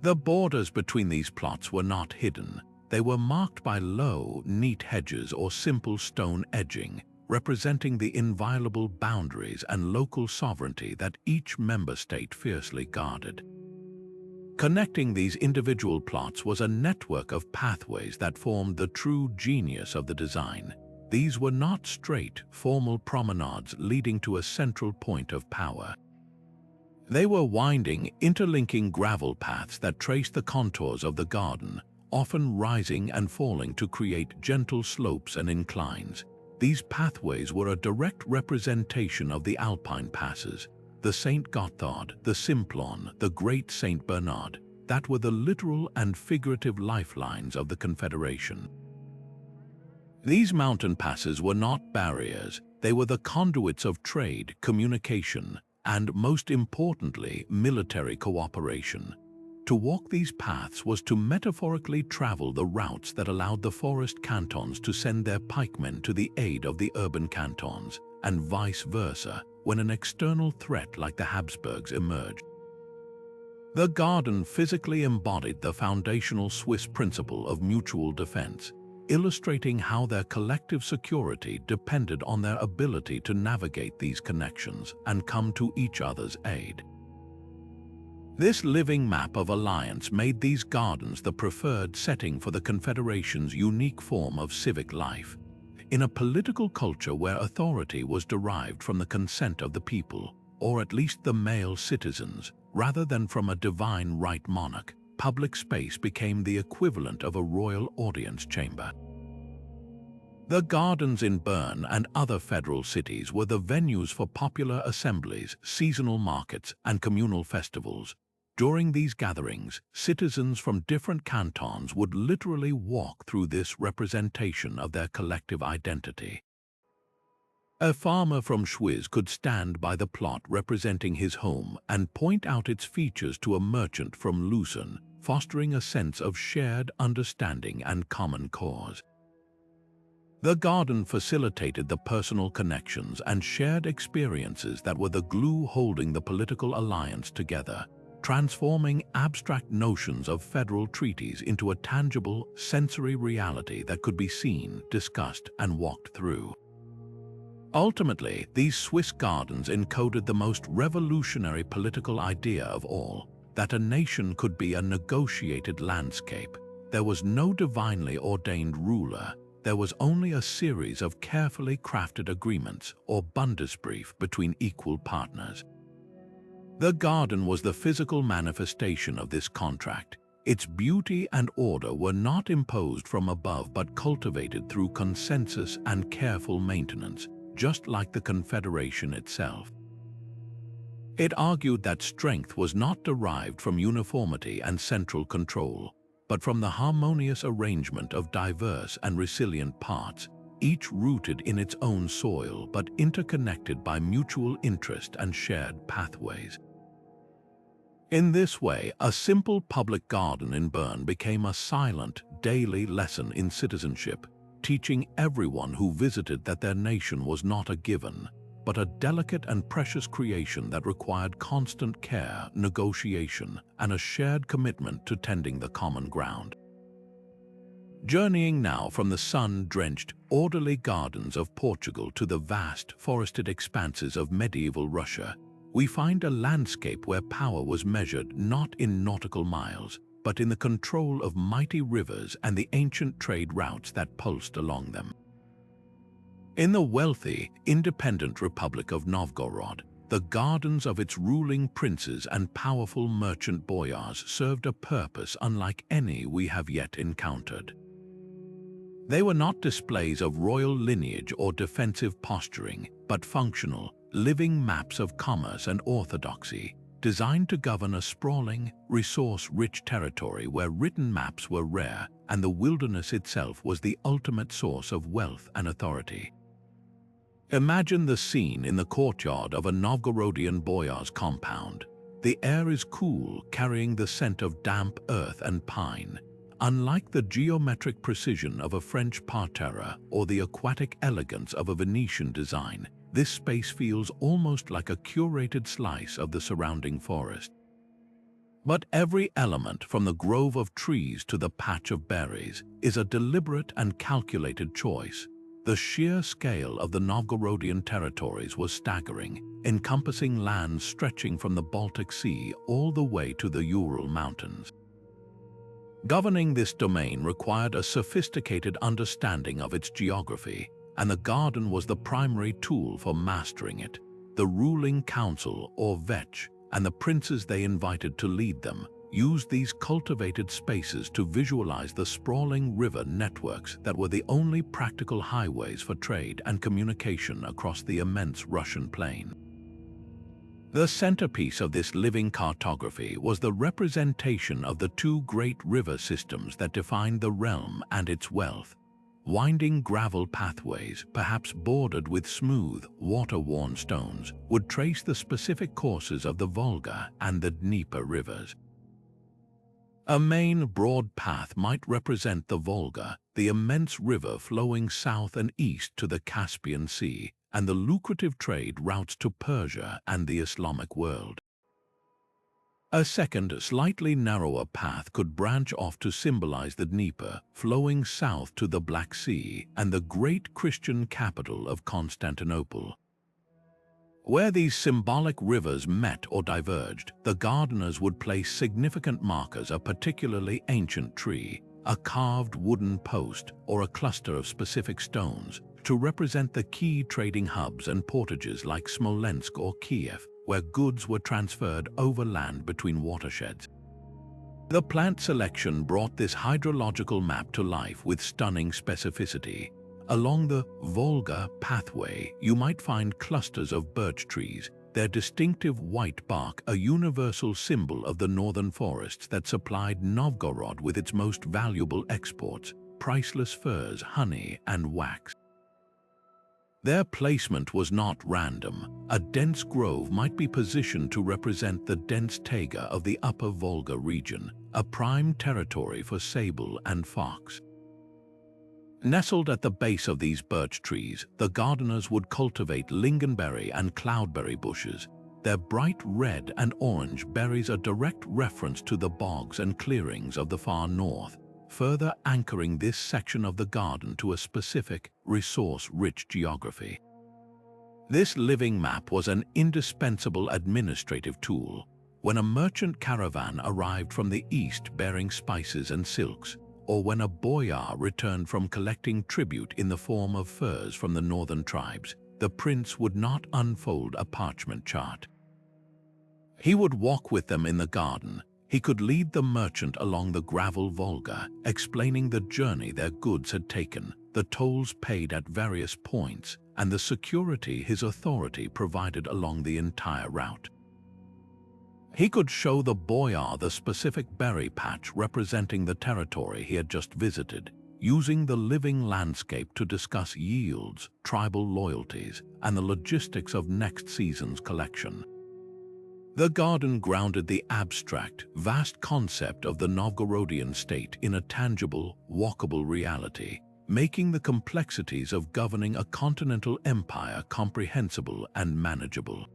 The borders between these plots were not hidden. They were marked by low, neat hedges or simple stone edging, representing the inviolable boundaries and local sovereignty that each member state fiercely guarded. Connecting these individual plots was a network of pathways that formed the true genius of the design. These were not straight, formal promenades leading to a central point of power. They were winding, interlinking gravel paths that traced the contours of the garden, often rising and falling to create gentle slopes and inclines. These pathways were a direct representation of the Alpine passes, the St. Gothard, the Simplon, the Great St. Bernard, that were the literal and figurative lifelines of the Confederation. These mountain passes were not barriers, they were the conduits of trade, communication, and most importantly, military cooperation. To walk these paths was to metaphorically travel the routes that allowed the forest cantons to send their pikemen to the aid of the urban cantons, and vice versa, when an external threat like the Habsburgs emerged. The garden physically embodied the foundational Swiss principle of mutual defense, illustrating how their collective security depended on their ability to navigate these connections and come to each other's aid. This living map of alliance made these gardens the preferred setting for the Confederation's unique form of civic life. In a political culture where authority was derived from the consent of the people, or at least the male citizens, rather than from a divine right monarch, public space became the equivalent of a royal audience chamber. The gardens in Bern and other federal cities were the venues for popular assemblies, seasonal markets, and communal festivals. During these gatherings, citizens from different cantons would literally walk through this representation of their collective identity. A farmer from Schwyz could stand by the plot representing his home and point out its features to a merchant from Lucerne, fostering a sense of shared understanding and common cause. The garden facilitated the personal connections and shared experiences that were the glue holding the political alliance together, transforming abstract notions of federal treaties into a tangible, sensory reality that could be seen, discussed, and walked through. Ultimately, these Swiss gardens encoded the most revolutionary political idea of all, that a nation could be a negotiated landscape. There was no divinely ordained ruler, there was only a series of carefully crafted agreements or Bundesbrief between equal partners. The garden was the physical manifestation of this contract. Its beauty and order were not imposed from above but cultivated through consensus and careful maintenance, just like the Confederation itself. It argued that strength was not derived from uniformity and central control, but from the harmonious arrangement of diverse and resilient parts, each rooted in its own soil but interconnected by mutual interest and shared pathways. In this way, a simple public garden in Bern became a silent, daily lesson in citizenship, teaching everyone who visited that their nation was not a given, but a delicate and precious creation that required constant care, negotiation, and a shared commitment to tending the common ground. Journeying now from the sun-drenched, orderly gardens of Portugal to the vast, forested expanses of medieval Russia, we find a landscape where power was measured not in nautical miles, but in the control of mighty rivers and the ancient trade routes that pulsed along them. In the wealthy, independent Republic of Novgorod, the gardens of its ruling princes and powerful merchant boyars served a purpose unlike any we have yet encountered. They were not displays of royal lineage or defensive posturing, but functional, living maps of commerce and orthodoxy, designed to govern a sprawling, resource-rich territory where written maps were rare and the wilderness itself was the ultimate source of wealth and authority. Imagine the scene in the courtyard of a Novgorodian boyar's compound. The air is cool, carrying the scent of damp earth and pine. Unlike the geometric precision of a French parterre or the aquatic elegance of a Venetian design, this space feels almost like a curated slice of the surrounding forest. But every element, from the grove of trees to the patch of berries, is a deliberate and calculated choice. The sheer scale of the Novgorodian territories was staggering, encompassing lands stretching from the Baltic Sea all the way to the Ural Mountains. Governing this domain required a sophisticated understanding of its geography, and the garden was the primary tool for mastering it. The ruling council, or vetch, and the princes they invited to lead them, used these cultivated spaces to visualize the sprawling river networks that were the only practical highways for trade and communication across the immense Russian plain. The centerpiece of this living cartography was the representation of the two great river systems that defined the realm and its wealth. Winding gravel pathways, perhaps bordered with smooth, water-worn stones, would trace the specific courses of the Volga and the Dnieper rivers. A main broad path might represent the Volga, the immense river flowing south and east to the Caspian Sea, and the lucrative trade routes to Persia and the Islamic world. A second, slightly narrower path could branch off to symbolize the Dnieper, flowing south to the Black Sea and the great Christian capital of Constantinople. Where these symbolic rivers met or diverged, the gardeners would place significant markers: a particularly ancient tree, a carved wooden post, or a cluster of specific stones, to represent the key trading hubs and portages like Smolensk or Kiev, where goods were transferred overland between watersheds. The plant selection brought this hydrological map to life with stunning specificity. Along the Volga pathway, you might find clusters of birch trees, their distinctive white bark a universal symbol of the northern forests that supplied Novgorod with its most valuable exports: priceless furs, honey, and wax. Their placement was not random. A dense grove might be positioned to represent the dense taiga of the upper Volga region, a prime territory for sable and fox. Nestled at the base of these birch trees, the gardeners would cultivate lingonberry and cloudberry bushes. Their bright red and orange berries are a direct reference to the bogs and clearings of the far north, further anchoring this section of the garden to a specific, resource-rich geography. This living map was an indispensable administrative tool. When a merchant caravan arrived from the east bearing spices and silks, or when a boyar returned from collecting tribute in the form of furs from the northern tribes, the prince would not unfold a parchment chart. He would walk with them in the garden. He could lead the merchant along the gravel Volga, explaining the journey their goods had taken, the tolls paid at various points, and the security his authority provided along the entire route. He could show the boyar the specific berry patch representing the territory he had just visited, using the living landscape to discuss yields, tribal loyalties, and the logistics of next season's collection. The garden grounded the abstract, vast concept of the Novgorodian state in a tangible, walkable reality, making the complexities of governing a continental empire comprehensible and manageable.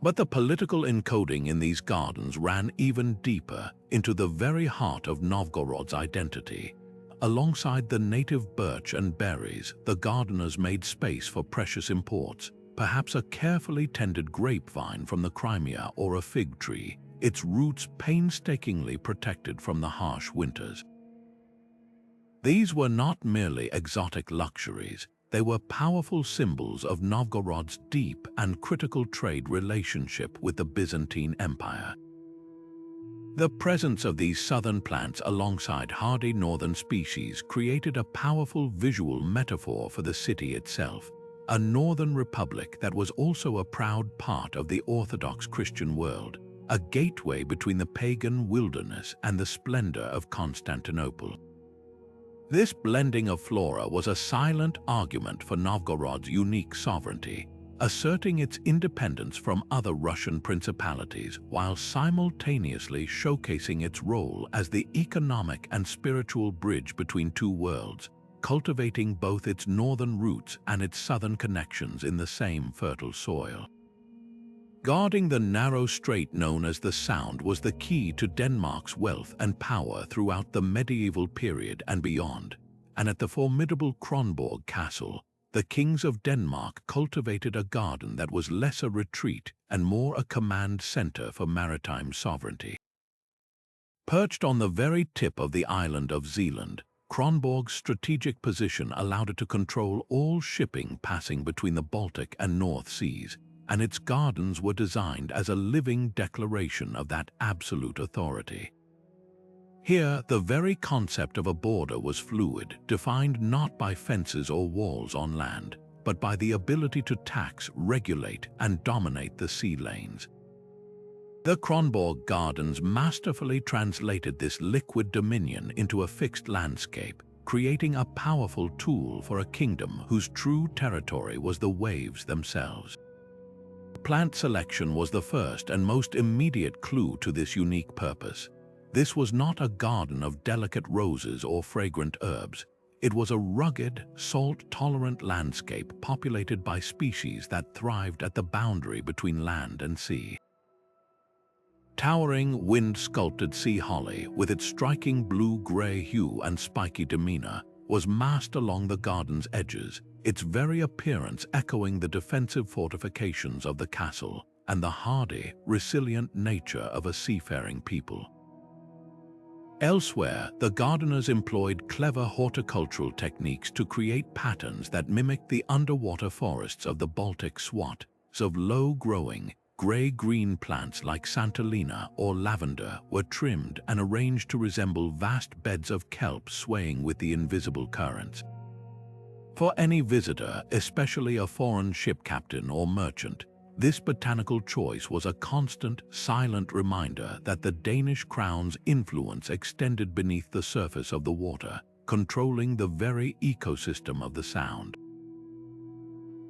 But the political encoding in these gardens ran even deeper into the very heart of Novgorod's identity. Alongside the native birch and berries, the gardeners made space for precious imports, perhaps a carefully tended grapevine from the Crimea or a fig tree, its roots painstakingly protected from the harsh winters. These were not merely exotic luxuries. They were powerful symbols of Novgorod's deep and critical trade relationship with the Byzantine Empire. The presence of these southern plants alongside hardy northern species created a powerful visual metaphor for the city itself, a northern republic that was also a proud part of the Orthodox Christian world, a gateway between the pagan wilderness and the splendor of Constantinople. This blending of flora was a silent argument for Novgorod's unique sovereignty. asserting its independence from other Russian principalities while simultaneously showcasing its role as the economic and spiritual bridge between two worlds, cultivating both its northern roots and its southern connections in the same fertile soil. Guarding the narrow strait known as the Sound was the key to Denmark's wealth and power throughout the medieval period and beyond, and at the formidable Kronborg Castle, the kings of Denmark cultivated a garden that was less a retreat and more a command center for maritime sovereignty. Perched on the very tip of the island of Zealand, Kronborg's strategic position allowed it to control all shipping passing between the Baltic and North Seas, and its gardens were designed as a living declaration of that absolute authority. Here, the very concept of a border was fluid, defined not by fences or walls on land, but by the ability to tax, regulate, and dominate the sea lanes. The Kronborg Gardens masterfully translated this liquid dominion into a fixed landscape, creating a powerful tool for a kingdom whose true territory was the waves themselves. Plant selection was the first and most immediate clue to this unique purpose. This was not a garden of delicate roses or fragrant herbs. It was a rugged, salt-tolerant landscape populated by species that thrived at the boundary between land and sea. Towering, wind-sculpted sea holly, with its striking blue-gray hue and spiky demeanor, was massed along the garden's edges, its very appearance echoing the defensive fortifications of the castle and the hardy, resilient nature of a seafaring people. Elsewhere, the gardeners employed clever horticultural techniques to create patterns that mimicked the underwater forests of the Baltic swat, of low-growing, gray-green plants like Santolina or lavender were trimmed and arranged to resemble vast beds of kelp swaying with the invisible currents. For any visitor, especially a foreign ship captain or merchant, this botanical choice was a constant, silent reminder that the Danish crown's influence extended beneath the surface of the water, controlling the very ecosystem of the Sound.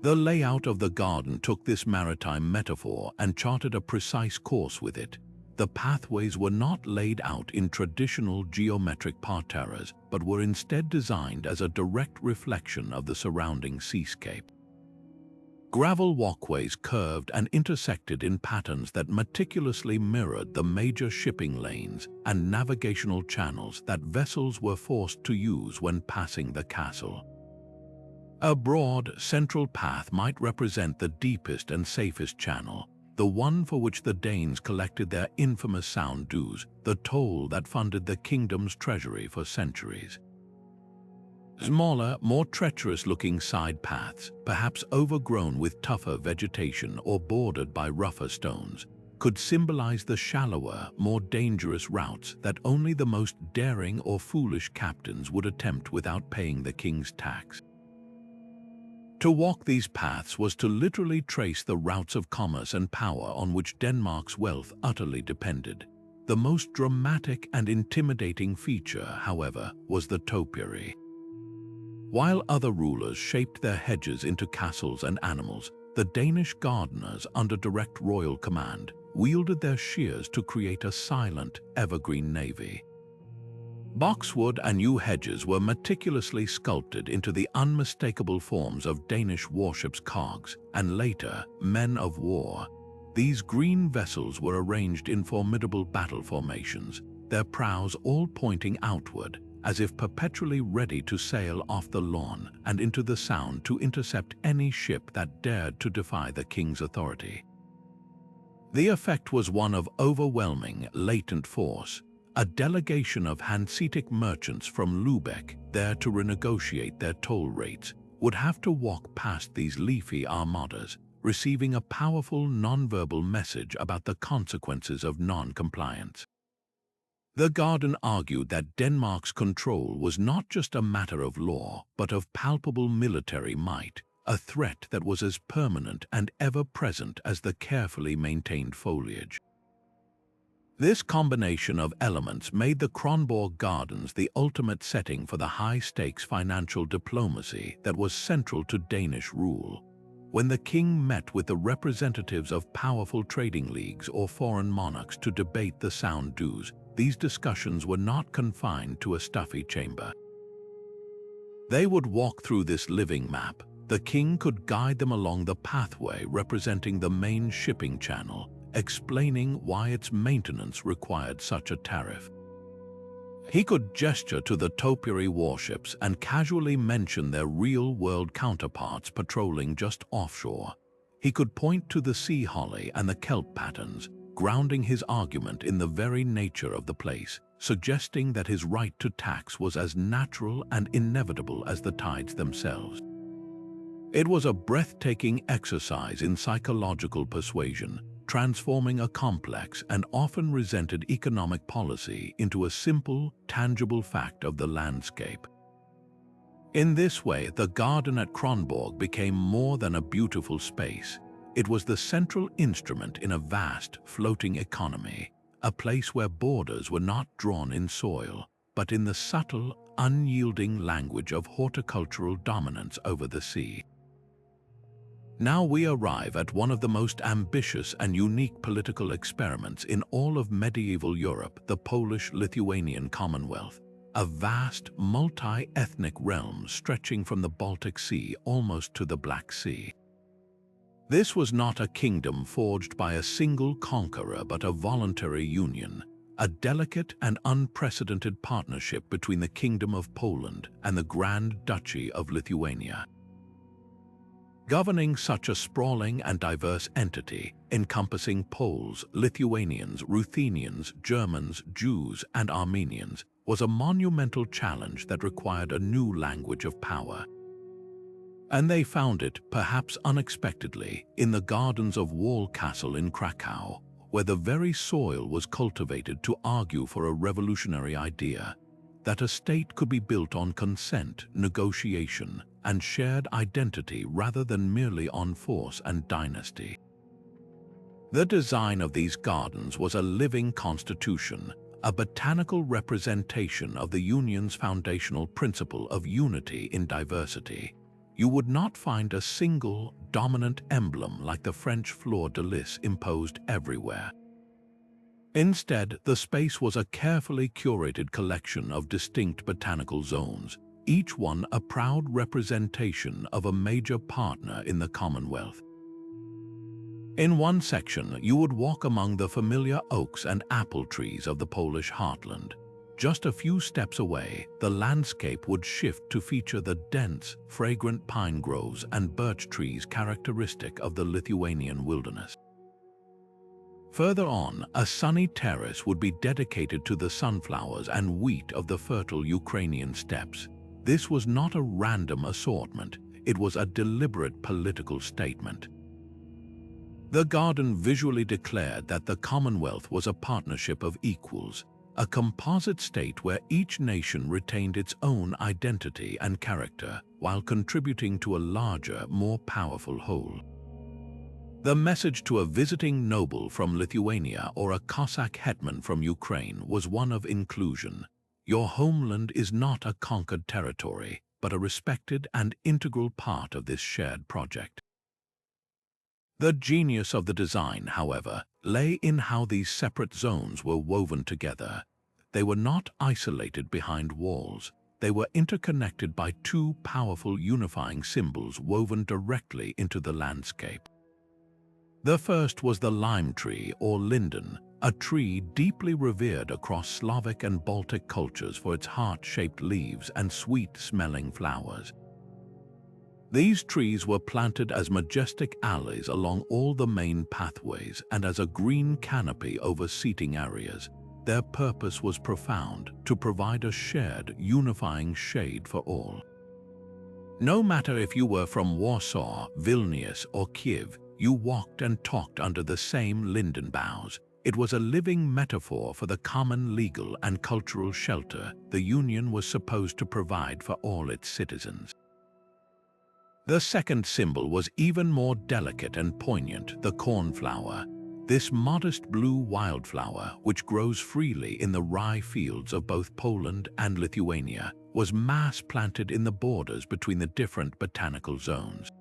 The layout of the garden took this maritime metaphor and charted a precise course with it. The pathways were not laid out in traditional geometric parterres, but were instead designed as a direct reflection of the surrounding seascape. Gravel walkways curved and intersected in patterns that meticulously mirrored the major shipping lanes and navigational channels that vessels were forced to use when passing the castle. A broad, central path might represent the deepest and safest channel, the one for which the Danes collected their infamous Sound dues, the toll that funded the kingdom's treasury for centuries. Smaller, more treacherous-looking side paths, perhaps overgrown with tougher vegetation or bordered by rougher stones, could symbolize the shallower, more dangerous routes that only the most daring or foolish captains would attempt without paying the king's tax. To walk these paths was to literally trace the routes of commerce and power on which Denmark's wealth utterly depended. The most dramatic and intimidating feature, however, was the topiary. While other rulers shaped their hedges into castles and animals, the Danish gardeners, under direct royal command, wielded their shears to create a silent, evergreen navy. Boxwood and yew hedges were meticulously sculpted into the unmistakable forms of Danish warships' cogs, and later, men of war. These green vessels were arranged in formidable battle formations, their prows all pointing outward, as if perpetually ready to sail off the lawn and into the Sound to intercept any ship that dared to defy the king's authority. The effect was one of overwhelming, latent force. A delegation of Hanseatic merchants from Lubeck, there to renegotiate their toll rates, would have to walk past these leafy armadas, receiving a powerful non-verbal message about the consequences of non-compliance. The garden argued that Denmark's control was not just a matter of law, but of palpable military might, a threat that was as permanent and ever-present as the carefully maintained foliage. This combination of elements made the Kronborg Gardens the ultimate setting for the high-stakes financial diplomacy that was central to Danish rule. When the king met with the representatives of powerful trading leagues or foreign monarchs to debate the sound dues, these discussions were not confined to a stuffy chamber. They would walk through this living map. The king could guide them along the pathway representing the main shipping channel, explaining why its maintenance required such a tariff. He could gesture to the topiary warships and casually mention their real-world counterparts patrolling just offshore. He could point to the sea holly and the kelp patterns, grounding his argument in the very nature of the place, suggesting that his right to tax was as natural and inevitable as the tides themselves. It was a breathtaking exercise in psychological persuasion, transforming a complex and often resented economic policy into a simple, tangible fact of the landscape. In this way, the garden at Kronborg became more than a beautiful space. It was the central instrument in a vast, floating economy, a place where borders were not drawn in soil, but in the subtle, unyielding language of horticultural dominance over the sea. Now we arrive at one of the most ambitious and unique political experiments in all of medieval Europe, the Polish-Lithuanian Commonwealth, a vast, multi-ethnic realm stretching from the Baltic Sea almost to the Black Sea. This was not a kingdom forged by a single conqueror but a voluntary union, a delicate and unprecedented partnership between the Kingdom of Poland and the Grand Duchy of Lithuania. Governing such a sprawling and diverse entity, encompassing Poles, Lithuanians, Ruthenians, Germans, Jews, and Armenians, was a monumental challenge that required a new language of power. And they found it, perhaps unexpectedly, in the gardens of Wall Castle in Krakow, where the very soil was cultivated to argue for a revolutionary idea, that a state could be built on consent, negotiation, and shared identity rather than merely on force and dynasty. The design of these gardens was a living constitution, a botanical representation of the Union's foundational principle of unity in diversity. You would not find a single, dominant emblem like the French fleur-de-lis imposed everywhere. Instead, the space was a carefully curated collection of distinct botanical zones, each one a proud representation of a major partner in the Commonwealth. In one section, you would walk among the familiar oaks and apple trees of the Polish heartland. Just a few steps away, the landscape would shift to feature the dense, fragrant pine groves and birch trees characteristic of the Lithuanian wilderness. Further on, a sunny terrace would be dedicated to the sunflowers and wheat of the fertile Ukrainian steppes. This was not a random assortment, it was a deliberate political statement. The garden visually declared that the Commonwealth was a partnership of equals, a composite state where each nation retained its own identity and character while contributing to a larger, more powerful whole. The message to a visiting noble from Lithuania or a Cossack hetman from Ukraine was one of inclusion. Your homeland is not a conquered territory, but a respected and integral part of this shared project. The genius of the design, however, lay in how these separate zones were woven together. They were not isolated behind walls. They were interconnected by two powerful unifying symbols woven directly into the landscape. The first was the lime tree or linden, a tree deeply revered across Slavic and Baltic cultures for its heart-shaped leaves and sweet-smelling flowers. These trees were planted as majestic alleys along all the main pathways and as a green canopy over seating areas. Their purpose was profound, to provide a shared, unifying shade for all. No matter if you were from Warsaw, Vilnius, or Kiev, you walked and talked under the same linden boughs. It was a living metaphor for the common legal and cultural shelter the Union was supposed to provide for all its citizens. The second symbol was even more delicate and poignant, the cornflower. This modest blue wildflower, which grows freely in the rye fields of both Poland and Lithuania, was mass-planted in the borders between the different botanical zones.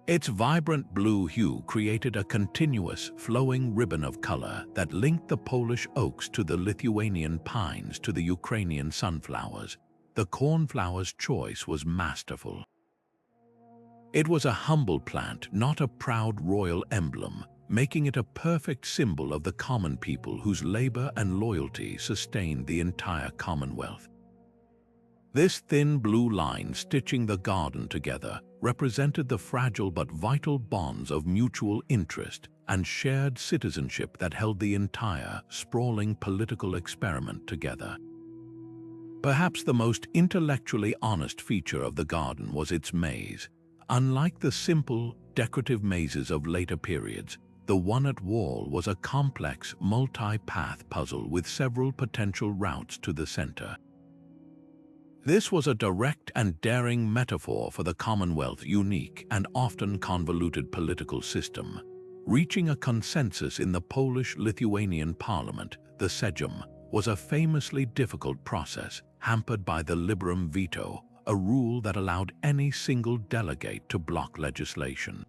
Its vibrant blue hue created a continuous, flowing ribbon of color that linked the Polish oaks to the Lithuanian pines to the Ukrainian sunflowers. The cornflower's choice was masterful. It was a humble plant, not a proud royal emblem, making it a perfect symbol of the common people whose labor and loyalty sustained the entire Commonwealth. This thin blue line stitching the garden together represented the fragile but vital bonds of mutual interest and shared citizenship that held the entire, sprawling political experiment together. Perhaps the most intellectually honest feature of the garden was its maze. Unlike the simple, decorative mazes of later periods, the one at Wall was a complex, multi-path puzzle with several potential routes to the center. This was a direct and daring metaphor for the Commonwealth's unique and often convoluted political system. Reaching a consensus in the Polish-Lithuanian parliament, the Sejm, was a famously difficult process, hampered by the liberum veto, a rule that allowed any single delegate to block legislation.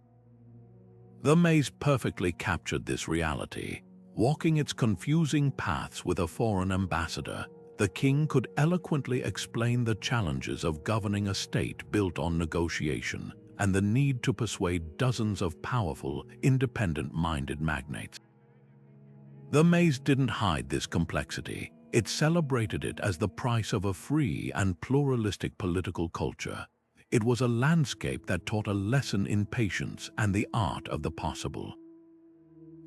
The maze perfectly captured this reality. Walking its confusing paths with a foreign ambassador, the king could eloquently explain the challenges of governing a state built on negotiation and the need to persuade dozens of powerful, independent-minded magnates. The maze didn't hide this complexity. It celebrated it as the price of a free and pluralistic political culture. It was a landscape that taught a lesson in patience and the art of the possible.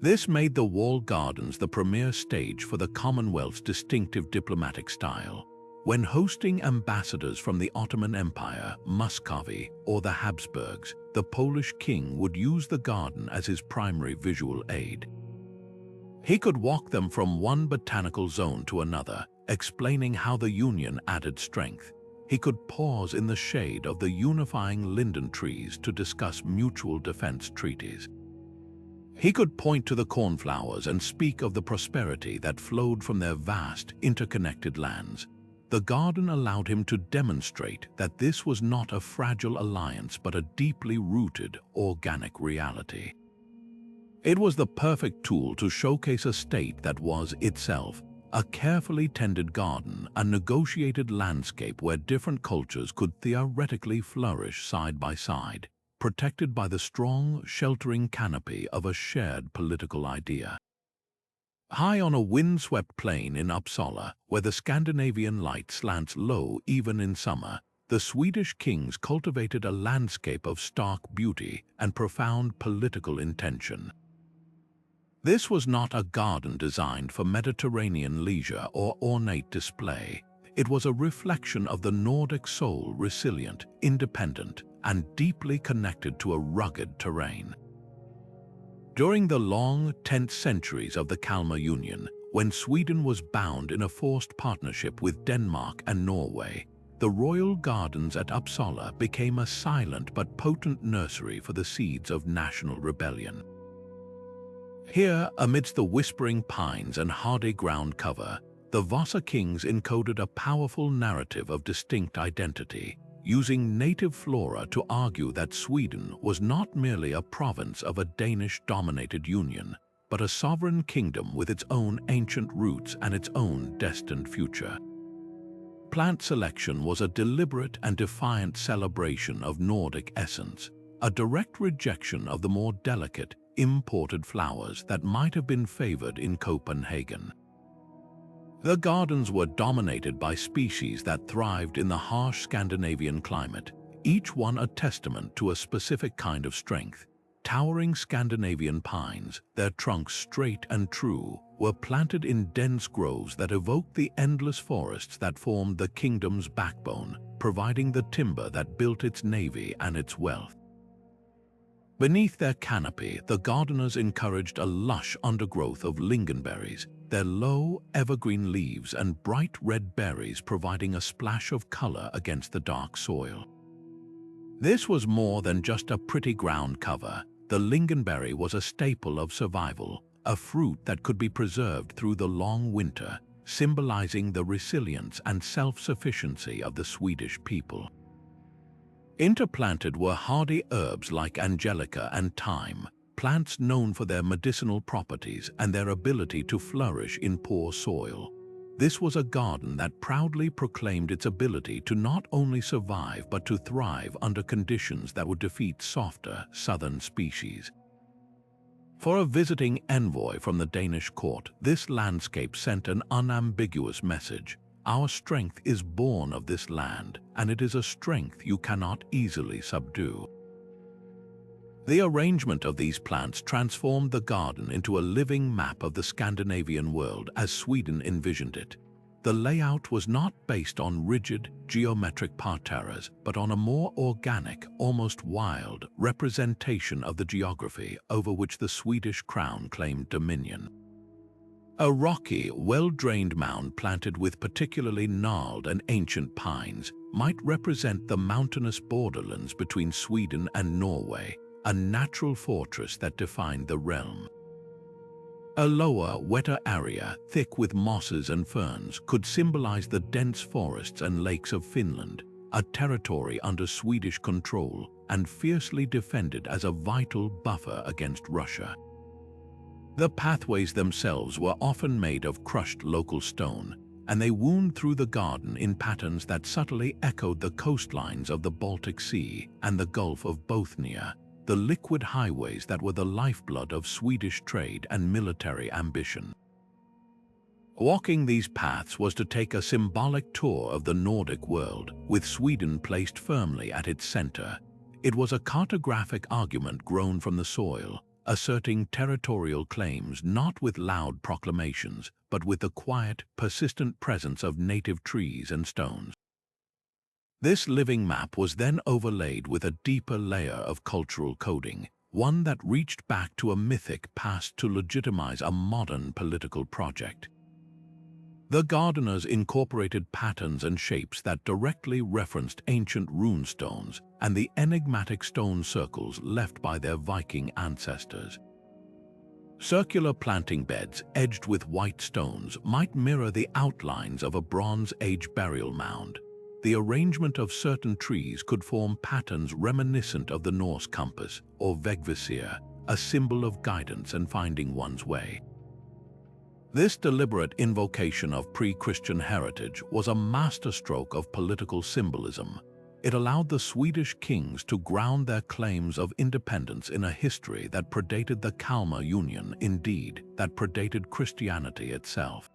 This made the Wall Gardens the premier stage for the Commonwealth's distinctive diplomatic style. When hosting ambassadors from the Ottoman Empire, Muscovy, or the Habsburgs, the Polish king would use the garden as his primary visual aid. He could walk them from one botanical zone to another, explaining how the union added strength. He could pause in the shade of the unifying linden trees to discuss mutual defense treaties. He could point to the cornflowers and speak of the prosperity that flowed from their vast, interconnected lands. The garden allowed him to demonstrate that this was not a fragile alliance but a deeply rooted, organic reality. It was the perfect tool to showcase a state that was itself a carefully tended garden, a negotiated landscape where different cultures could theoretically flourish side by side, protected by the strong, sheltering canopy of a shared political idea. High on a windswept plain in Uppsala, where the Scandinavian light slants low even in summer, the Swedish kings cultivated a landscape of stark beauty and profound political intention. This was not a garden designed for Mediterranean leisure or ornate display. It was a reflection of the Nordic soul, resilient, independent, and deeply connected to a rugged terrain. During the long, tense centuries of the Kalmar Union, when Sweden was bound in a forced partnership with Denmark and Norway, the royal gardens at Uppsala became a silent but potent nursery for the seeds of national rebellion. Here, amidst the whispering pines and hardy ground cover, the Vasa kings encoded a powerful narrative of distinct identity, using native flora to argue that Sweden was not merely a province of a Danish-dominated union, but a sovereign kingdom with its own ancient roots and its own destined future. Plant selection was a deliberate and defiant celebration of Nordic essence, a direct rejection of the more delicate, imported flowers that might have been favored in Copenhagen. The gardens were dominated by species that thrived in the harsh Scandinavian climate, each one a testament to a specific kind of strength. Towering Scandinavian pines, their trunks straight and true, were planted in dense groves that evoked the endless forests that formed the kingdom's backbone, providing the timber that built its navy and its wealth. Beneath their canopy, the gardeners encouraged a lush undergrowth of lingonberries, their low, evergreen leaves and bright red berries providing a splash of color against the dark soil. This was more than just a pretty ground cover. The lingonberry was a staple of survival, a fruit that could be preserved through the long winter, symbolizing the resilience and self-sufficiency of the Swedish people. Interplanted were hardy herbs like angelica and thyme, plants known for their medicinal properties and their ability to flourish in poor soil. This was a garden that proudly proclaimed its ability to not only survive but to thrive under conditions that would defeat softer southern species. For a visiting envoy from the Danish court, this landscape sent an unambiguous message. Our strength is born of this land, and it is a strength you cannot easily subdue. The arrangement of these plants transformed the garden into a living map of the Scandinavian world as Sweden envisioned it. The layout was not based on rigid, geometric parterres, but on a more organic, almost wild, representation of the geography over which the Swedish crown claimed dominion. A rocky, well-drained mound planted with particularly gnarled and ancient pines might represent the mountainous borderlands between Sweden and Norway, a natural fortress that defined the realm. A lower, wetter area, thick with mosses and ferns, could symbolize the dense forests and lakes of Finland, a territory under Swedish control and fiercely defended as a vital buffer against Russia. The pathways themselves were often made of crushed local stone, and they wound through the garden in patterns that subtly echoed the coastlines of the Baltic Sea and the Gulf of Bothnia, the liquid highways that were the lifeblood of Swedish trade and military ambition. Walking these paths was to take a symbolic tour of the Nordic world, with Sweden placed firmly at its center. It was a cartographic argument grown from the soil, asserting territorial claims not with loud proclamations, but with the quiet, persistent presence of native trees and stones. This living map was then overlaid with a deeper layer of cultural coding, one that reached back to a mythic past to legitimize a modern political project. The gardeners incorporated patterns and shapes that directly referenced ancient runestones and the enigmatic stone circles left by their Viking ancestors. Circular planting beds edged with white stones might mirror the outlines of a Bronze Age burial mound. The arrangement of certain trees could form patterns reminiscent of the Norse compass or vegvisir, a symbol of guidance and finding one's way. This deliberate invocation of pre-Christian heritage was a masterstroke of political symbolism. It allowed the Swedish kings to ground their claims of independence in a history that predated the Kalmar Union, indeed, that predated Christianity itself.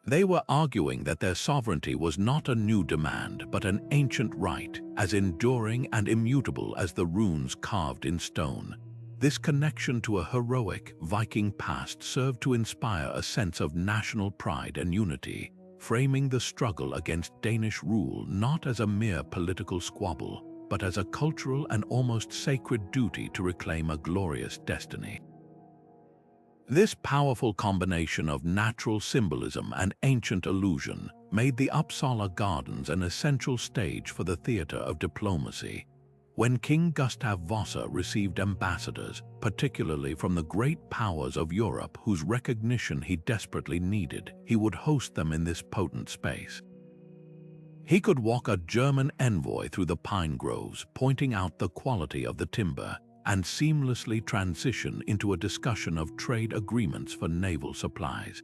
They were arguing that their sovereignty was not a new demand, but an ancient right, as enduring and immutable as the runes carved in stone. This connection to a heroic Viking past served to inspire a sense of national pride and unity, framing the struggle against Danish rule not as a mere political squabble, but as a cultural and almost sacred duty to reclaim a glorious destiny. This powerful combination of natural symbolism and ancient illusion made the Uppsala Gardens an essential stage for the theater of diplomacy. When King Gustav Vasa received ambassadors, particularly from the great powers of Europe whose recognition he desperately needed, he would host them in this potent space. He could walk a German envoy through the pine groves, pointing out the quality of the timber, and seamlessly transition into a discussion of trade agreements for naval supplies.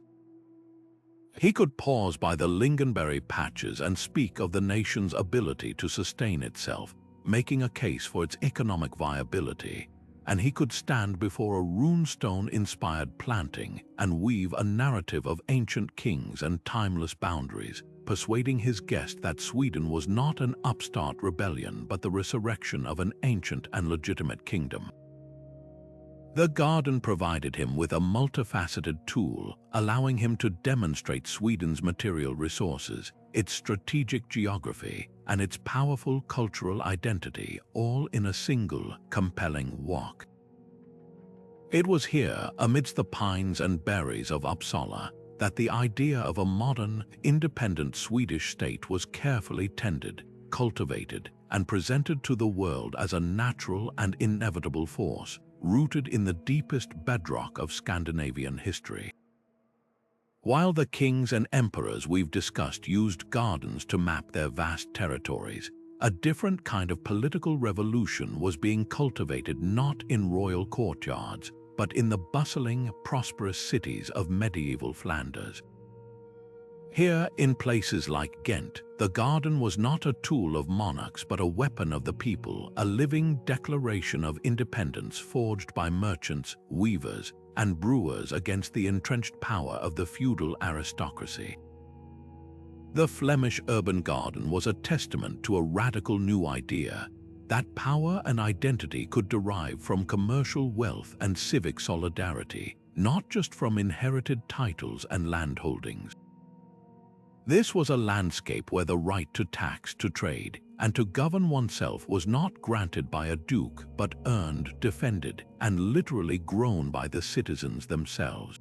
He could pause by the lingonberry patches and speak of the nation's ability to sustain itself, making a case for its economic viability, and he could stand before a runestone-inspired planting and weave a narrative of ancient kings and timeless boundaries, persuading his guest that Sweden was not an upstart rebellion but the resurrection of an ancient and legitimate kingdom. The garden provided him with a multifaceted tool, allowing him to demonstrate Sweden's material resources, its strategic geography, and its powerful cultural identity, all in a single, compelling walk. It was here, amidst the pines and berries of Uppsala, that the idea of a modern, independent Swedish state was carefully tended, cultivated, and presented to the world as a natural and inevitable force, rooted in the deepest bedrock of Scandinavian history. While the kings and emperors we've discussed used gardens to map their vast territories, A different kind of political revolution was being cultivated not in royal courtyards, but in the bustling, prosperous cities of medieval Flanders. Here, in places like Ghent, the garden was not a tool of monarchs but a weapon of the people, a living declaration of independence forged by merchants, weavers, and brewers against the entrenched power of the feudal aristocracy. The Flemish urban garden was a testament to a radical new idea, that power and identity could derive from commercial wealth and civic solidarity, not just from inherited titles and landholdings. This was a landscape where the right to tax, to trade, and to govern oneself was not granted by a duke but earned, defended, and literally grown by the citizens themselves.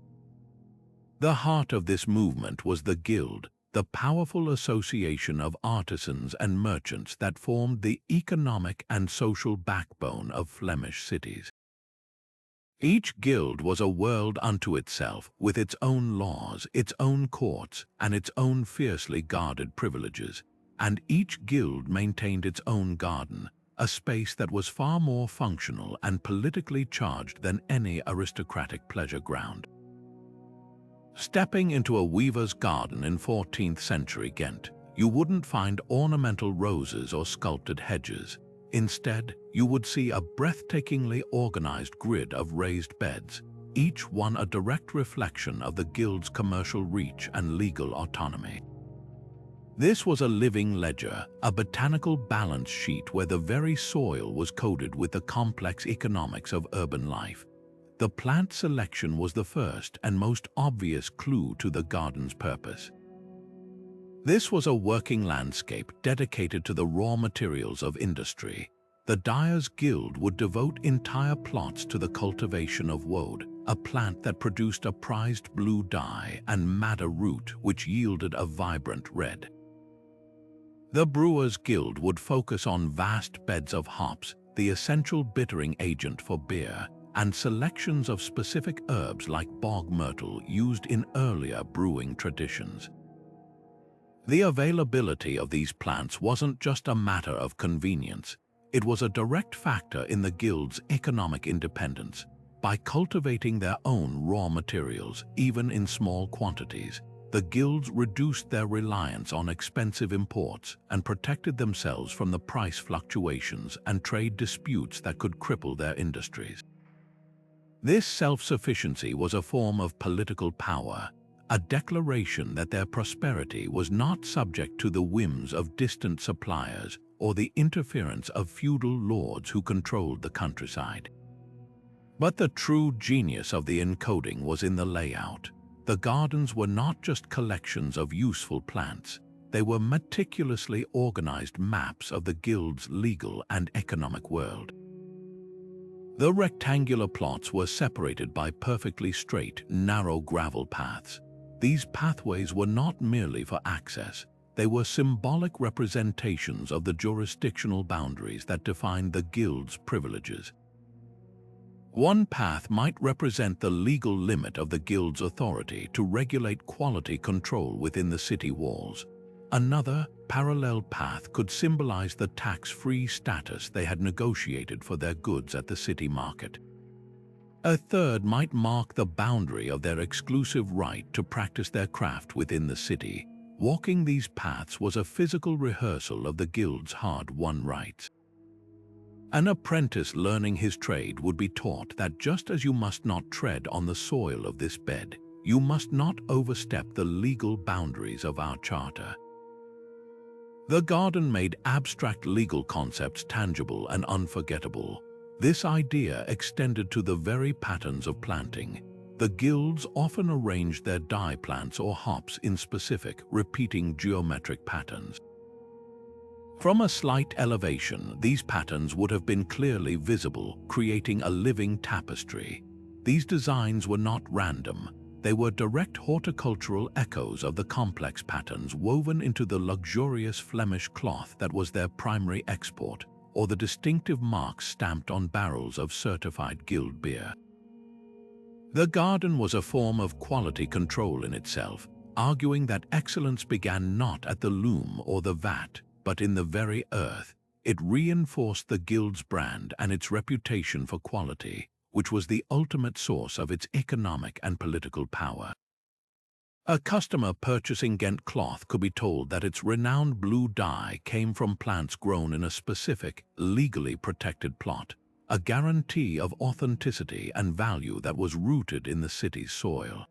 The heart of this movement was the guild, the powerful association of artisans and merchants that formed the economic and social backbone of Flemish cities. Each guild was a world unto itself, with its own laws, its own courts, and its own fiercely guarded privileges, and each guild maintained its own garden, a space that was far more functional and politically charged than any aristocratic pleasure ground. Stepping into a weaver's garden in 14th century Ghent, you wouldn't find ornamental roses or sculpted hedges. Instead, you would see a breathtakingly organized grid of raised beds, each one a direct reflection of the guild's commercial reach and legal autonomy. This was a living ledger, a botanical balance sheet where the very soil was coded with the complex economics of urban life. The plant selection was the first and most obvious clue to the garden's purpose. This was a working landscape dedicated to the raw materials of industry. The dyer's guild would devote entire plots to the cultivation of woad, a plant that produced a prized blue dye, and madder root, which yielded a vibrant red. The brewer's guild would focus on vast beds of hops, the essential bittering agent for beer, and selections of specific herbs like bog myrtle used in earlier brewing traditions. The availability of these plants wasn't just a matter of convenience, it was a direct factor in the guild's economic independence. By cultivating their own raw materials, even in small quantities, the guilds reduced their reliance on expensive imports and protected themselves from the price fluctuations and trade disputes that could cripple their industries. This self-sufficiency was a form of political power, a declaration that their prosperity was not subject to the whims of distant suppliers or the interference of feudal lords who controlled the countryside. But the true genius of the encoding was in the layout. The gardens were not just collections of useful plants, they were meticulously organized maps of the guild's legal and economic world. The rectangular plots were separated by perfectly straight, narrow gravel paths. These pathways were not merely for access, they were symbolic representations of the jurisdictional boundaries that defined the guild's privileges. One path might represent the legal limit of the guild's authority to regulate quality control within the city walls. Another, parallel path could symbolize the tax-free status they had negotiated for their goods at the city market. A third might mark the boundary of their exclusive right to practice their craft within the city. Walking these paths was a physical rehearsal of the guild's hard-won rights. An apprentice learning his trade would be taught that just as you must not tread on the soil of this bed, you must not overstep the legal boundaries of our charter. The garden made abstract legal concepts tangible and unforgettable. This idea extended to the very patterns of planting. The guilds often arranged their dye plants or hops in specific, repeating geometric patterns. From a slight elevation, these patterns would have been clearly visible, creating a living tapestry. These designs were not random. They were direct horticultural echoes of the complex patterns woven into the luxurious Flemish cloth that was their primary export, or the distinctive marks stamped on barrels of certified guild beer. The garden was a form of quality control in itself, arguing that excellence began not at the loom or the vat, but in the very earth. It reinforced the guild's brand and its reputation for quality, which was the ultimate source of its economic and political power. A customer purchasing Ghent cloth could be told that its renowned blue dye came from plants grown in a specific, legally protected plot, a guarantee of authenticity and value that was rooted in the city's soil.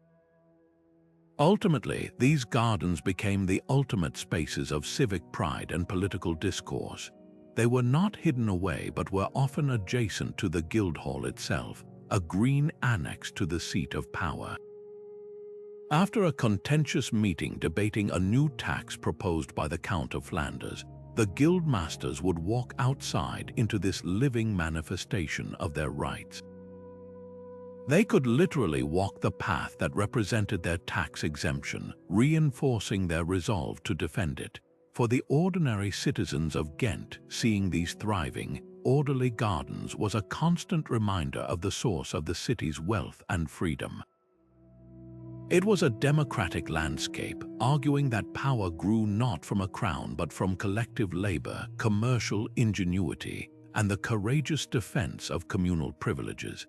Ultimately, these gardens became the ultimate spaces of civic pride and political discourse. They were not hidden away but were often adjacent to the Guildhall itself, a green annex to the seat of power. After a contentious meeting debating a new tax proposed by the Count of Flanders, the guild masters would walk outside into this living manifestation of their rights. They could literally walk the path that represented their tax exemption, reinforcing their resolve to defend it. For the ordinary citizens of Ghent, seeing these thriving, orderly gardens was a constant reminder of the source of the city's wealth and freedom. It was a democratic landscape, arguing that power grew not from a crown but from collective labor, commercial ingenuity, and the courageous defense of communal privileges.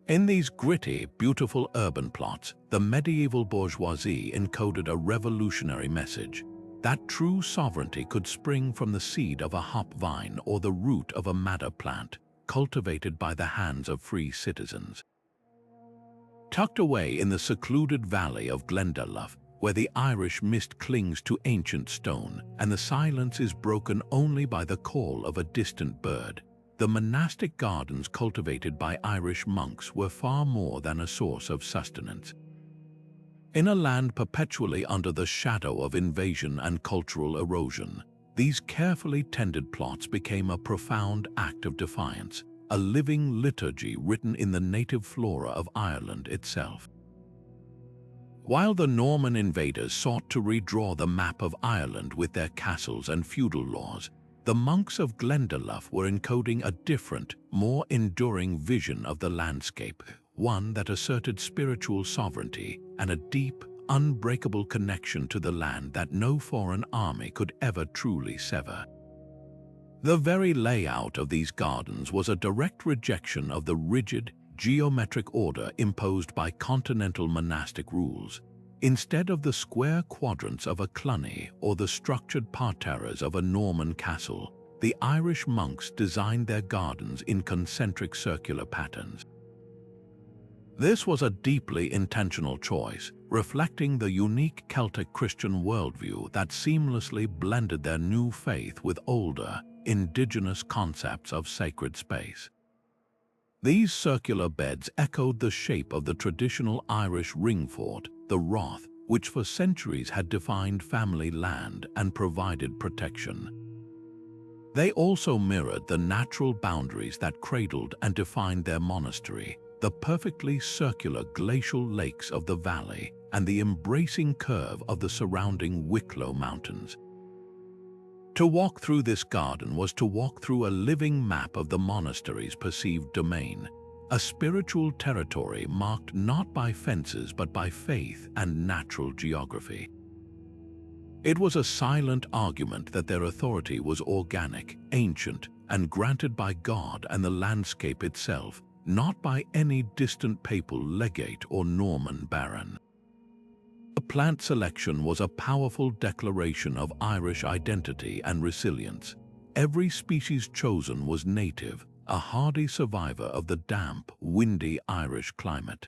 In these gritty, beautiful urban plots, the medieval bourgeoisie encoded a revolutionary message: that true sovereignty could spring from the seed of a hop vine or the root of a madder plant, cultivated by the hands of free citizens. Tucked away in the secluded valley of Glendalough, where the Irish mist clings to ancient stone and the silence is broken only by the call of a distant bird, the monastic gardens cultivated by Irish monks were far more than a source of sustenance. In a land perpetually under the shadow of invasion and cultural erosion, these carefully tended plots became a profound act of defiance, a living liturgy written in the native flora of Ireland itself. While the Norman invaders sought to redraw the map of Ireland with their castles and feudal laws, the monks of Glendalough were encoding a different, more enduring vision of the landscape, one that asserted spiritual sovereignty and a deep, unbreakable connection to the land that no foreign army could ever truly sever. The very layout of these gardens was a direct rejection of the rigid, geometric order imposed by continental monastic rules. Instead of the square quadrants of a Cluny or the structured parterres of a Norman castle, the Irish monks designed their gardens in concentric circular patterns. This was a deeply intentional choice, reflecting the unique Celtic Christian worldview that seamlessly blended their new faith with older, indigenous concepts of sacred space. These circular beds echoed the shape of the traditional Irish ring fort, the Roth, which for centuries had defined family land and provided protection. They also mirrored the natural boundaries that cradled and defined their monastery, the perfectly circular glacial lakes of the valley and the embracing curve of the surrounding Wicklow Mountains. To walk through this garden was to walk through a living map of the monastery's perceived domain, a spiritual territory marked not by fences but by faith and natural geography. It was a silent argument that their authority was organic, ancient, and granted by God and the landscape itself, not by any distant papal legate or Norman baron. The plant selection was a powerful declaration of Irish identity and resilience. Every species chosen was native, a hardy survivor of the damp, windy Irish climate.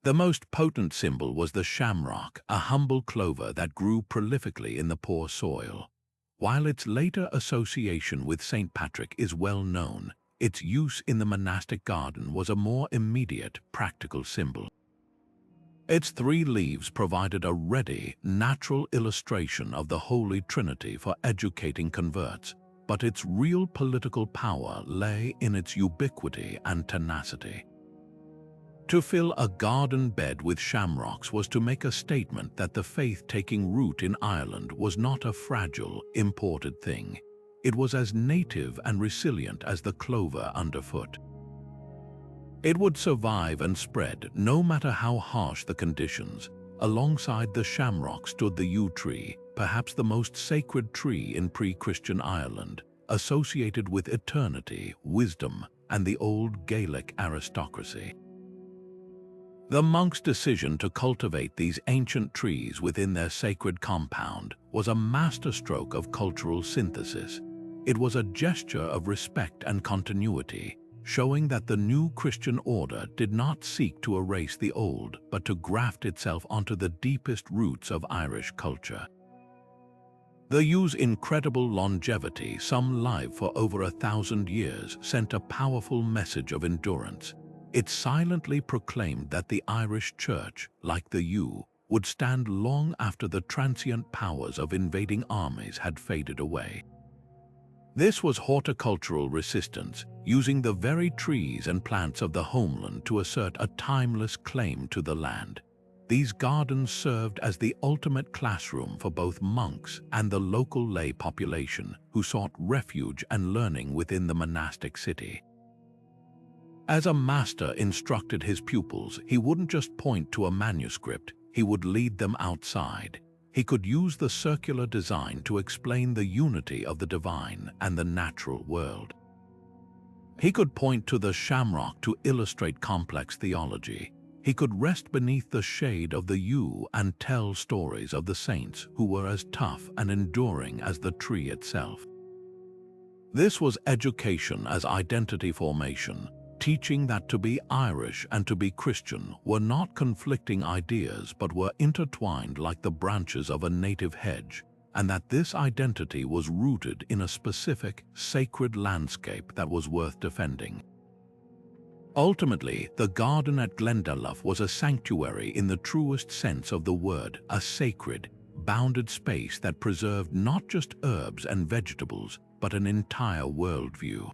The most potent symbol was the shamrock, a humble clover that grew prolifically in the poor soil. While its later association with St. Patrick is well known, its use in the monastic garden was a more immediate, practical symbol. Its 3 leaves provided a ready, natural illustration of the Holy Trinity for educating converts, but its real political power lay in its ubiquity and tenacity. To fill a garden bed with shamrocks was to make a statement that the faith taking root in Ireland was not a fragile, imported thing. It was as native and resilient as the clover underfoot. It would survive and spread no matter how harsh the conditions. Alongside the shamrock stood the yew tree, perhaps the most sacred tree in pre-Christian Ireland, associated with eternity, wisdom, and the old Gaelic aristocracy. The monks' decision to cultivate these ancient trees within their sacred compound was a masterstroke of cultural synthesis. It was a gesture of respect and continuity, showing that the new Christian order did not seek to erase the old, but to graft itself onto the deepest roots of Irish culture. The U's incredible longevity, some live for over 1,000 years, sent a powerful message of endurance. It silently proclaimed that the Irish Church, like the U, would stand long after the transient powers of invading armies had faded away. This was horticultural resistance, using the very trees and plants of the homeland to assert a timeless claim to the land. These gardens served as the ultimate classroom for both monks and the local lay population, who sought refuge and learning within the monastic city. As a master instructed his pupils, he wouldn't just point to a manuscript, he would lead them outside. He could use the circular design to explain the unity of the divine and the natural world. He could point to the shamrock to illustrate complex theology. He could rest beneath the shade of the yew and tell stories of the saints who were as tough and enduring as the tree itself. This was education as identity formation, teaching that to be Irish and to be Christian were not conflicting ideas but were intertwined like the branches of a native hedge, and that this identity was rooted in a specific, sacred landscape that was worth defending. Ultimately, the garden at Glendalough was a sanctuary in the truest sense of the word, a sacred, bounded space that preserved not just herbs and vegetables, but an entire worldview.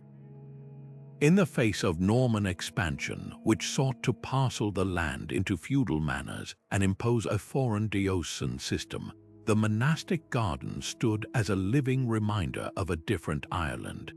In the face of Norman expansion, which sought to parcel the land into feudal manors and impose a foreign diocesan system, the monastic garden stood as a living reminder of a different Ireland.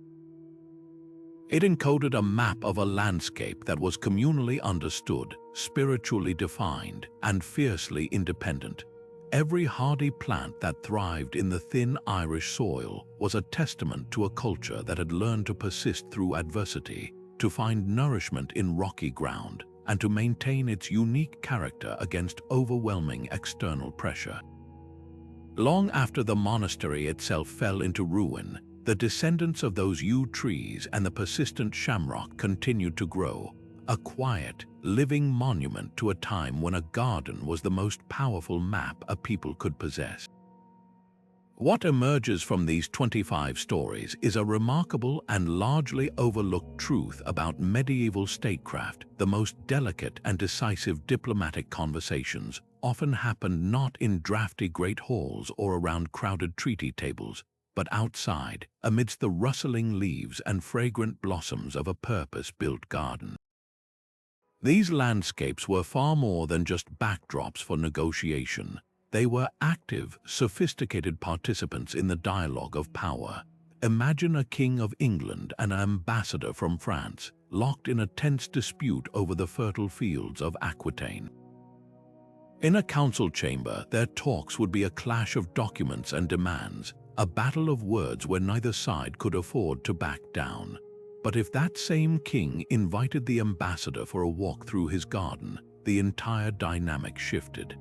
It encoded a map of a landscape that was communally understood, spiritually defined, and fiercely independent. Every hardy plant that thrived in the thin Irish soil was a testament to a culture that had learned to persist through adversity, to find nourishment in rocky ground, and to maintain its unique character against overwhelming external pressure. Long after the monastery itself fell into ruin, the descendants of those yew trees and the persistent shamrock continued to grow, a quiet, living monument to a time when a garden was the most powerful map a people could possess. What emerges from these 25 stories is a remarkable and largely overlooked truth about medieval statecraft. The most delicate and decisive diplomatic conversations often happened not in drafty great halls or around crowded treaty tables, but outside, amidst the rustling leaves and fragrant blossoms of a purpose-built garden. These landscapes were far more than just backdrops for negotiation. They were active, sophisticated participants in the dialogue of power. Imagine a king of England and an ambassador from France, locked in a tense dispute over the fertile fields of Aquitaine. In a council chamber, their talks would be a clash of documents and demands, a battle of words where neither side could afford to back down. But if that same king invited the ambassador for a walk through his garden, the entire dynamic shifted.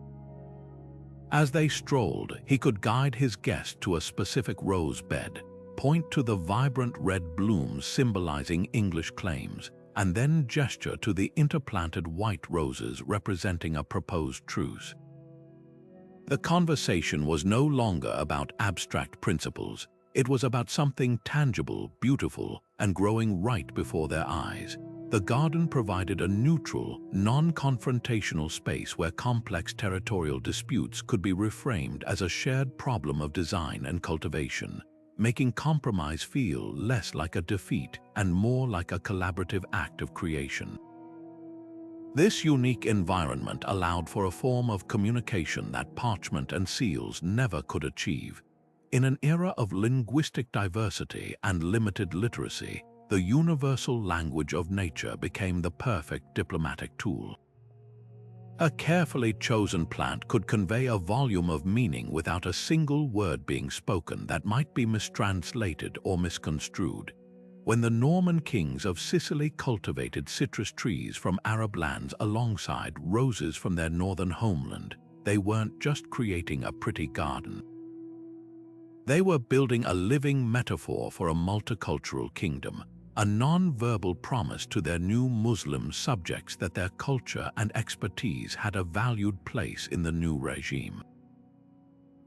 As they strolled, he could guide his guest to a specific rose bed, point to the vibrant red blooms symbolizing English claims, and then gesture to the interplanted white roses representing a proposed truce. The conversation was no longer about abstract principles. It was about something tangible, beautiful, and growing right before their eyes. The garden provided a neutral, non-confrontational space where complex territorial disputes could be reframed as a shared problem of design and cultivation, making compromise feel less like a defeat and more like a collaborative act of creation. This unique environment allowed for a form of communication that parchment and seals never could achieve. In an era of linguistic diversity and limited literacy, the universal language of nature became the perfect diplomatic tool. A carefully chosen plant could convey a volume of meaning without a single word being spoken that might be mistranslated or misconstrued. When the Norman kings of Sicily cultivated citrus trees from Arab lands alongside roses from their northern homeland, they weren't just creating a pretty garden. They were building a living metaphor for a multicultural kingdom, a non-verbal promise to their new Muslim subjects that their culture and expertise had a valued place in the new regime.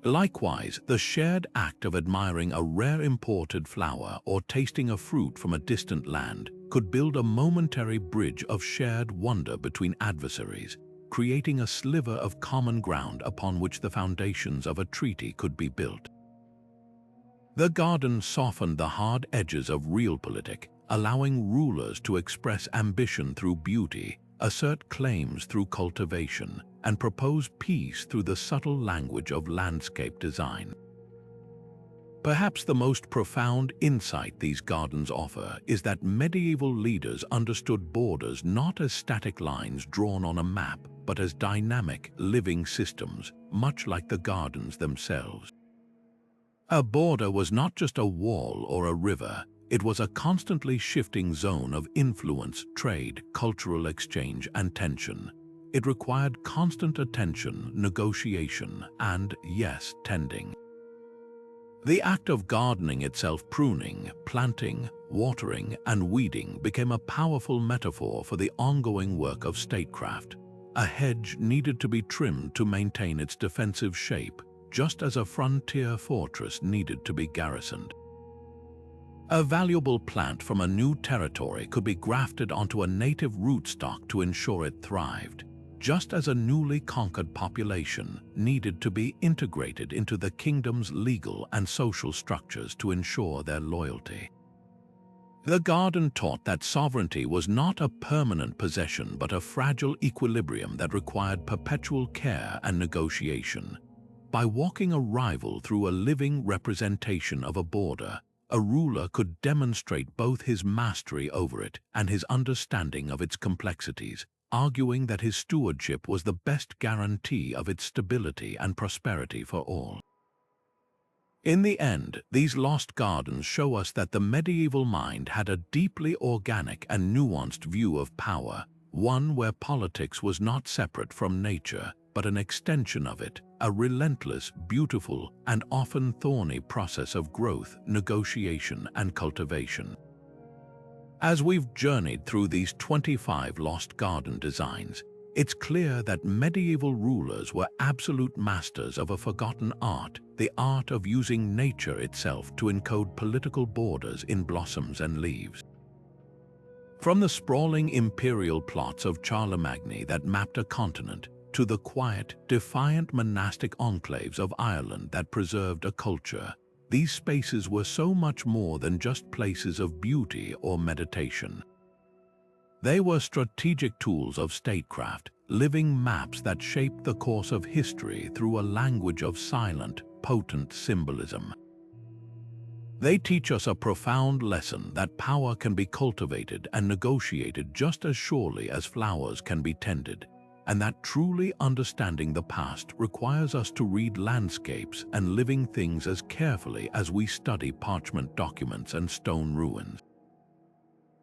Likewise, the shared act of admiring a rare imported flower or tasting a fruit from a distant land could build a momentary bridge of shared wonder between adversaries, creating a sliver of common ground upon which the foundations of a treaty could be built. The garden softened the hard edges of realpolitik, allowing rulers to express ambition through beauty, assert claims through cultivation, and propose peace through the subtle language of landscape design. Perhaps the most profound insight these gardens offer is that medieval leaders understood borders not as static lines drawn on a map, but as dynamic, living systems, much like the gardens themselves. A border was not just a wall or a river, it was a constantly shifting zone of influence, trade, cultural exchange, and tension. It required constant attention, negotiation, and, yes, tending. The act of gardening itself, pruning, planting, watering, and weeding, became a powerful metaphor for the ongoing work of statecraft. A hedge needed to be trimmed to maintain its defensive shape, just as a frontier fortress needed to be garrisoned. A valuable plant from a new territory could be grafted onto a native rootstock to ensure it thrived, just as a newly conquered population needed to be integrated into the kingdom's legal and social structures to ensure their loyalty. The garden taught that sovereignty was not a permanent possession but a fragile equilibrium that required perpetual care and negotiation. By walking a rival through a living representation of a border, a ruler could demonstrate both his mastery over it and his understanding of its complexities, arguing that his stewardship was the best guarantee of its stability and prosperity for all. In the end, these lost gardens show us that the medieval mind had a deeply organic and nuanced view of power, one where politics was not separate from nature, but an extension of it, a relentless, beautiful, and often thorny process of growth, negotiation, and cultivation. As we've journeyed through these 25 lost garden designs, it's clear that medieval rulers were absolute masters of a forgotten art, the art of using nature itself to encode political borders in blossoms and leaves. From the sprawling imperial plots of Charlemagne that mapped a continent, to the quiet, defiant monastic enclaves of Ireland that preserved a culture, these spaces were so much more than just places of beauty or meditation. They were strategic tools of statecraft, living maps that shaped the course of history through a language of silent, potent symbolism. They teach us a profound lesson that power can be cultivated and negotiated just as surely as flowers can be tended, and that truly understanding the past requires us to read landscapes and living things as carefully as we study parchment documents and stone ruins.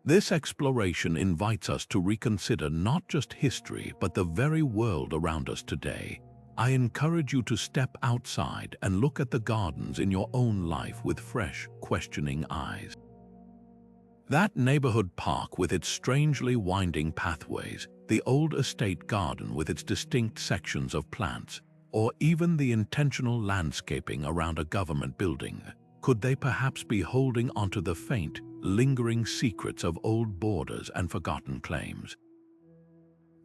This exploration invites us to reconsider not just history but the very world around us today. I encourage you to step outside and look at the gardens in your own life with fresh, questioning eyes. That neighborhood park with its strangely winding pathways, the old estate garden with its distinct sections of plants, or even the intentional landscaping around a government building, could they perhaps be holding onto the faint, lingering secrets of old borders and forgotten claims?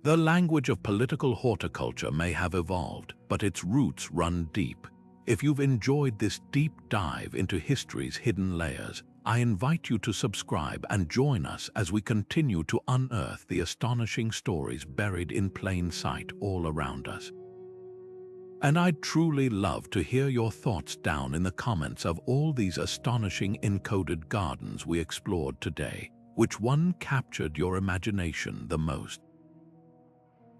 The language of political horticulture may have evolved, but its roots run deep. If you've enjoyed this deep dive into history's hidden layers, I invite you to subscribe and join us as we continue to unearth the astonishing stories buried in plain sight all around us. And I'd truly love to hear your thoughts down in the comments of all these astonishing encoded gardens we explored today. Which one captured your imagination the most?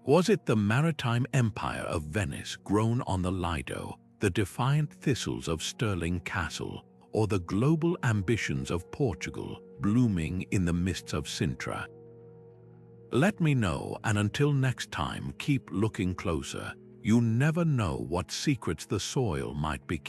Was it the maritime empire of Venice grown on the Lido, the defiant thistles of Stirling Castle, or the global ambitions of Portugal blooming in the mists of Sintra? Let me know, and until next time, keep looking closer. You never know what secrets the soil might be keeping.